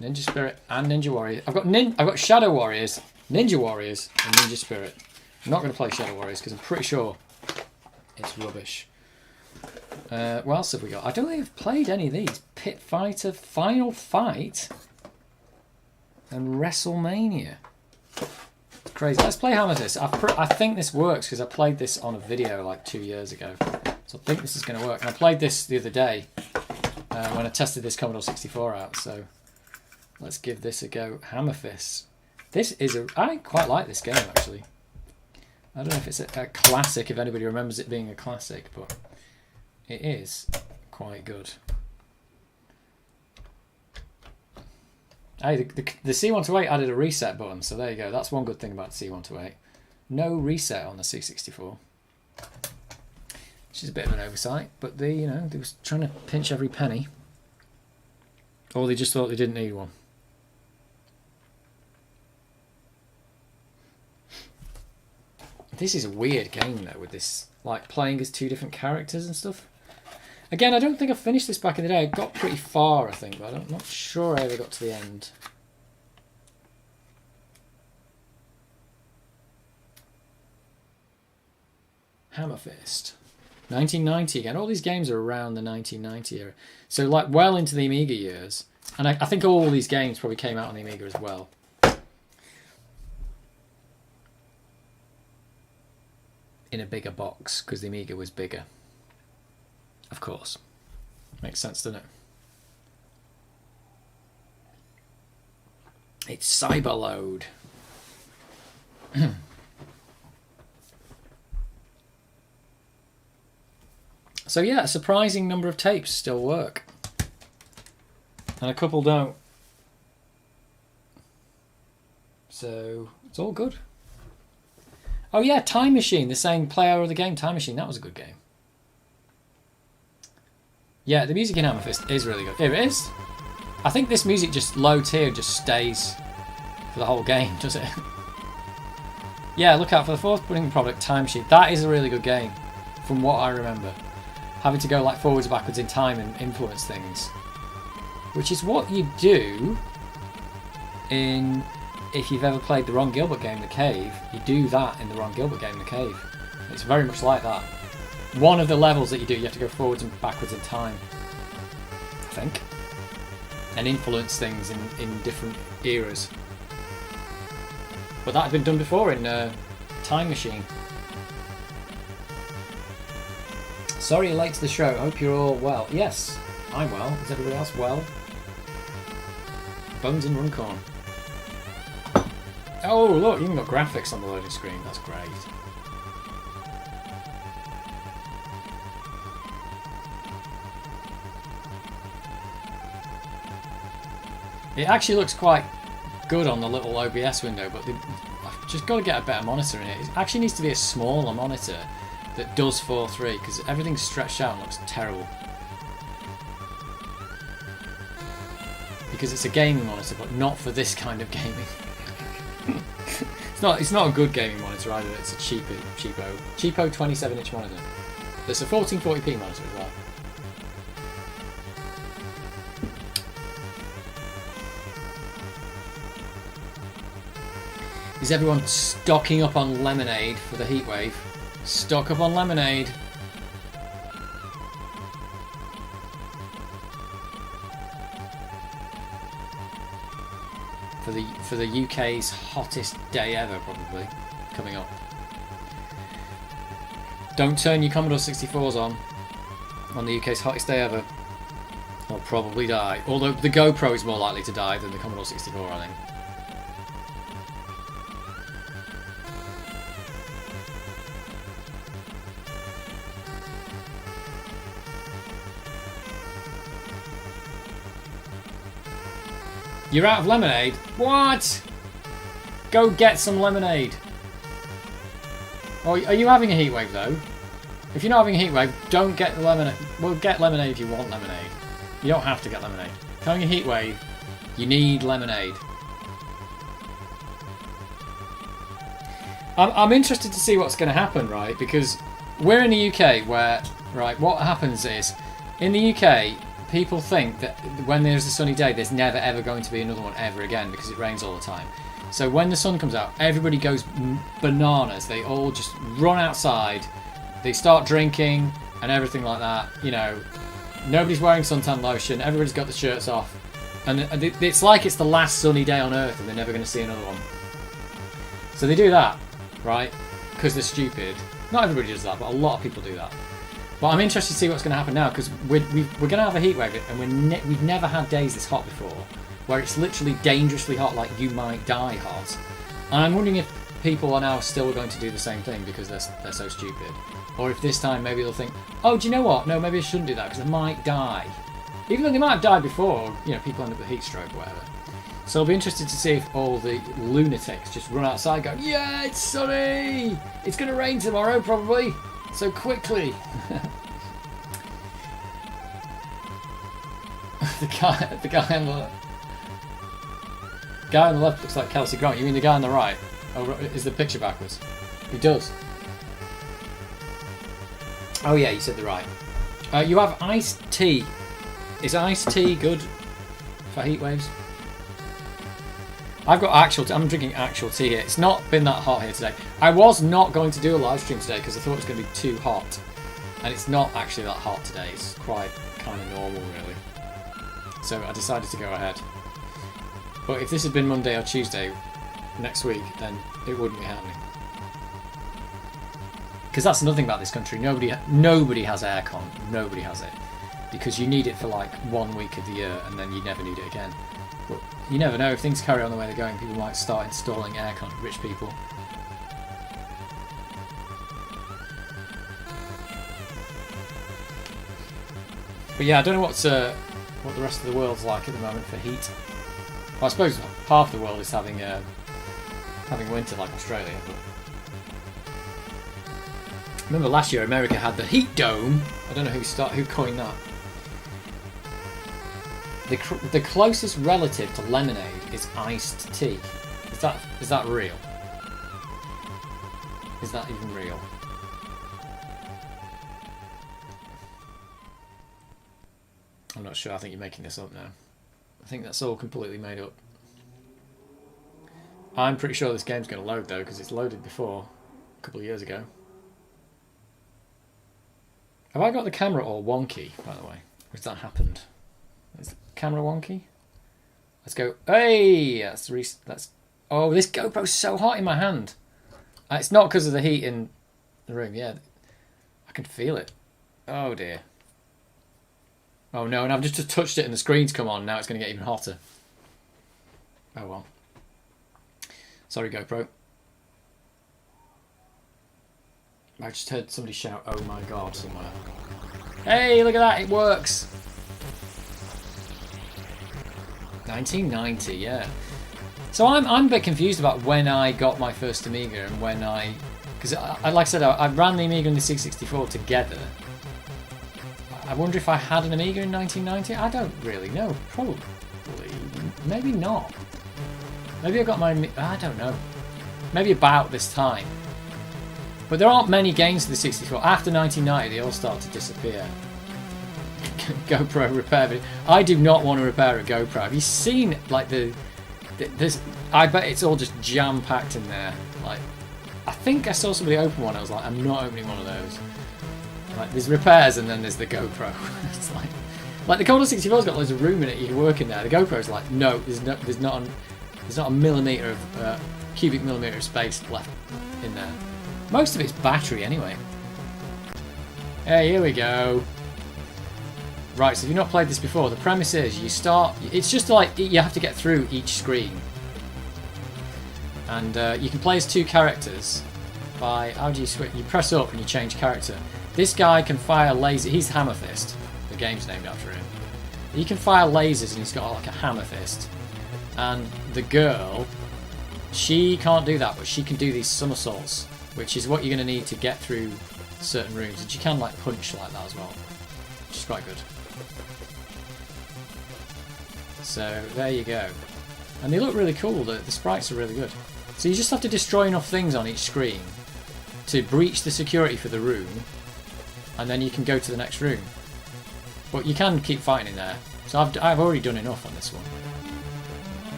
Ninja Spirit and Ninja Warriors. I've got Shadow Warriors, Ninja Warriors, and Ninja Spirit. I'm not going to play Shadow Warriors because I'm pretty sure it's rubbish. What else have we got? I don't think I've played any of these. Pit Fighter, Final Fight, and WrestleMania. It's crazy. Let's play Hammer Fist. I think this works because I played this on a video like 2 years ago. So I think this is going to work. And I played this the other day when I tested this Commodore 64 out. So let's give this a go. Hammer Fist. I quite like this game actually. I don't know if it's a classic, if anybody remembers it being a classic, but it is quite good. Hey, the C128 added a reset button, so there you go. That's one good thing about the C128. No reset on the C64. Which is a bit of an oversight, but they was trying to pinch every penny. Or they just thought they didn't need one. This is a weird game though, with this like playing as 2 different characters and stuff. Again, I don't think I finished this back in the day. I got pretty far, I think, but I'm not sure I ever got to the end. Hammer Fist. 1990 again. All these games are around the 1990 era. So like well into the Amiga years. And I think all these games probably came out on the Amiga as well. In a bigger box, because the Amiga was bigger. Of course. Makes sense, doesn't it? It's Cyberload. So yeah, a surprising number of tapes still work. And a couple don't. So it's all good. Oh yeah, Time Machine, the same player of the game, Time Machine, that was a good game. Yeah, the music in Hammer Fist is really good. Here it is. I think this music just loads here, just stays for the whole game, does it? Yeah, look out for the forthcoming product, Time Machine. That is a really good game, from what I remember. Having to go like forwards and backwards in time and influence things. Which is what you do in... If you've ever played the Ron Gilbert game, The Cave, you do that in the Ron Gilbert game, The Cave. It's very much like that. One of the levels that you do, you have to go forwards and backwards in time, I think. And influence things in different eras. But that had been done before in Time Machine. Sorry you're late to the show, hope you're all well. Yes, I'm well. Is everybody else well? Bones and Runcorn. Oh look, you even got graphics on the loading screen, that's great. It actually looks quite good on the little OBS window, but I've just got to get a better monitor in it. It actually needs to be a smaller monitor that does 4:3 because everything's stretched out and looks terrible. Because it's a gaming monitor, but not for this kind of gaming. It's not a good gaming monitor either. It's a cheapo 27-inch monitor. There's a 1440p monitor as well. Is everyone stocking up on lemonade for the heatwave? Stock up on lemonade. For the UK's hottest day ever, probably coming up. Don't turn your Commodore 64s on the UK's hottest day ever. They'll probably die. Although the GoPro is more likely to die than the Commodore 64, I think. You're out of lemonade? What? Go get some lemonade. Oh, are you having a heatwave though? If you're not having a heatwave, don't get the lemonade. Well, get lemonade if you want lemonade. You don't have to get lemonade. If you're having a heatwave, you need lemonade. I'm interested to see what's going to happen, right? Because we're in the UK where, right, what happens is, in the UK, people think that when there's a sunny day, there's never ever going to be another one ever again because it rains all the time. So when the sun comes out, everybody goes bananas. They all just run outside. They start drinking and everything like that. You know, nobody's wearing suntan lotion. Everybody's got the shirts off. And it's like it's the last sunny day on Earth and they're never going to see another one. So they do that, right? Because they're stupid. Not everybody does that, but a lot of people do that. But I'm interested to see what's going to happen now because we're going to have a heat wave and we've never had days this hot before, where it's literally dangerously hot, like you might die hot. And I'm wondering if people are now still going to do the same thing because they're so stupid, or if this time maybe they'll think, oh, do you know what? No, maybe I shouldn't do that because I might die, even though they might have died before. You know, people end up with heat stroke or whatever. So I'll be interested to see if all the lunatics just run outside, going, yeah, it's sunny, it's going to rain tomorrow probably. So quickly. the guy on the left looks like Kelsey Grant. You mean the guy on the right? Oh, is the picture backwards? He does. Oh yeah, you said the right. You have iced tea. Is iced tea good for heat waves? I've got I'm drinking actual tea here. It's not been that hot here today. I was not going to do a live stream today because I thought it was going to be too hot. And it's not actually that hot today. It's quite kind of normal, really. So I decided to go ahead. But if this had been Monday or Tuesday next week, then it wouldn't be happening. Because that's another thing about this country. Nobody has aircon. Nobody has it. Because you need it for like 1 week of the year and then you never need it again. But you never know, if things carry on the way they're going, people might start installing aircon, rich people. But yeah, I don't know what the rest of the world's like at the moment for heat. Well, I suppose half the world is having winter like Australia. But remember last year America had the heat dome. I don't know who coined that. The closest relative to lemonade is iced tea. Is that real? Is that even real? I'm not sure. I think you're making this up now. I think that's all completely made up. I'm pretty sure this game's going to load though, because it's loaded before, a couple of years ago. Have I got the camera all wonky, by the way? Or has that happened? Is the camera wonky? Let's go. Hey! That's. Oh, this GoPro's so hot in my hand. It's not because of the heat in the room. Yeah, I can feel it. Oh dear. Oh no, and I've just touched it and the screen's come on. Now it's going to get even hotter. Oh well. Sorry, GoPro. I just heard somebody shout, oh my god, somewhere. Hey, look at that, it works! 1990, yeah. So I'm a bit confused about when I got my first Amiga and when because like I said, I ran the Amiga and the C64 together. I wonder if I had an Amiga in 1990. I don't really know. Probably, maybe not. Maybe I got I don't know. Maybe about this time. But there aren't many games for the 64. After 1990, they all start to disappear. GoPro repair video. I do not want to repair a GoPro. Have you seen like this? I bet it's all just jam packed in there. Like, I think I saw somebody open one. I was like, I'm not opening one of those. Like, there's repairs and then there's the GoPro. It's like the Commodore 64's got loads of room in it. You can work in there. The GoPro's like, no, there's not a millimeter of cubic millimeter of space left in there. Most of it's battery anyway. Hey, here we go. Right, so if you've not played this before, the premise is you start. It's just like you have to get through each screen, and you can play as two characters by how do you switch? You press up and you change character. This guy can fire laser. He's Hammer Fist. The game's named after him. He can fire lasers and he's got like a hammer fist. And the girl, she can't do that, but she can do these somersaults, which is what you're going to need to get through certain rooms. And she can like punch like that as well, which is quite good. So there you go. And they look really cool. The sprites are really good. So you just have to destroy enough things on each screen to breach the security for the room, and then you can go to the next room. But you can keep fighting in there. So I've already done enough on this one.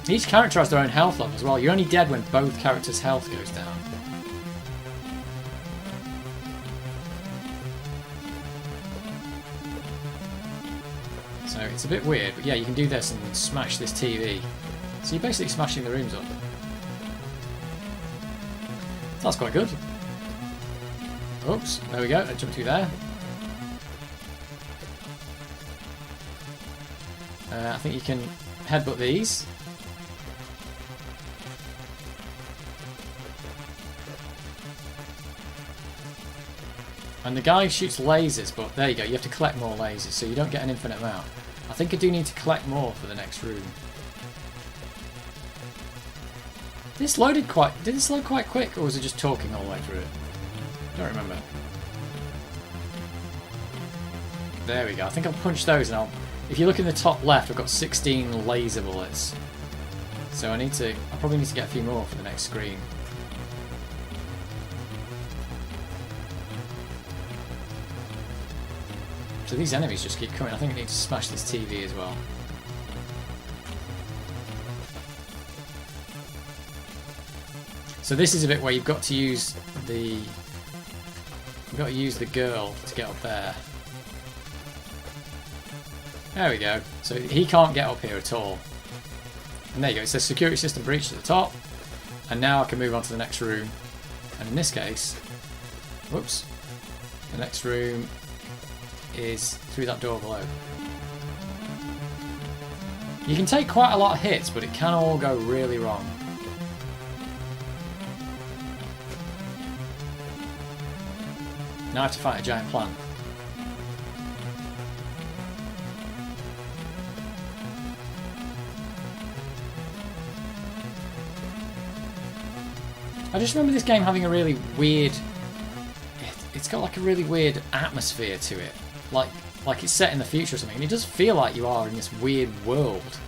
Each character has their own health level as well. You're only dead when both characters' health goes down. So it's a bit weird, but yeah, you can do this and smash this TV. So you're basically smashing the rooms up. That's quite good. Oops, there we go, I jumped through there. I think you can headbutt these. And the guy shoots lasers, but there you go, you have to collect more lasers, so you don't get an infinite amount. I think I do need to collect more for the next room. Did this load quite quick, or was it just talking all the way through it? Don't remember. There we go, I think I'll punch those and if you look in the top left, I've got 16 laser bullets. So I probably need to get a few more for the next screen. So these enemies just keep coming. I think I need to smash this TV as well. So this is a bit where you've got to use the girl to get up there. There we go. So he can't get up here at all. And there you go. It says security system breached at the top. And now I can move on to the next room. And in this case, whoops, the next room is through that door below. You can take quite a lot of hits, but it can all go really wrong. Now I have to fight a giant plant. I just remember this game having a really weird... It's got like a really weird atmosphere to it. Like it's set in the future or something. And it does feel like you are in this weird world.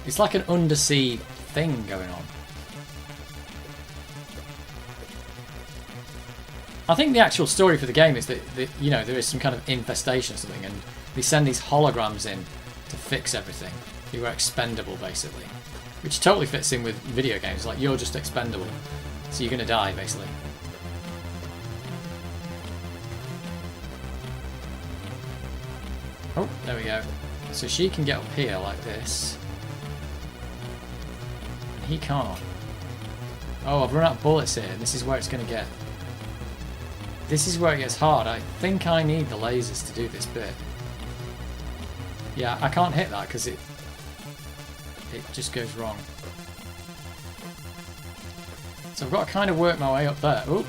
It's like an undersea thing going on. I think the actual story for the game is that you know, there is some kind of infestation or something, and they send these holograms in to fix everything. You are expendable, basically. Which totally fits in with video games. Like, you're just expendable. So you're going to die, basically. Oh, there we go. So she can get up here like this. And he can't. Oh, I've run out of bullets here. This is where it's going to get. This is where it gets hard. I think I need the lasers to do this bit. Yeah, I can't hit that because it just goes wrong. So I've got to kind of work my way up there. Oh.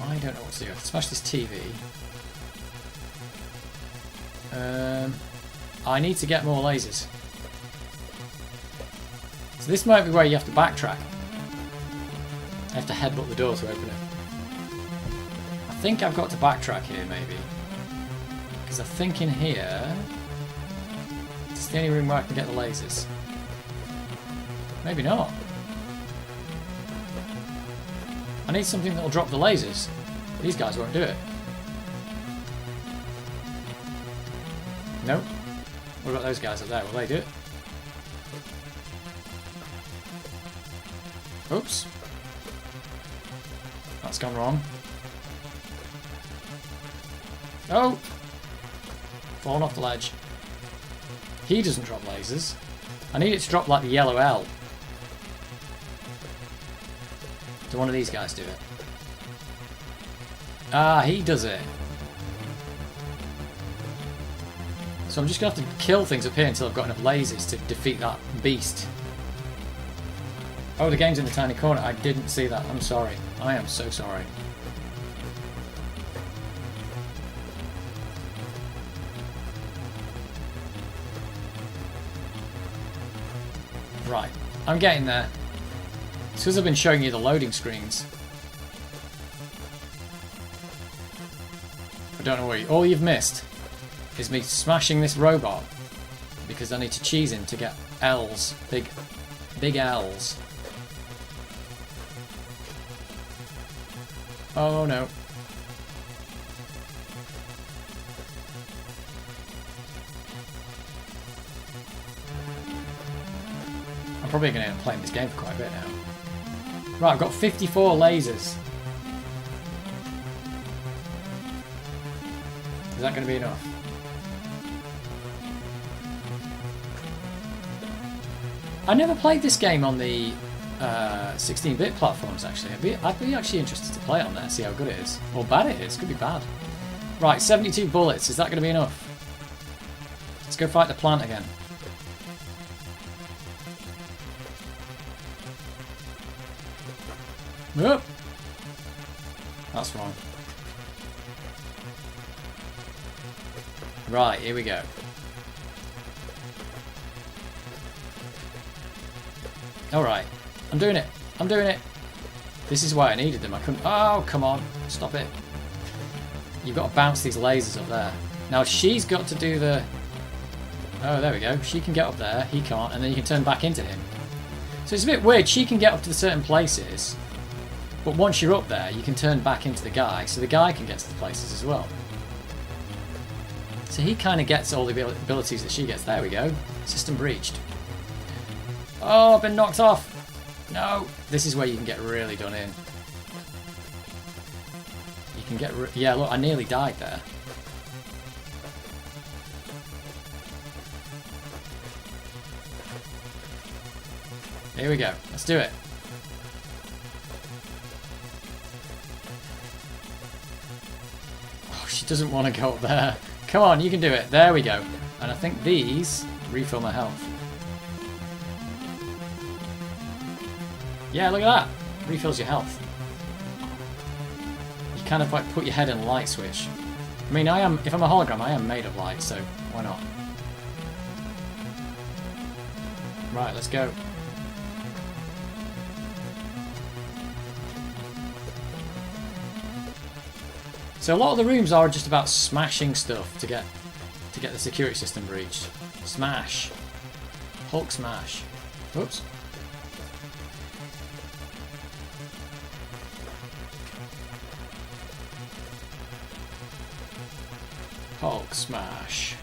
I don't know what to do. I can smash this TV. I need to get more lasers. So this might be where you have to backtrack. I have to headbutt the door to open it. I think I've got to backtrack here, maybe. Because I think in here... it's the only room where I can get the lasers. Maybe not. I need something that'll drop the lasers. These guys won't do it. Nope. What about those guys up there? Will they do it? Oops. That's gone wrong. Oh! Fallen off the ledge. He doesn't drop lasers. I need it to drop like the yellow L. Do one of these guys do it? Ah, he does it. So I'm just going to have to kill things up here until I've got enough lasers to defeat that beast. Oh, the game's in the tiny corner. I didn't see that. I'm sorry. I am so sorry. Right. I'm getting there. It's because I've been showing you the loading screens. But don't worry. All you've missed is me smashing this robot because I need to cheese him to get L's. Big L's. Oh no. I'm probably going to end up playing this game for quite a bit now. Right, I've got 54 lasers. Is that going to be enough? I never played this game on the 16-bit platforms, actually. I'd be actually interested to play it on there, see how good it is. Or bad it is. Could be bad. Right, 72 bullets. Is that going to be enough? Let's go fight the plant again. Whoop! That's wrong. Right, here we go. Alright. I'm doing it. I'm doing it. This is why I needed them. I couldn't... Oh, come on. Stop it. You've got to bounce these lasers up there. Now, she's got to do the... Oh, there we go. She can get up there. He can't. And then you can turn back into him. So it's a bit weird. She can get up to certain places. But once you're up there, you can turn back into the guy. So the guy can get to the places as well. So he kind of gets all the abilities that she gets. There we go. System breached. Oh, I've been knocked off. No. This is where you can get really done in. You can get... Yeah, look, I nearly died there. Here we go. Let's do it. Oh, she doesn't want to go up there. Come on, you can do it. There we go. And I think these refill my health. Yeah, look at that. Refills your health. You kind of like put your head in a light switch. I mean, if I'm a hologram, I am made of light, so why not? Right, let's go. So a lot of the rooms are just about smashing stuff to get the security system breached. Smash. Hulk smash. Oops. Hulk smash.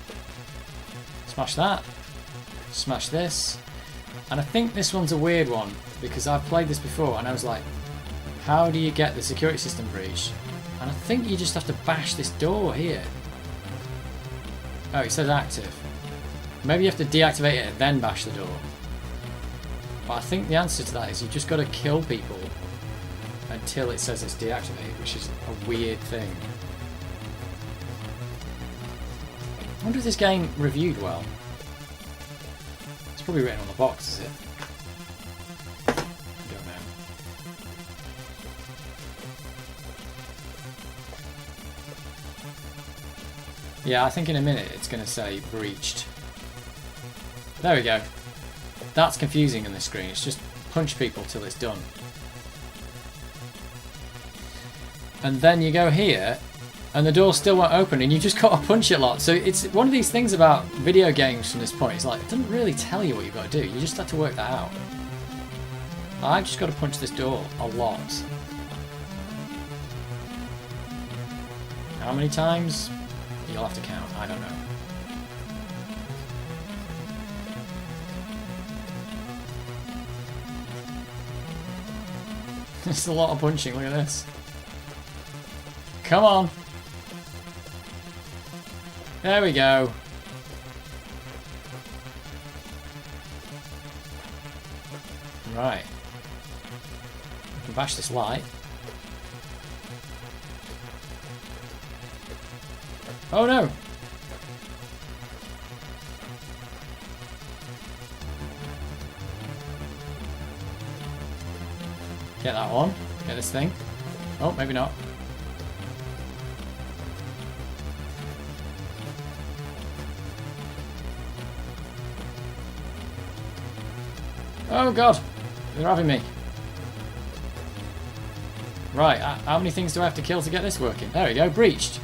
Smash that. Smash this. And I think this one's a weird one because I've played this before and I was like, how do you get the security system breached? And I think you just have to bash this door here. Oh, it says active. Maybe you have to deactivate it and then bash the door. But I think the answer to that is you've just got to kill people until it says it's deactivated, which is a weird thing. I wonder if this game reviewed well. It's probably written on the box, is it? I don't know. Yeah, I think in a minute it's going to say breached. There we go. That's confusing on the screen. It's just punch people till it's done. And then you go here, and the door still won't open, and you just got to punch it a lot. So it's one of these things about video games from this point. It's like, it doesn't really tell you what you've got to do. You just have to work that out. I've just got to punch this door a lot. How many times? You'll have to count. I don't know. It's a lot of punching. Look at this. Come on. There we go. Right. We can bash this light. Oh no! Get that one. Get this thing. Oh, maybe not. Oh god! They're having me. Right, how many things do I have to kill to get this working? There we go, breached.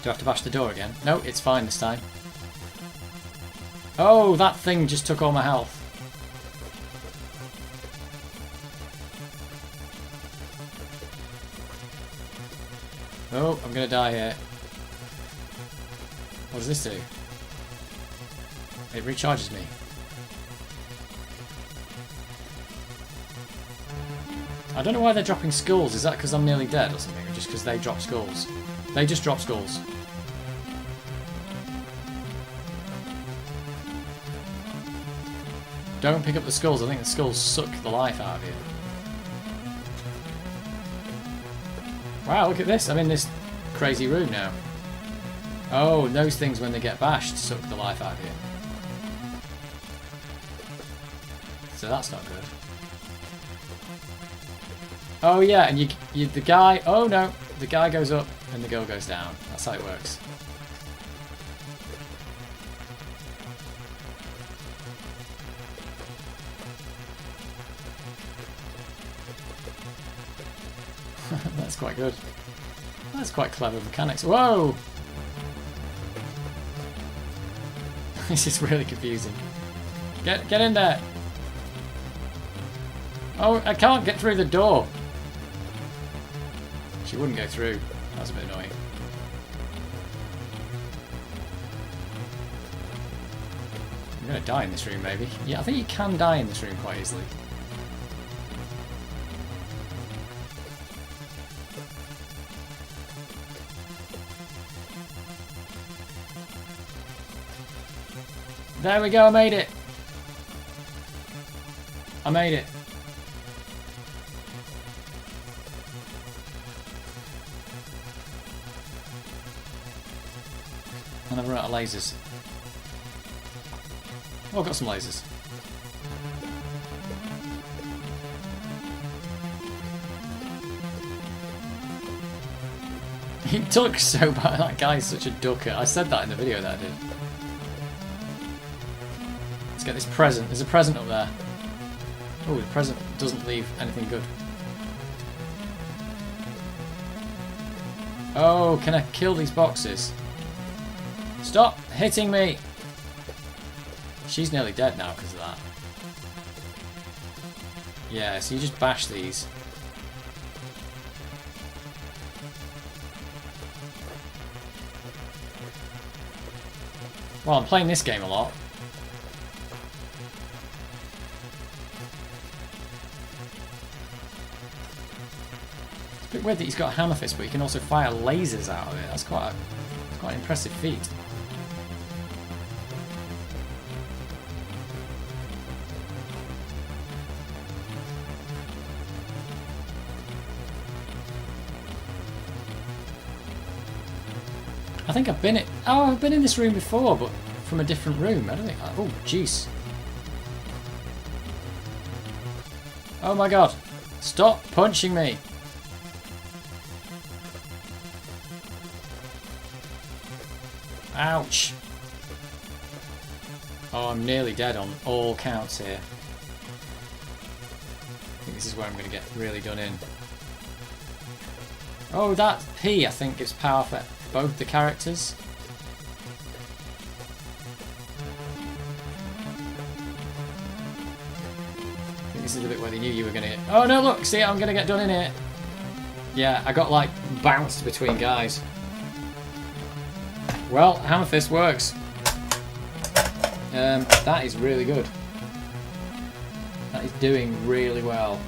Do I have to bash the door again? No, it's fine this time. Oh, that thing just took all my health. Oh, I'm gonna die here. What does this do? It recharges me. I don't know why they're dropping skulls. Is that because I'm nearly dead or something? Or just because they drop skulls? They just drop skulls. Don't pick up the skulls. I think the skulls suck the life out of you. Wow, look at this. I'm in this crazy room now. Oh, those things when they get bashed suck the life out of you. So that's not good. Oh yeah, and you the guy, oh no, the guy goes up and the girl goes down. That's how it works. That's quite good. That's quite clever mechanics. Whoa! This is really confusing. Get in there! Oh, I can't get through the door. She wouldn't go through. That was a bit annoying. I'm gonna die in this room, maybe. Yeah, I think you can die in this room quite easily. There we go, I made it! I made it. And I've run out of lasers. Oh, I've got some lasers. He took so bad. That guy's such a ducker. I said that in the video that I did. Let's get this present. There's a present up there. Oh, the present doesn't leave anything good. Oh, can I kill these boxes? Stop hitting me! She's nearly dead now because of that. Yeah, so you just bash these. Well, I'm playing this game a lot. It's a bit weird that he's got a hammer fist, but he can also fire lasers out of it. That's quite an impressive feat. I think I've been in this room before, but from a different room. I don't think. Oh, jeez. Oh my god! Stop punching me! Ouch! Oh, I'm nearly dead on all counts here. I think this is where I'm going to get really done in. Oh, that P, I think, gives power for both the characters. I think this is the bit where they knew you were going to get... Oh, no, look! See, I'm going to get done in here. Yeah, I got, like, bounced between guys. Well, Hammer Fist works. That is really good. That is doing really well.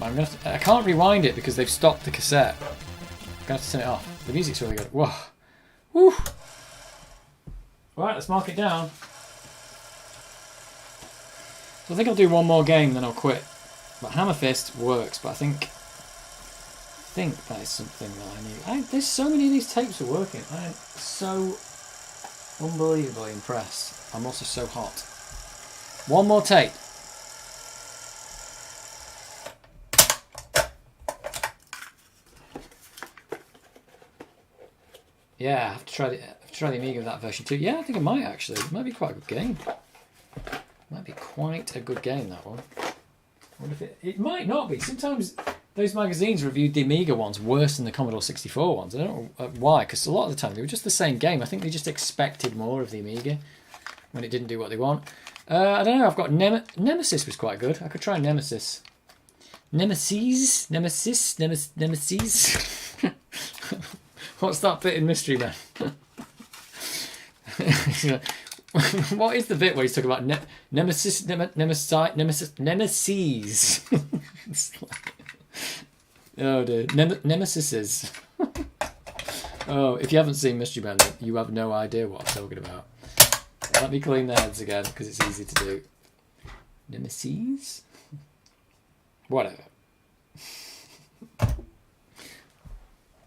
I can't rewind it because they've stopped the cassette. I'm going to have to turn it off. The music's really good. Whoa. Woo. Right, let's mark it down. So I think I'll do one more game, then I'll quit. But Hammer Fist works, but I think that is something that I need. There's so many of these tapes are working. I am so unbelievably impressed. I'm also so hot. One more tape. Yeah, I have to try the Amiga with that version too. Yeah, I think I might actually. It might be quite a good game. Might be quite a good game, that one. I wonder if it might not be. Sometimes those magazines reviewed the Amiga ones worse than the Commodore 64 ones. I don't know why, because a lot of the time they were just the same game. I think they just expected more of the Amiga when it didn't do what they want. I don't know, I've got Nemesis was quite good. I could try Nemesis. Nemesis? What's that bit in Mystery Man? What is the bit where he's talking about Nemesis? Oh dear, Nemesises. Oh, if you haven't seen Mystery Man, you have no idea what I'm talking about. Let me clean the heads again because it's easy to do. Nemesis? Whatever.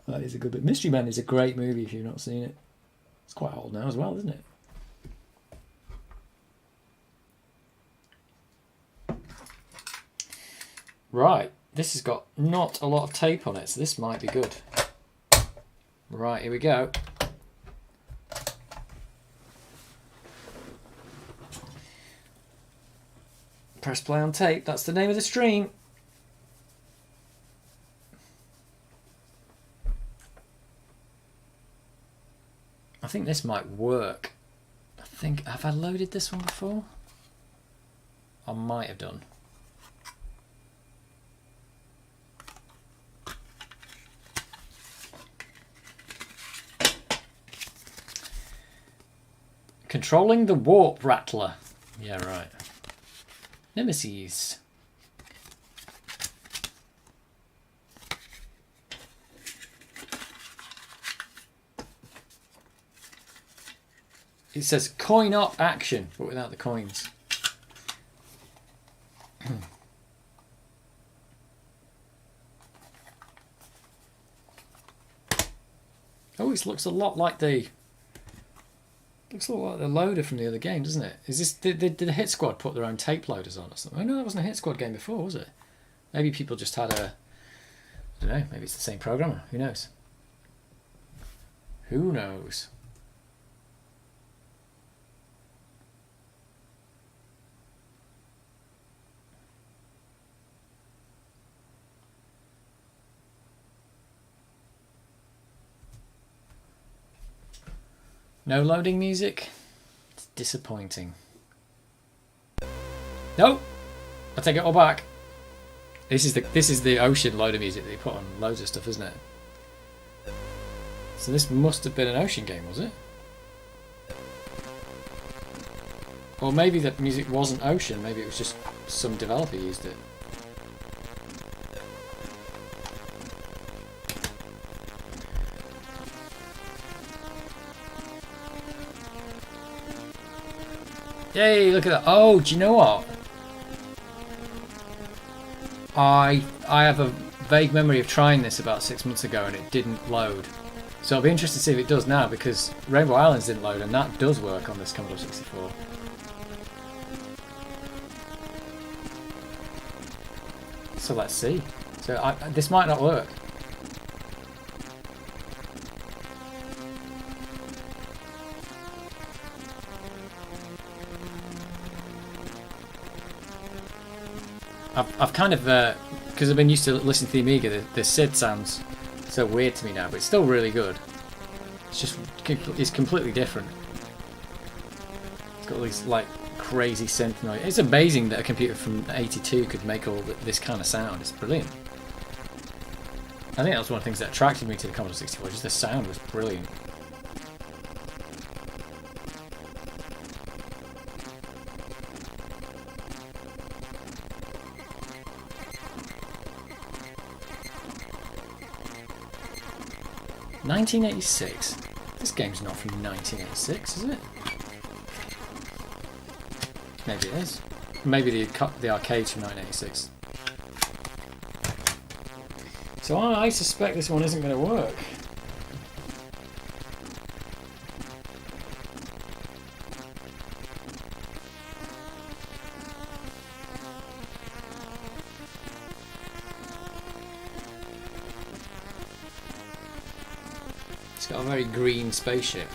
That is a good bit. Mystery Man is a great movie if you've not seen it. It's quite old now as well, isn't it? Right, this has got not a lot of tape on it, so this might be good. Right, here we go. Press play on tape, that's the name of the stream. I think this might work. Have I loaded this one before? I might have done. Controlling the warp rattler. Yeah, right. Nemesis. It says coin up action, but without the coins. Oh, it looks a lot like the... Looks a lot like the loader from the other game, doesn't it? Is this did the Hit Squad put their own tape loaders on or something? Oh no, that wasn't a Hit Squad game before, was it? Maybe people just had a... I don't know, maybe it's the same programmer. Who knows? Who knows? No loading music? It's disappointing. No! I take it all back. This is the ocean loader music that they put on loads of stuff, isn't it? So this must have been an ocean game, was it? Or maybe the music wasn't ocean, maybe it was just some developer used it. Yay, look at that. Oh, do you know what? I have a vague memory of trying this about 6 months ago and it didn't load. So I'll be interested to see if it does now because Rainbow Islands didn't load and that does work on this Commodore 64. So let's see. So this might not work. I've kind of because I've been used to listening to the Amiga, the SID sounds so weird to me now, but it's still really good. It's completely different. It's got all these like crazy synth noise. It's amazing that a computer from '82 could make all this kind of sound. It's brilliant. I think that was one of the things that attracted me to the Commodore 64. Just the sound was brilliant. (1986). This game's not from 1986, is it? Maybe it is. Maybe the arcade's from 1986. So I suspect this one isn't going to work. It's got a very green spaceship.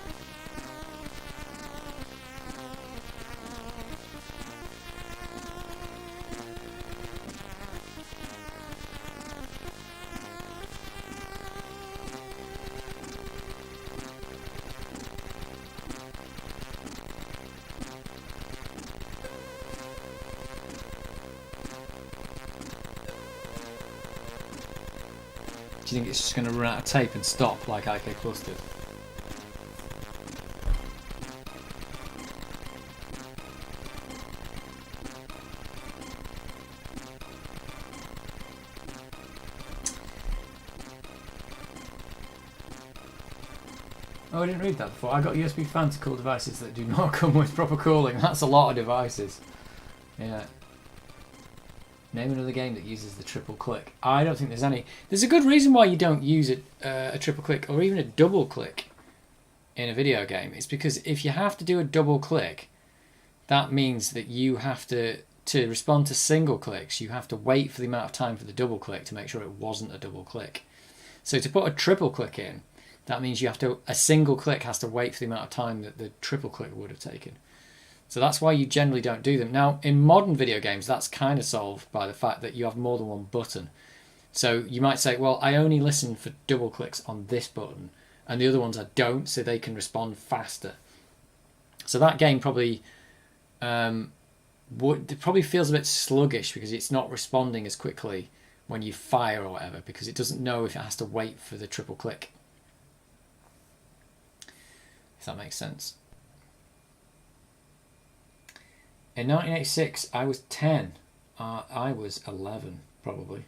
Do you think it's just going to run out of tape and stop like IK Plus did? Oh, I didn't read that before. I got USB fan to cool devices that do not come with proper cooling. That's a lot of devices. Yeah. Name another game that uses the triple click. I don't think there's any. There's a good reason why you don't use a triple click or even a double click in a video game. It's because if you have to do a double click, that means that you have to respond to single clicks, you have to wait for the amount of time for the double click to make sure it wasn't a double click. So to put a triple click in, that means a single click has to wait for the amount of time that the triple click would have taken. So that's why you generally don't do them. Now, in modern video games, that's kind of solved by the fact that you have more than one button. So you might say, well, I only listen for double clicks on this button, and the other ones I don't, so they can respond faster. So that game probably feels a bit sluggish because it's not responding as quickly when you fire or whatever, because it doesn't know if it has to wait for the triple click. If that makes sense. In 1986, I was 10. I was 11, probably.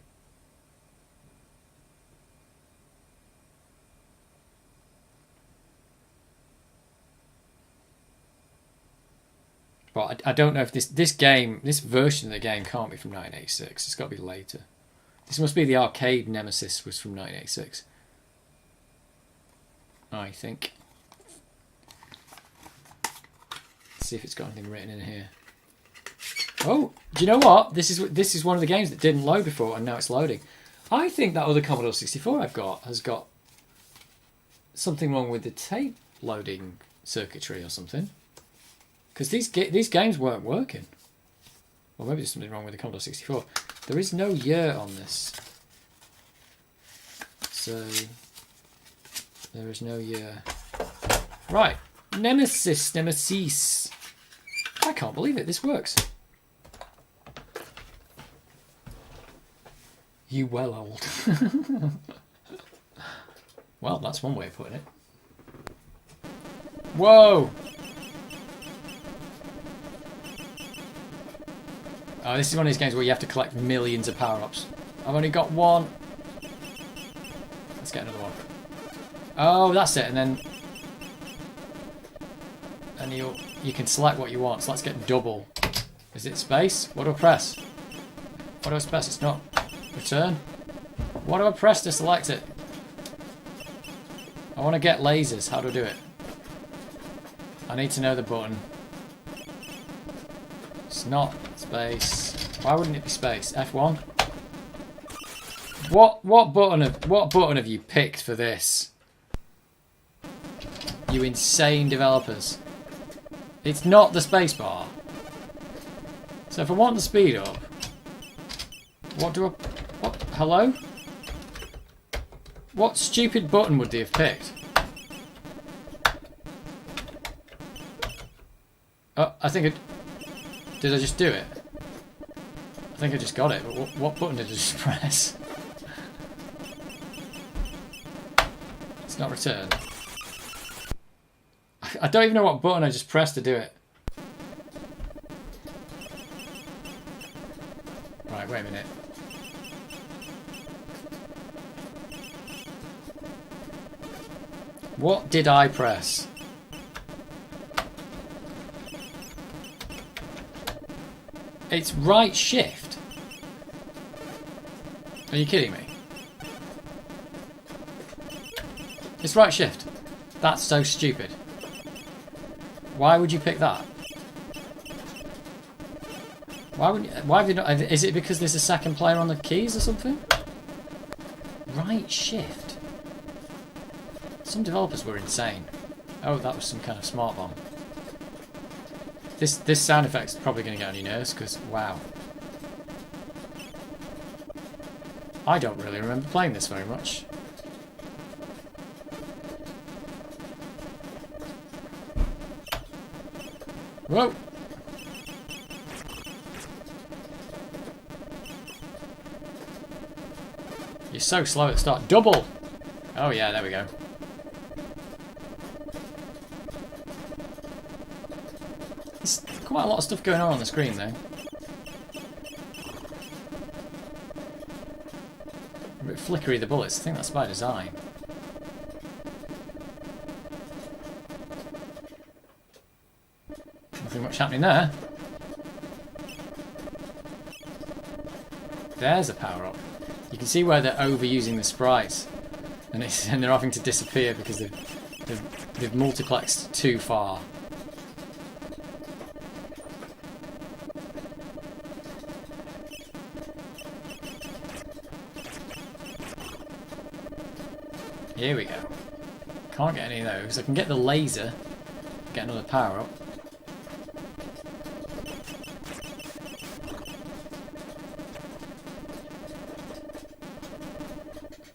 But I don't know if this version of the game can't be from 1986. It's got to be later. This must be the arcade Nemesis was from 1986. I think. Let's see if it's got anything written in here. Oh, do you know what? This is one of the games that didn't load before, and now it's loading. I think that other Commodore 64 I've got has got something wrong with the tape loading circuitry or something. Because these games weren't working. Or maybe there's something wrong with the Commodore 64. There is no year on this. So there is no year. Right. Nemesis. I can't believe it. This works. You well old. Well, that's one way of putting it. Whoa! Oh, this is one of these games where you have to collect millions of power-ups. I've only got one. Let's get another one. Oh, that's it, and then you can select what you want. So let's get double. Is it space? What do I press? What do I press? It's not. Return. What do I press to select it? I want to get lasers. How do I do it? I need to know the button. It's not space. Why wouldn't it be space? F1. What button have you picked for this? You insane developers. It's not the space bar. So if I want the speed up, What do I... What? Hello? What stupid button would they have picked? Oh, I think it... Did I just do it? I think I just got it, but what button did I just press? It's not return. I don't even know what button I just pressed to do it. Right, wait a minute. What did I press? It's right shift. Are you kidding me? It's right shift. That's so stupid. Why would you pick that? Why have you not? Is it because there's a second player on the keys or something? Right shift. Some developers were insane. Oh, that was some kind of smart bomb. This sound effect's probably going to get on your nerves because wow. I don't really remember playing this very much. Whoa! You're so slow at the start. Double! Oh yeah, there we go. There's quite a lot of stuff going on the screen though. A bit flickery the bullets. I think that's by design. Nothing much happening there. There's a power-up. You can see where they're overusing the sprites, and they're having to disappear because they've multiplexed too far. Here we go. Can't get any of those. I can get the laser, get another power-up.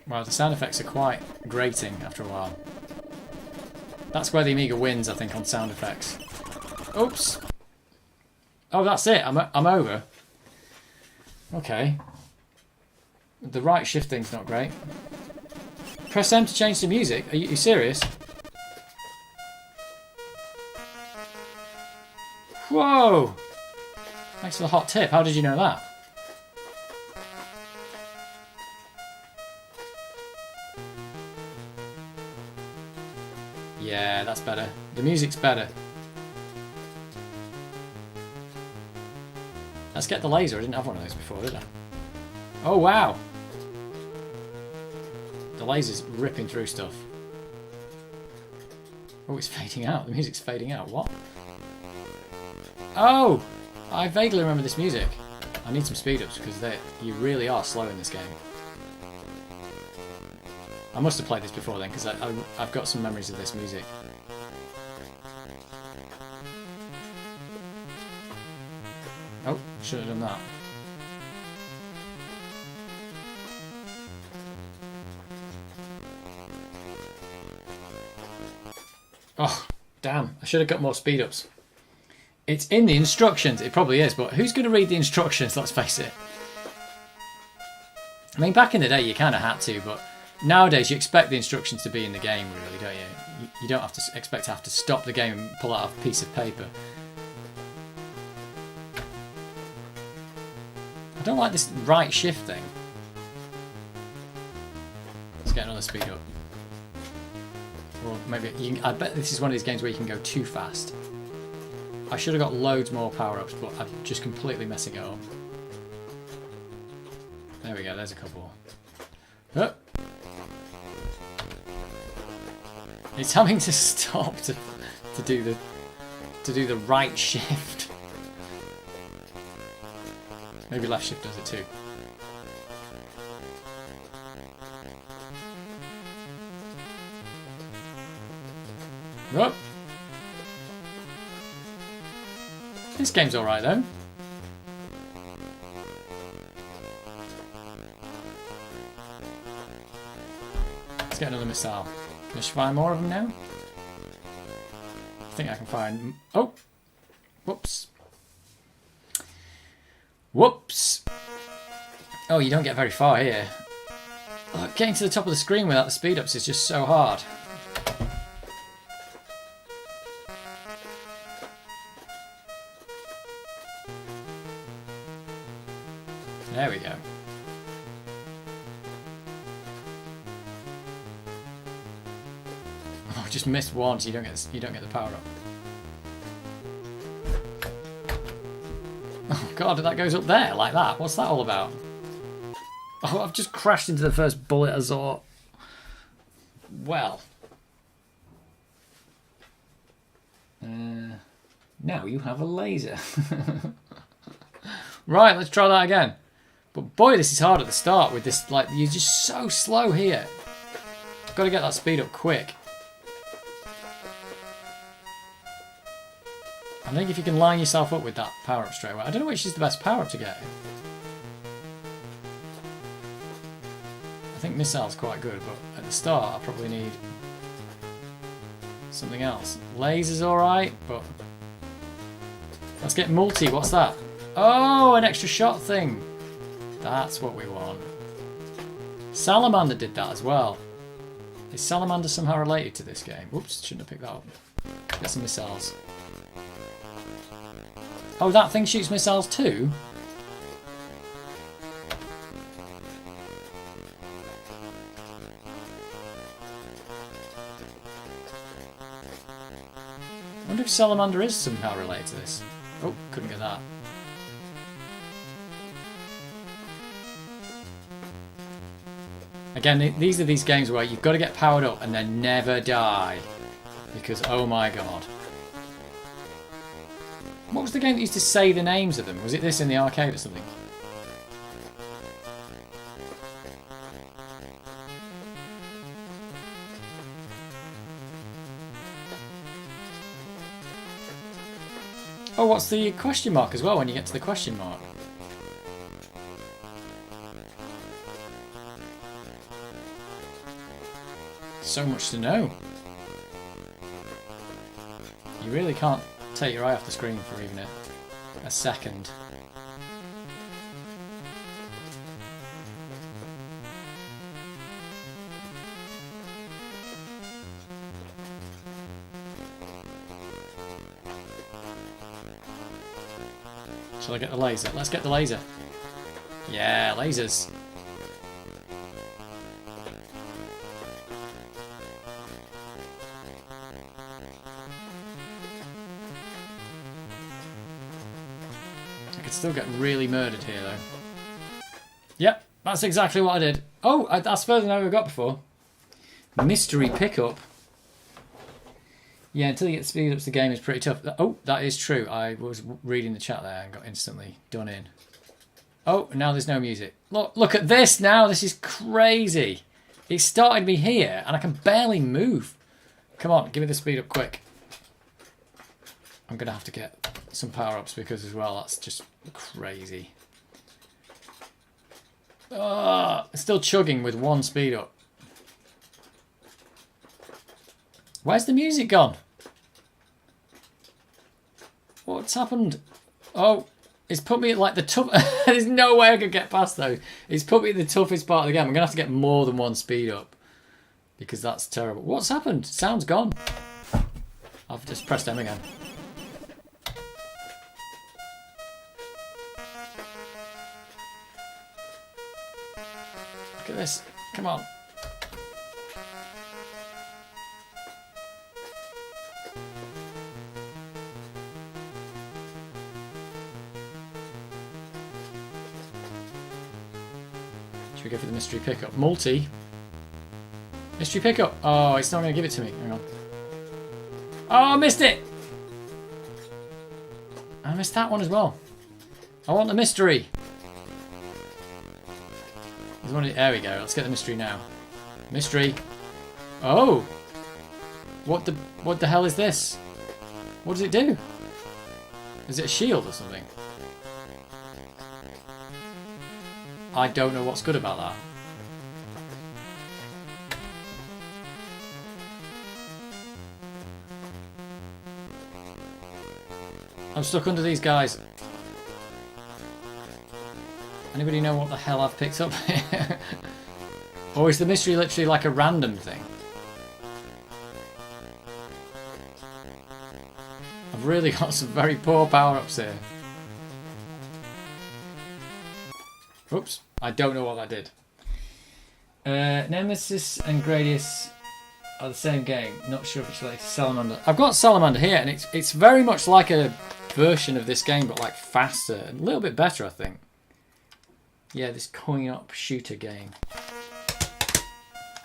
Wow, the sound effects are quite grating after a while. That's where the Amiga wins, I think, on sound effects. Oops! Oh, that's it. I'm over. Okay. The right shift thing's not great. Press M to change the music. Are you serious? Whoa! Thanks for the hot tip. How did you know that? Yeah, that's better. The music's better. Let's get the laser. I didn't have one of those before, did I? Oh, wow! The laser's ripping through stuff. Oh, it's fading out. The music's fading out. What? Oh! I vaguely remember this music. I need some speed-ups because you really are slow in this game. I must have played this before then, because I've got some memories of this music. Oh, should have done that. Oh, damn. I should have got more speed-ups. It's in the instructions. It probably is, but who's going to read the instructions, let's face it? I mean, back in the day you kind of had to, but nowadays you expect the instructions to be in the game, really, don't you? You don't have to expect to have to stop the game and pull out a piece of paper. I don't like this right shift thing. Let's get another speed up. Or maybe I bet this is one of these games where you can go too fast. I should have got loads more power-ups, but I'm just completely messing it up. There we go, there's a couple. Oh. It's having to stop to do the right shift. Maybe left shift does it too. Oh. This game's alright though. get another missile. Can I find more of them now? I think I can find... Oh! Whoops. Whoops! Oh, you don't get very far here. Oh, getting to the top of the screen without the speed ups is just so hard. There we go. Oh, I just missed one, so you don't get the power up. Oh god, that goes up there like that. What's that all about? Oh, I've just crashed into the first bullet I saw. Well. Now you have a laser. Right, let's try that again. But boy, this is hard at the start with this, like, you're just so slow here. Got to get that speed up quick. I think if you can line yourself up with that power up straight away. I don't know which is the best power up to get. I think missile's quite good, but at the start I probably need something else. Laser's alright, but let's get multi. What's that? Oh, an extra shot thing. That's what we want. Salamander did that as well. Is Salamander somehow related to this game? Whoops, shouldn't have picked that up. Get some missiles. Oh, that thing shoots missiles too? I wonder if Salamander is somehow related to this. Oh, couldn't get that. Again, these are these games where you've got to get powered up and then never die. Because, oh my god. What was the game that used to say the names of them? Was it this in the arcade or something? Oh, what's the question mark as well when you get to the question mark? So much to know. You really can't take your eye off the screen for even a second. Shall I get the laser? Let's get the laser. Yeah, lasers. Still get really murdered here though. Yep, that's exactly what I did. Oh, that's further than I ever got before. Mystery pickup. Yeah, until you get speed ups, the game is pretty tough. Oh, that is true. I was reading the chat there and got instantly done in. Oh, now there's no music. Look at this now. This is crazy. It started me here and I can barely move. Come on, give me the speed up quick. I'm going to have to get some power-ups because as well, that's just crazy. Still chugging with one speed up. Where's the music gone? What's happened? Oh, it's put me at like the tough... There's no way I could get past though. It's put me at the toughest part of the game. I'm going to have to get more than one speed up because that's terrible. What's happened? Sound's gone. I've just pressed M again. Look at this. Come on. Should we go for the mystery pickup? Multi. Mystery pickup. Oh, it's not going to give it to me. Hang on. Oh, I missed it. I missed that one as well. I want the mystery. There we go. Let's get the mystery now. Mystery. Oh. What the hell is this? What does it do? Is it a shield or something? I don't know what's good about that. I'm stuck under these guys. Anybody know what the hell I've picked up here? Or is the mystery literally like a random thing? I've really got some very poor power-ups here. Oops, I don't know what that did. Nemesis and Gradius are the same game. Not sure if it's like Salamander. I've got Salamander here, and it's very much like a version of this game, but like faster and a little bit better, I think. Yeah, this coin-op shooter game.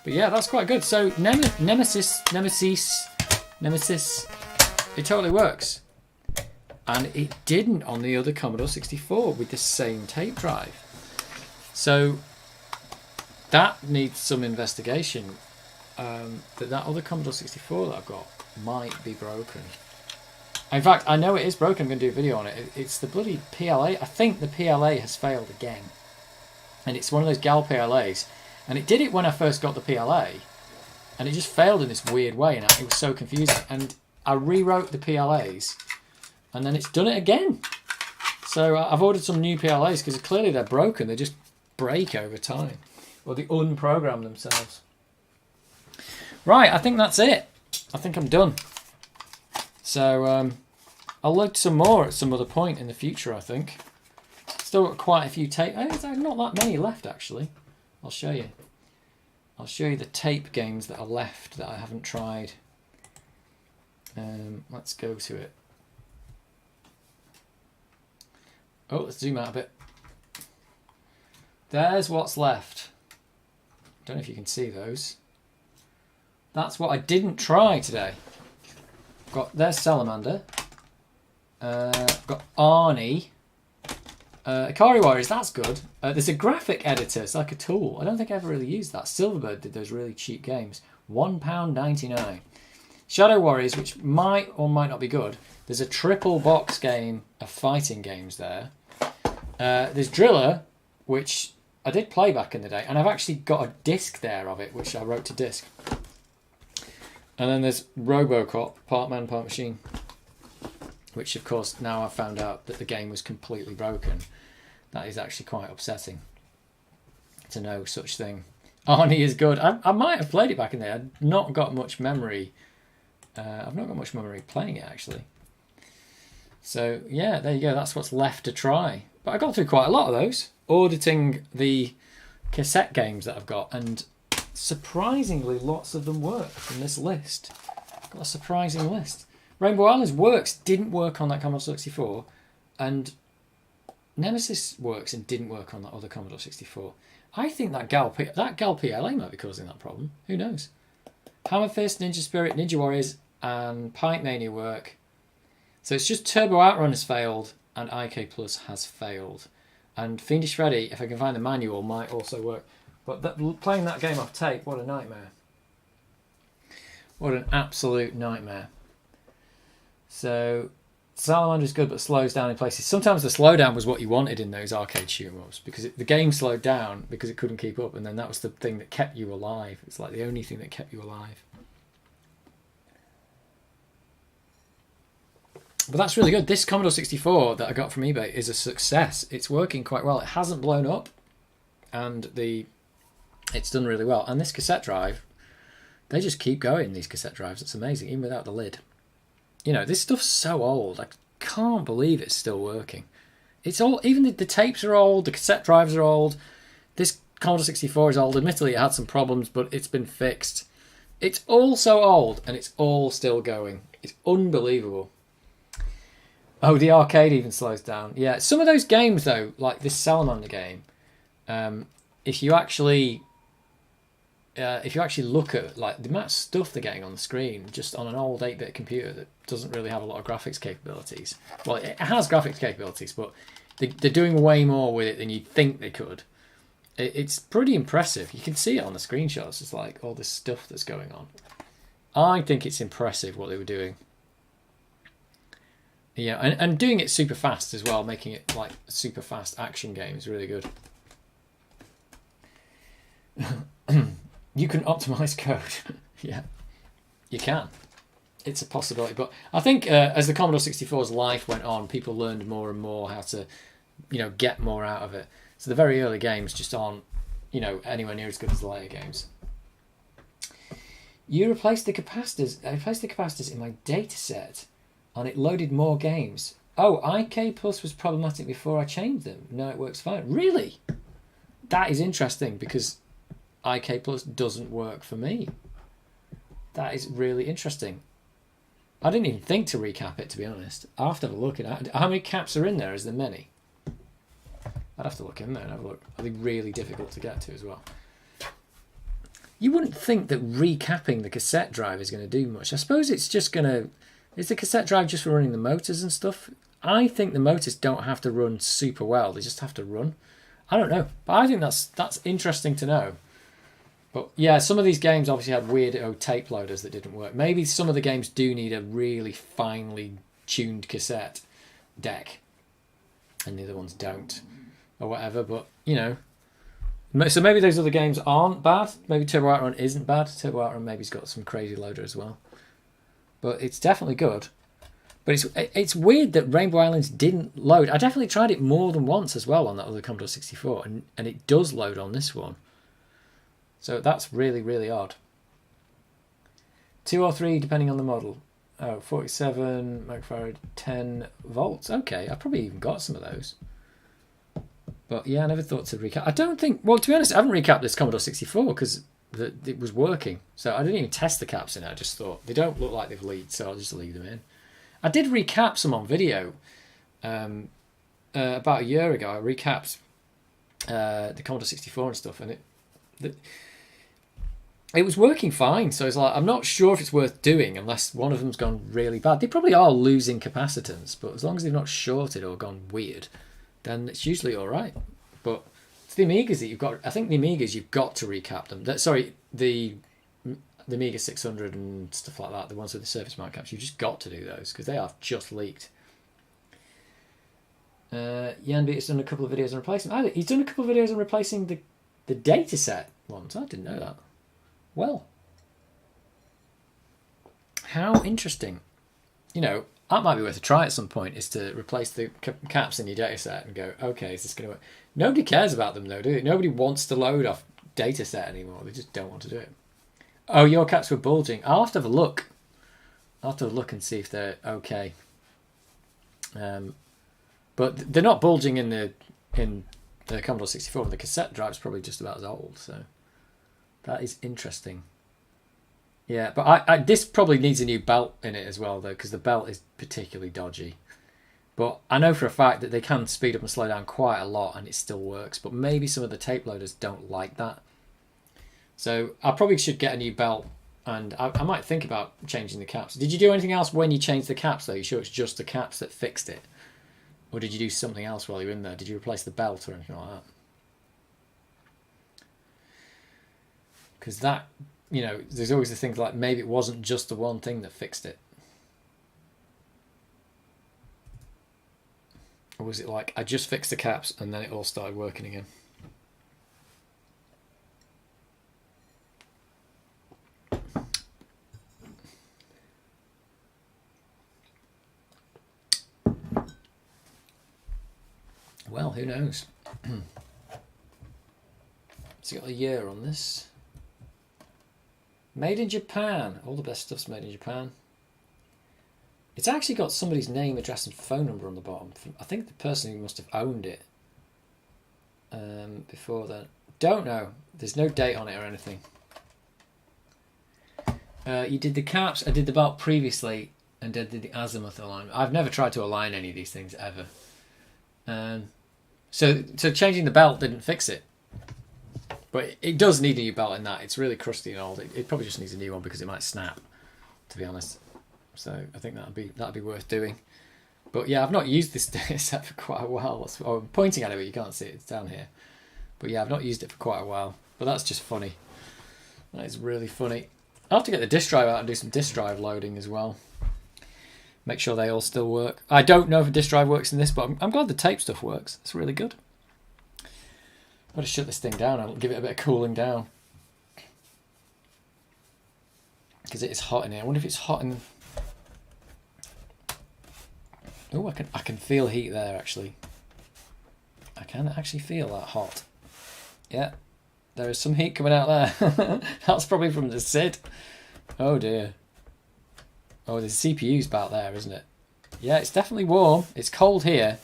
But yeah, that's quite good. So Nemesis, it totally works. And it didn't on the other Commodore 64 with the same tape drive. So that needs some investigation. That other Commodore 64 that I've got might be broken. In fact, I know it is broken. I'm going to do a video on it. It's the bloody PLA. I think the PLA has failed again. And it's one of those GAL PLAs. And it did it when I first got the PLA. And it just failed in this weird way. And it was so confusing. And I rewrote the PLAs. And then it's done it again. So I've ordered some new PLAs because clearly they're broken. They just break over time. Or they unprogram themselves. Right, I think that's it. I think I'm done. So I'll load some more at some other point in the future, I think. Still got quite a few tape. There's not that many left, actually. I'll show you. I'll show you the tape games that are left that I haven't tried. Let's go to it. Oh, let's zoom out a bit. There's what's left. Don't know if you can see those. That's what I didn't try today. There's Salamander. Got Arnie. Ikari Warriors, that's good. There's a graphic editor, it's like a tool. I don't think I ever really used that. Silverbird did those really cheap games. £1.99. Shadow Warriors, which might or might not be good. There's a triple box game of fighting games there. There's Driller, which I did play back in the day, and I've actually got a disc there of it, which I wrote to disc. And then there's Robocop, Part Man, Part Machine, which of course now I've found out that the game was completely broken. That is actually quite upsetting to know such thing. Arnie is good. I might have played it back in there. I've not got much memory. I've not got much memory playing it actually. So yeah, there you go. That's what's left to try. But I got through quite a lot of those, auditing the cassette games that I've got, and surprisingly lots of them work from this list. I've got a surprising list. Rainbow Islands didn't work on that Commodore 64, and Nemesis works and didn't work on that other Commodore 64. I think that GAL PLA might be causing that problem. Who knows? Hammer Fist, Ninja Spirit, Ninja Warriors, and Pipe Mania work. So it's just Turbo Outrun has failed, and IK Plus has failed. And Fiendish Freddy, if I can find the manual, might also work. But playing that game off tape, what a nightmare. What an absolute nightmare. So Salamander is good, but slows down in places. Sometimes the slowdown was what you wanted in those arcade shoot-em-ups, because the game slowed down because it couldn't keep up, and then that was the thing that kept you alive. It's like the only thing that kept you alive. But that's really good. This Commodore 64 that I got from eBay is a success. It's working quite well. It hasn't blown up, and it's done really well. And this cassette drive, they just keep going, these cassette drives. It's amazing, even without the lid. You know, this stuff's so old. I can't believe it's still working. It's all, even the tapes are old, the cassette drives are old. This Commodore 64 is old. Admittedly, it had some problems, but it's been fixed. It's all so old, and it's all still going. It's unbelievable. Oh, the arcade even slows down. Yeah, some of those games, though, like this Salamander game, if you actually look at like the amount of stuff they're getting on the screen just on an old 8-bit computer that doesn't really have a lot of graphics capabilities. Well, it has graphics capabilities, but they're doing way more with it than you'd think they could. It's pretty impressive. You can see it on the screenshots. It's like all this stuff that's going on. I think it's impressive what they were doing. Yeah, and doing it super fast as well, making it like a super fast action game is really good. You can optimize code. Yeah, you can. it's a possibility. But I think as the Commodore 64's life went on, people learned more and more how to, get more out of it. So the very early games just aren't, anywhere near as good as the later games. You replaced the capacitors. I replaced the capacitors in my data set, and it loaded more games. Oh, IK Plus was problematic before I changed them. No, it works fine. Really? That is interesting because IK Plus doesn't work for me. That is really interesting. I didn't even think to recap it, to be honest. I'll have to have a look at it. How many caps are in there? Is there many? I'd have to look in there and have a look. Are they really difficult to get to as well? You wouldn't think that recapping the cassette drive is going to do much. I suppose it's just going to... Is the cassette drive just for running the motors and stuff? I think the motors don't have to run super well. They just have to run. I don't know. But I think that's interesting to know. But yeah, some of these games obviously had weird tape loaders that didn't work. Maybe some of the games do need a really finely tuned cassette deck. And the other ones don't. Or whatever. But, So maybe those other games aren't bad. Maybe Turbo Outrun isn't bad. Turbo Outrun maybe's got some crazy loader as well. But it's definitely good. But it's weird that Rainbow Islands didn't load. I definitely tried it more than once as well on that other Commodore 64. And it does load on this one. So that's really, really odd. 2 or 3 depending on the model. Oh, 47 microfarad, 10 volts. Okay, I probably even got some of those. But yeah, I never thought to recap. I don't think... Well, to be honest, I haven't recapped this Commodore 64 because it was working. So I didn't even test the caps in it. I just thought, they don't look like they've leaked, so I'll just leave them in. I did recap some on video. About a year ago, I recapped the Commodore 64 and stuff, and it was working fine. So it's like, I'm not sure if it's worth doing unless one of them's gone really bad. They probably are losing capacitance, but as long as they've not shorted or gone weird, then it's usually all right. But it's the Amigas that you've got. I think the Amigas, you've got to recap them. The Amiga 600 and stuff like that, the ones with the surface mount caps, you've just got to do those because they are just leaked. Jan has done a couple of videos on replacing. He's done a couple of videos on replacing the data set ones. I didn't know that. Well, how interesting. That might be worth a try at some point, is to replace the caps in your data set and go, okay, is this going to work? Nobody cares about them though, do they? Nobody wants to load off data set anymore. They just don't want to do it. Oh, your caps were bulging. I'll have to have a look. I'll have to look and see if they're okay. But they're not bulging in the Commodore 64. The cassette drive's probably just about as old, so that is interesting. Yeah, but this probably needs a new belt in it as well, though, because the belt is particularly dodgy. But I know for a fact that they can speed up and slow down quite a lot, and it still works. But maybe some of the tape loaders don't like that. So I probably should get a new belt, and I might think about changing the caps. Did you do anything else when you changed the caps, though? You sure it's just the caps that fixed it? Or did you do something else while you were in there? Did you replace the belt or anything like that? Because that... there's always the things like maybe it wasn't just the one thing that fixed it. Or was it like, I just fixed the caps and then it all started working again? Well, who knows? It's got a year on this. Made in Japan. All the best stuff's made in Japan. It's actually got somebody's name, address and phone number on the bottom. I think the person who must have owned it before then. Don't know. There's no date on it or anything. You did the caps. I did the belt previously and did the azimuth alignment. I've never tried to align any of these things ever. So changing the belt didn't fix it. But it does need a new belt in that. It's really crusty and old. It probably just needs a new one because it might snap, to be honest. So I think that'd be worth doing. But yeah, I've not used this data set for quite a while. I'm pointing at it, but you can't see it. It's down here. But yeah, I've not used it for quite a while. But that's just funny. That is really funny. I'll have to get the disk drive out and do some disk drive loading as well. Make sure they all still work. I don't know if a disk drive works in this, but I'm glad the tape stuff works. It's really good. I've got to shut this thing down and give it a bit of cooling down. Because it is hot in here. I wonder if it's hot in... Oh, I can feel heat there actually. I can actually feel that hot. Yeah, there is some heat coming out there. That's probably from the SID. Oh dear. Oh, the CPU's about there, isn't it? Yeah, it's definitely warm. It's cold here.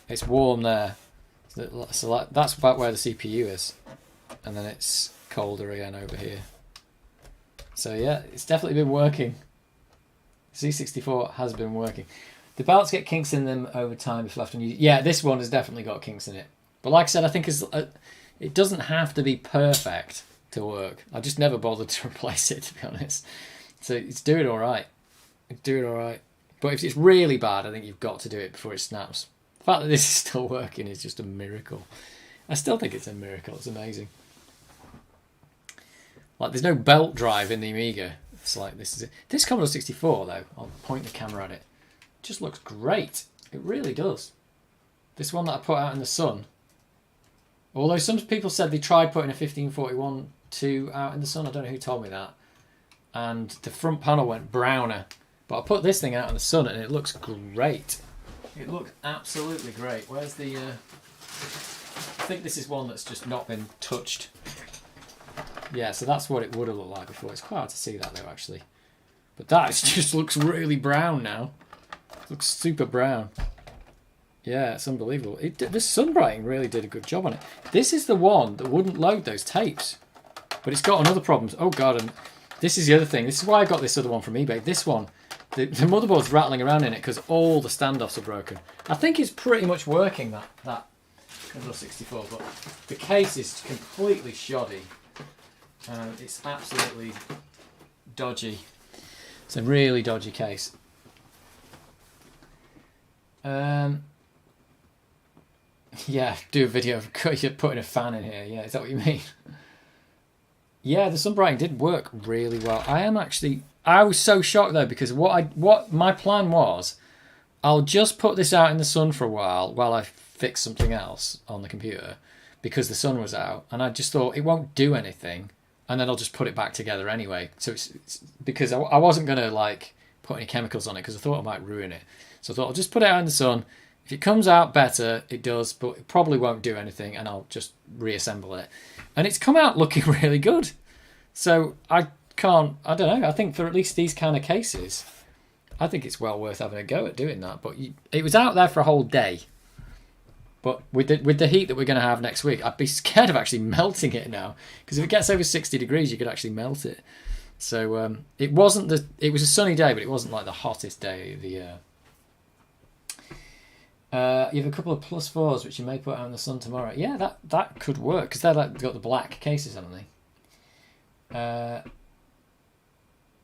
It's warm there. So that's about where the CPU is. And then it's colder again over here. So yeah, it's definitely been working. C64 has been working. The belts get kinks in them over time if left unused. Yeah, this one has definitely got kinks in it. But like I said, I think it doesn't have to be perfect to work. I just never bothered to replace it, to be honest. So it's doing all right. It's doing all right. But if it's really bad, I think you've got to do it before it snaps. The fact that this is still working is just a miracle. I still think it's a miracle. It's amazing. Like, there's no belt drive in the Amiga. It's like, this is it. This Commodore 64, though, I'll point the camera at it, just looks great. It really does. This one that I put out in the sun, although some people said they tried putting a 1541-2 out in the sun. I don't know who told me that. And the front panel went browner. But I put this thing out in the sun and it looks great. It looks absolutely great. Where's the... I think this is one that's just not been touched. Yeah, so that's what it would have looked like before. It's quite hard to see that though, actually. But that just looks really brown now. It looks super brown. Yeah, it's unbelievable. The sun brighting really did a good job on it. This is the one that wouldn't load those tapes. But it's got another problem. Oh god, and this is the other thing. This is why I got this other one from eBay. This one, the motherboard's rattling around in it because all the standoffs are broken. I think it's pretty much working, that Commodore 64, but the case is completely shoddy. It's absolutely dodgy. It's a really dodgy case. Yeah, do a video of putting a fan in here. Yeah, is that what you mean? Yeah, the sun brighting did work really well. I was so shocked though, because what my plan was, I'll just put this out in the sun for a while I fix something else on the computer, because the sun was out, and I just thought it won't do anything, and then I'll just put it back together anyway. So it's because I wasn't gonna like put any chemicals on it because I thought I might ruin it. So I thought I'll just put it out in the sun. If it comes out better, it does, but it probably won't do anything, and I'll just reassemble it. And it's come out looking really good. So I don't know, I think for at least these kind of cases, I think it's well worth having a go at doing that. But it was out there for a whole day. But with the heat that we're going to have next week, I'd be scared of actually melting it now. Because if it gets over 60 degrees, you could actually melt it. So it was a sunny day, but it wasn't like the hottest day of the year. You have a couple of plus 4s which you may put out in the sun tomorrow. Yeah, that could work, because they've got the black cases, haven't they?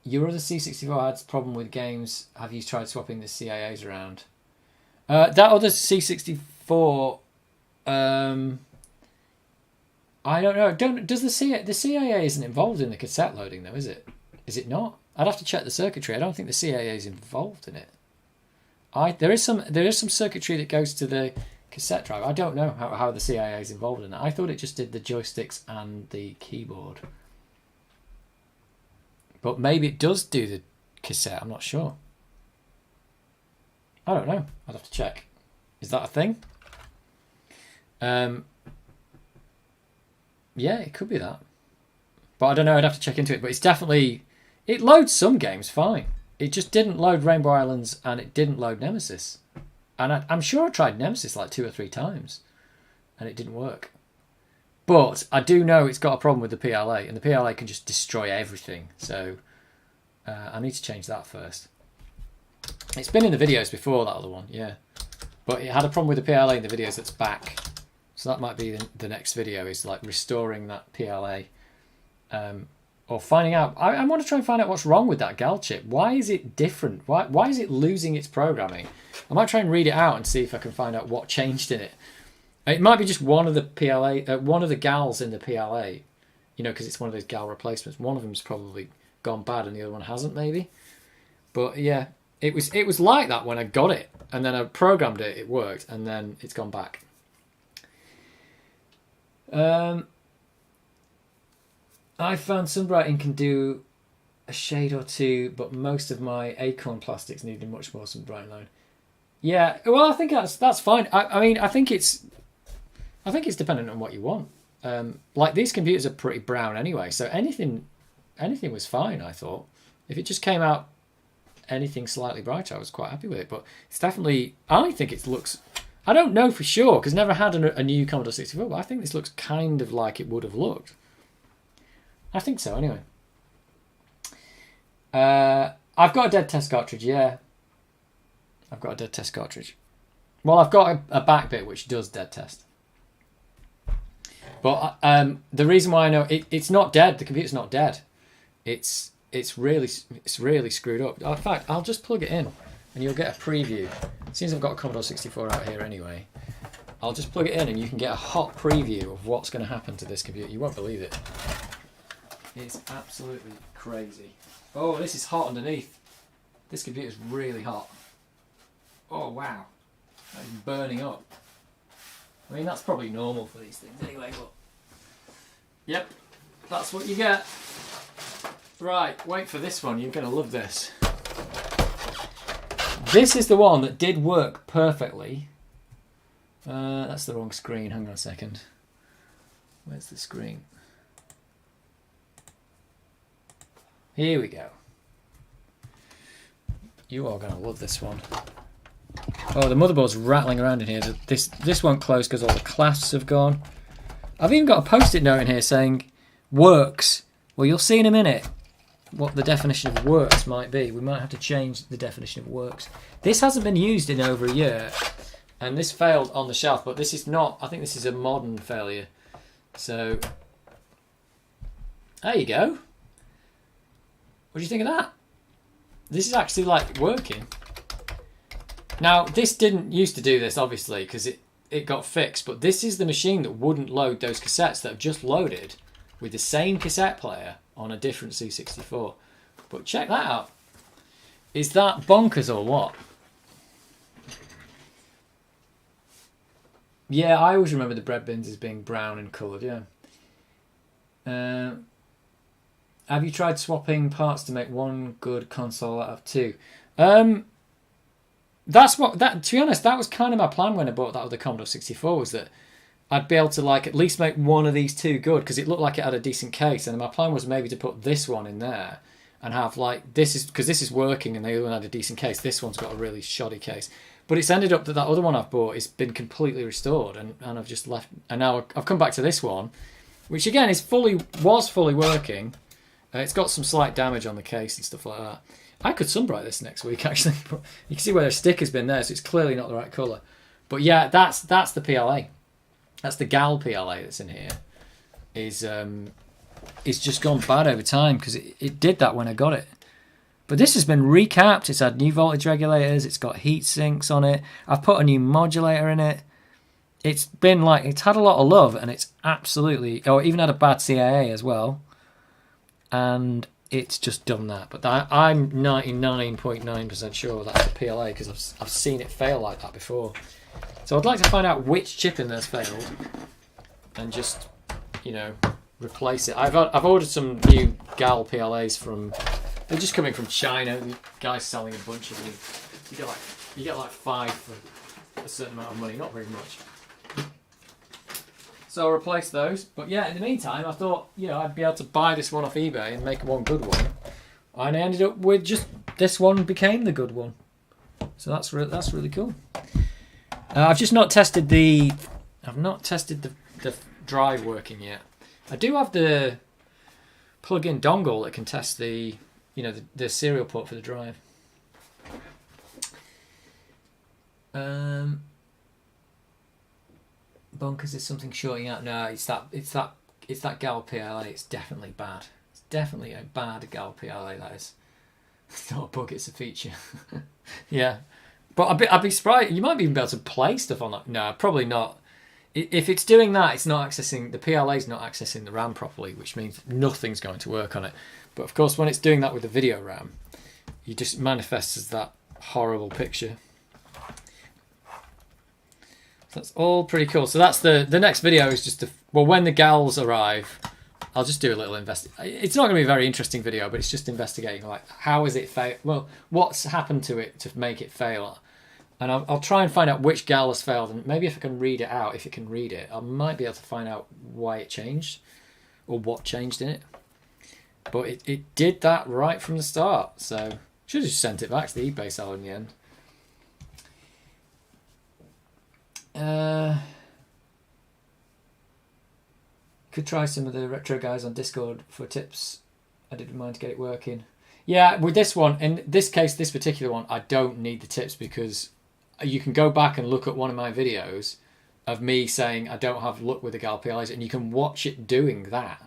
Your other C64 had a problem with games. Have you tried swapping the CIAs around? That other C64, I don't know. Does the CIA isn't involved in the cassette loading though, is it? Is it not? I'd have to check the circuitry. I don't think the CIA is involved in it. There is some circuitry that goes to the cassette drive. I don't know how the CIA is involved in that. I thought it just did the joysticks and the keyboard. But maybe it does do the cassette. I'm not sure. I don't know. I'd have to check. Is that a thing? Yeah, it could be that. But I don't know. I'd have to check into it. But it's definitely... It loads some games fine. It just didn't load Rainbow Islands, and it didn't load Nemesis. And I'm sure I tried Nemesis like 2 or 3 times, and it didn't work. But I do know it's got a problem with the PLA, and the PLA can just destroy everything. So I need to change that first. It's been in the videos before, that other one, yeah. But it had a problem with the PLA in the videos that's back. So that might be the next video, is like restoring that PLA. Or finding out... I want to try and find out what's wrong with that GAL chip. Why is it different? Why is it losing its programming? I might try and read it out and see if I can find out what changed in it. It might be just one of the PLA, one of the GALs in the PLA, because it's one of those GAL replacements. One of them's probably gone bad and the other one hasn't, maybe. But yeah, it was like that when I got it, and then I programmed it, it worked, and then it's gone back. I found Sunbrighting can do a shade or two, but most of my Acorn plastics needed much more Sunbrighting load. Yeah, well, I think that's fine. I mean, I think it's dependent on what you want. Like these computers are pretty brown anyway, so anything was fine. I thought if it just came out anything slightly brighter, I was quite happy with it. But it's definitely, I think it looks. I don't know for sure because never had a new Commodore 64, but I think this looks kind of like it would have looked. I think so anyway. I've got a dead test cartridge. Yeah, I've got a dead test cartridge. Well, I've got a back bit which does dead test. But the reason why I know it's not dead, the computer's not dead. It's really screwed up. In fact, I'll just plug it in, and you'll get a preview. Since I've got a Commodore 64 out here anyway, I'll just plug it in, and you can get a hot preview of what's going to happen to this computer. You won't believe it. It's absolutely crazy. Oh, this is hot underneath. This computer's really hot. Oh wow, that's burning up. I mean, that's probably normal for these things anyway, but yep, that's what you get. Right, wait for this one. You're going to love this. This is the one that did work perfectly. That's the wrong screen. Hang on a second. Where's the screen? Here we go. You are going to love this one. Oh, the motherboard's rattling around in here. This won't close because all the clasps have gone. I've even got a post-it note in here saying works. Well, you'll see in a minute what the definition of works might be. We might have to change the definition of works. This hasn't been used in over a year, and this failed on the shelf, but this is not, I think this is a modern failure. So, there you go. What do you think of that? This is actually like working. Now, this didn't used to do this, obviously, because it got fixed, but this is the machine that wouldn't load those cassettes that have just loaded with the same cassette player on a different C64. But check that out. Is that bonkers or what? Yeah, I always remember the bread bins as being brown and coloured, yeah. Have you tried swapping parts to make one good console out of two? That's what to be honest, that was kind of my plan when I bought that other Commodore 64, was that I'd be able to like at least make one of these two good because it looked like it had a decent case, and my plan was maybe to put this one in there and have like this is because this is working and the other one had a decent case. This one's got a really shoddy case, but it's ended up that other one I've bought has been completely restored, and I've just left, and now I've come back to this one, which again was fully working. It's got some slight damage on the case and stuff like that. I could sunbright this next week actually. You can see where the sticker's been there, so it's clearly not the right colour. But yeah, that's the PLA. That's the GAL PLA that's in here. Is just gone bad over time because it did that when I got it. But this has been recapped. It's had new voltage regulators. It's got heat sinks on it. I've put a new modulator in it. It's been like, it's had a lot of love, and it's absolutely, oh, it even had a bad CAA as well. And it's just done that. But I'm 99.9% sure that's a PLA because I've seen it fail like that before. So I'd like to find out which chip in there's failed and just, replace it. I've ordered some new GAL PLAs from, they're just coming from China. The guy's selling a bunch of them. You get like 5 for a certain amount of money, not very much. So I'll replace those. But yeah, in the meantime, I thought, I'd be able to buy this one off eBay and make one good one. And I ended up with just this one became the good one. So that's really cool. I've just not tested the drive working yet. I do have the plug-in dongle that can test the serial port for the drive. Bunkers is something shorting out. No, it's that GAL PLA. It's definitely bad. It's definitely a bad GAL PLA. That is. It's not a bug. It's a feature. Yeah, but I'd be surprised. You might even be able to play stuff on that. No, probably not. If it's doing that, it's not accessing the PLA's not accessing the RAM properly, which means nothing's going to work on it. But of course, when it's doing that with the video RAM, you just manifests as that horrible picture. That's all pretty cool. So that's the next video is just when the GALs arrive, I'll just do a little It's not going to be a very interesting video, but it's just investigating like how is it fail. Well, what's happened to it to make it fail, And I'll try and find out which gal has failed, and maybe if I can read it out, if it can read it, I might be able to find out why it changed or what changed in it. But it did that right from the start, so should have just sent it back to the eBay seller in the end. Could try some of the retro guys on Discord for tips. I didn't mind to get it working. Yeah, with this one, in this case, this particular one, I don't need the tips because you can go back and look at one of my videos of me saying I don't have luck with the Gal PLAs, and you can watch it doing that.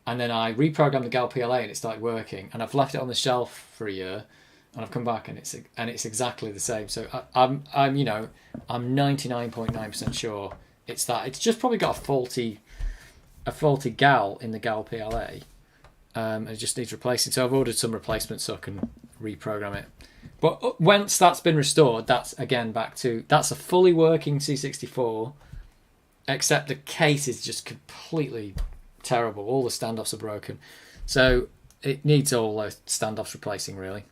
And then I reprogrammed the Gal PLA and it started working, and I've left it on the shelf for a year, and I've come back and it's exactly the same. So I'm 99.9% sure it's that. It's just probably got a faulty Gal in the Gal PLA. It just needs replacing. So I've ordered some replacements so I can reprogram it. But once that's been restored, that's again back to, that's a fully working C64, except the case is just completely terrible. All the standoffs are broken. So it needs all those standoffs replacing, really.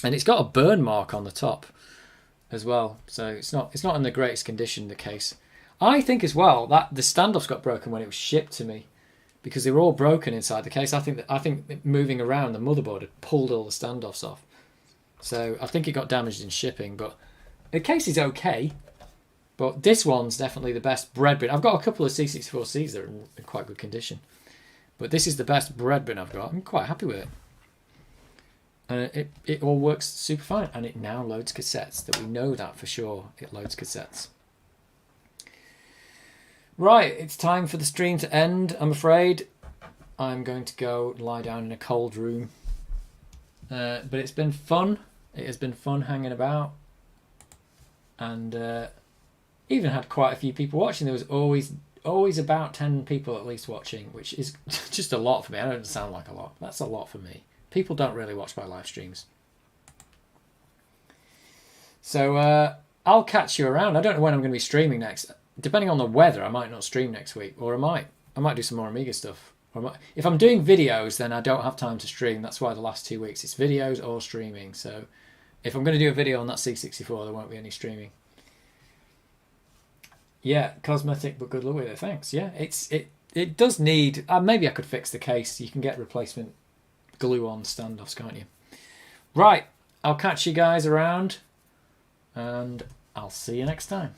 And it's got a burn mark on the top as well. So it's not in the greatest condition, the case. I think as well that the standoffs got broken when it was shipped to me, because they were all broken inside the case. I think moving around the motherboard had pulled all the standoffs off. So I think it got damaged in shipping, but the case is okay. But this one's definitely the best bread bin. I've got a couple of C64Cs that are in quite good condition, but this is the best bread bin I've got. I'm quite happy with it. And it all works super fine, and it now loads cassettes. That we know that for sure. It loads cassettes. Right, it's time for the stream to end, I'm afraid. I'm going to go lie down in a cold room. But it's been fun. It has been fun hanging about. And even had quite a few people watching. There was always about 10 people at least watching, which is just a lot for me. I know it doesn't sound like a lot. That's a lot for me. People don't really watch my live streams. So I'll catch you around. I don't know when I'm going to be streaming next. Depending on the weather, I might not stream next week, or I might do some more Amiga stuff. If I'm doing videos, then I don't have time to stream. That's why the last 2 weeks it's videos or streaming. So if I'm going to do a video on that C64, there won't be any streaming. Yeah, cosmetic, but good luck with it. Thanks. Yeah, it does need. Maybe I could fix the case. You can get replacement glue on standoffs, can't you? Right, I'll catch you guys around, and I'll see you next time.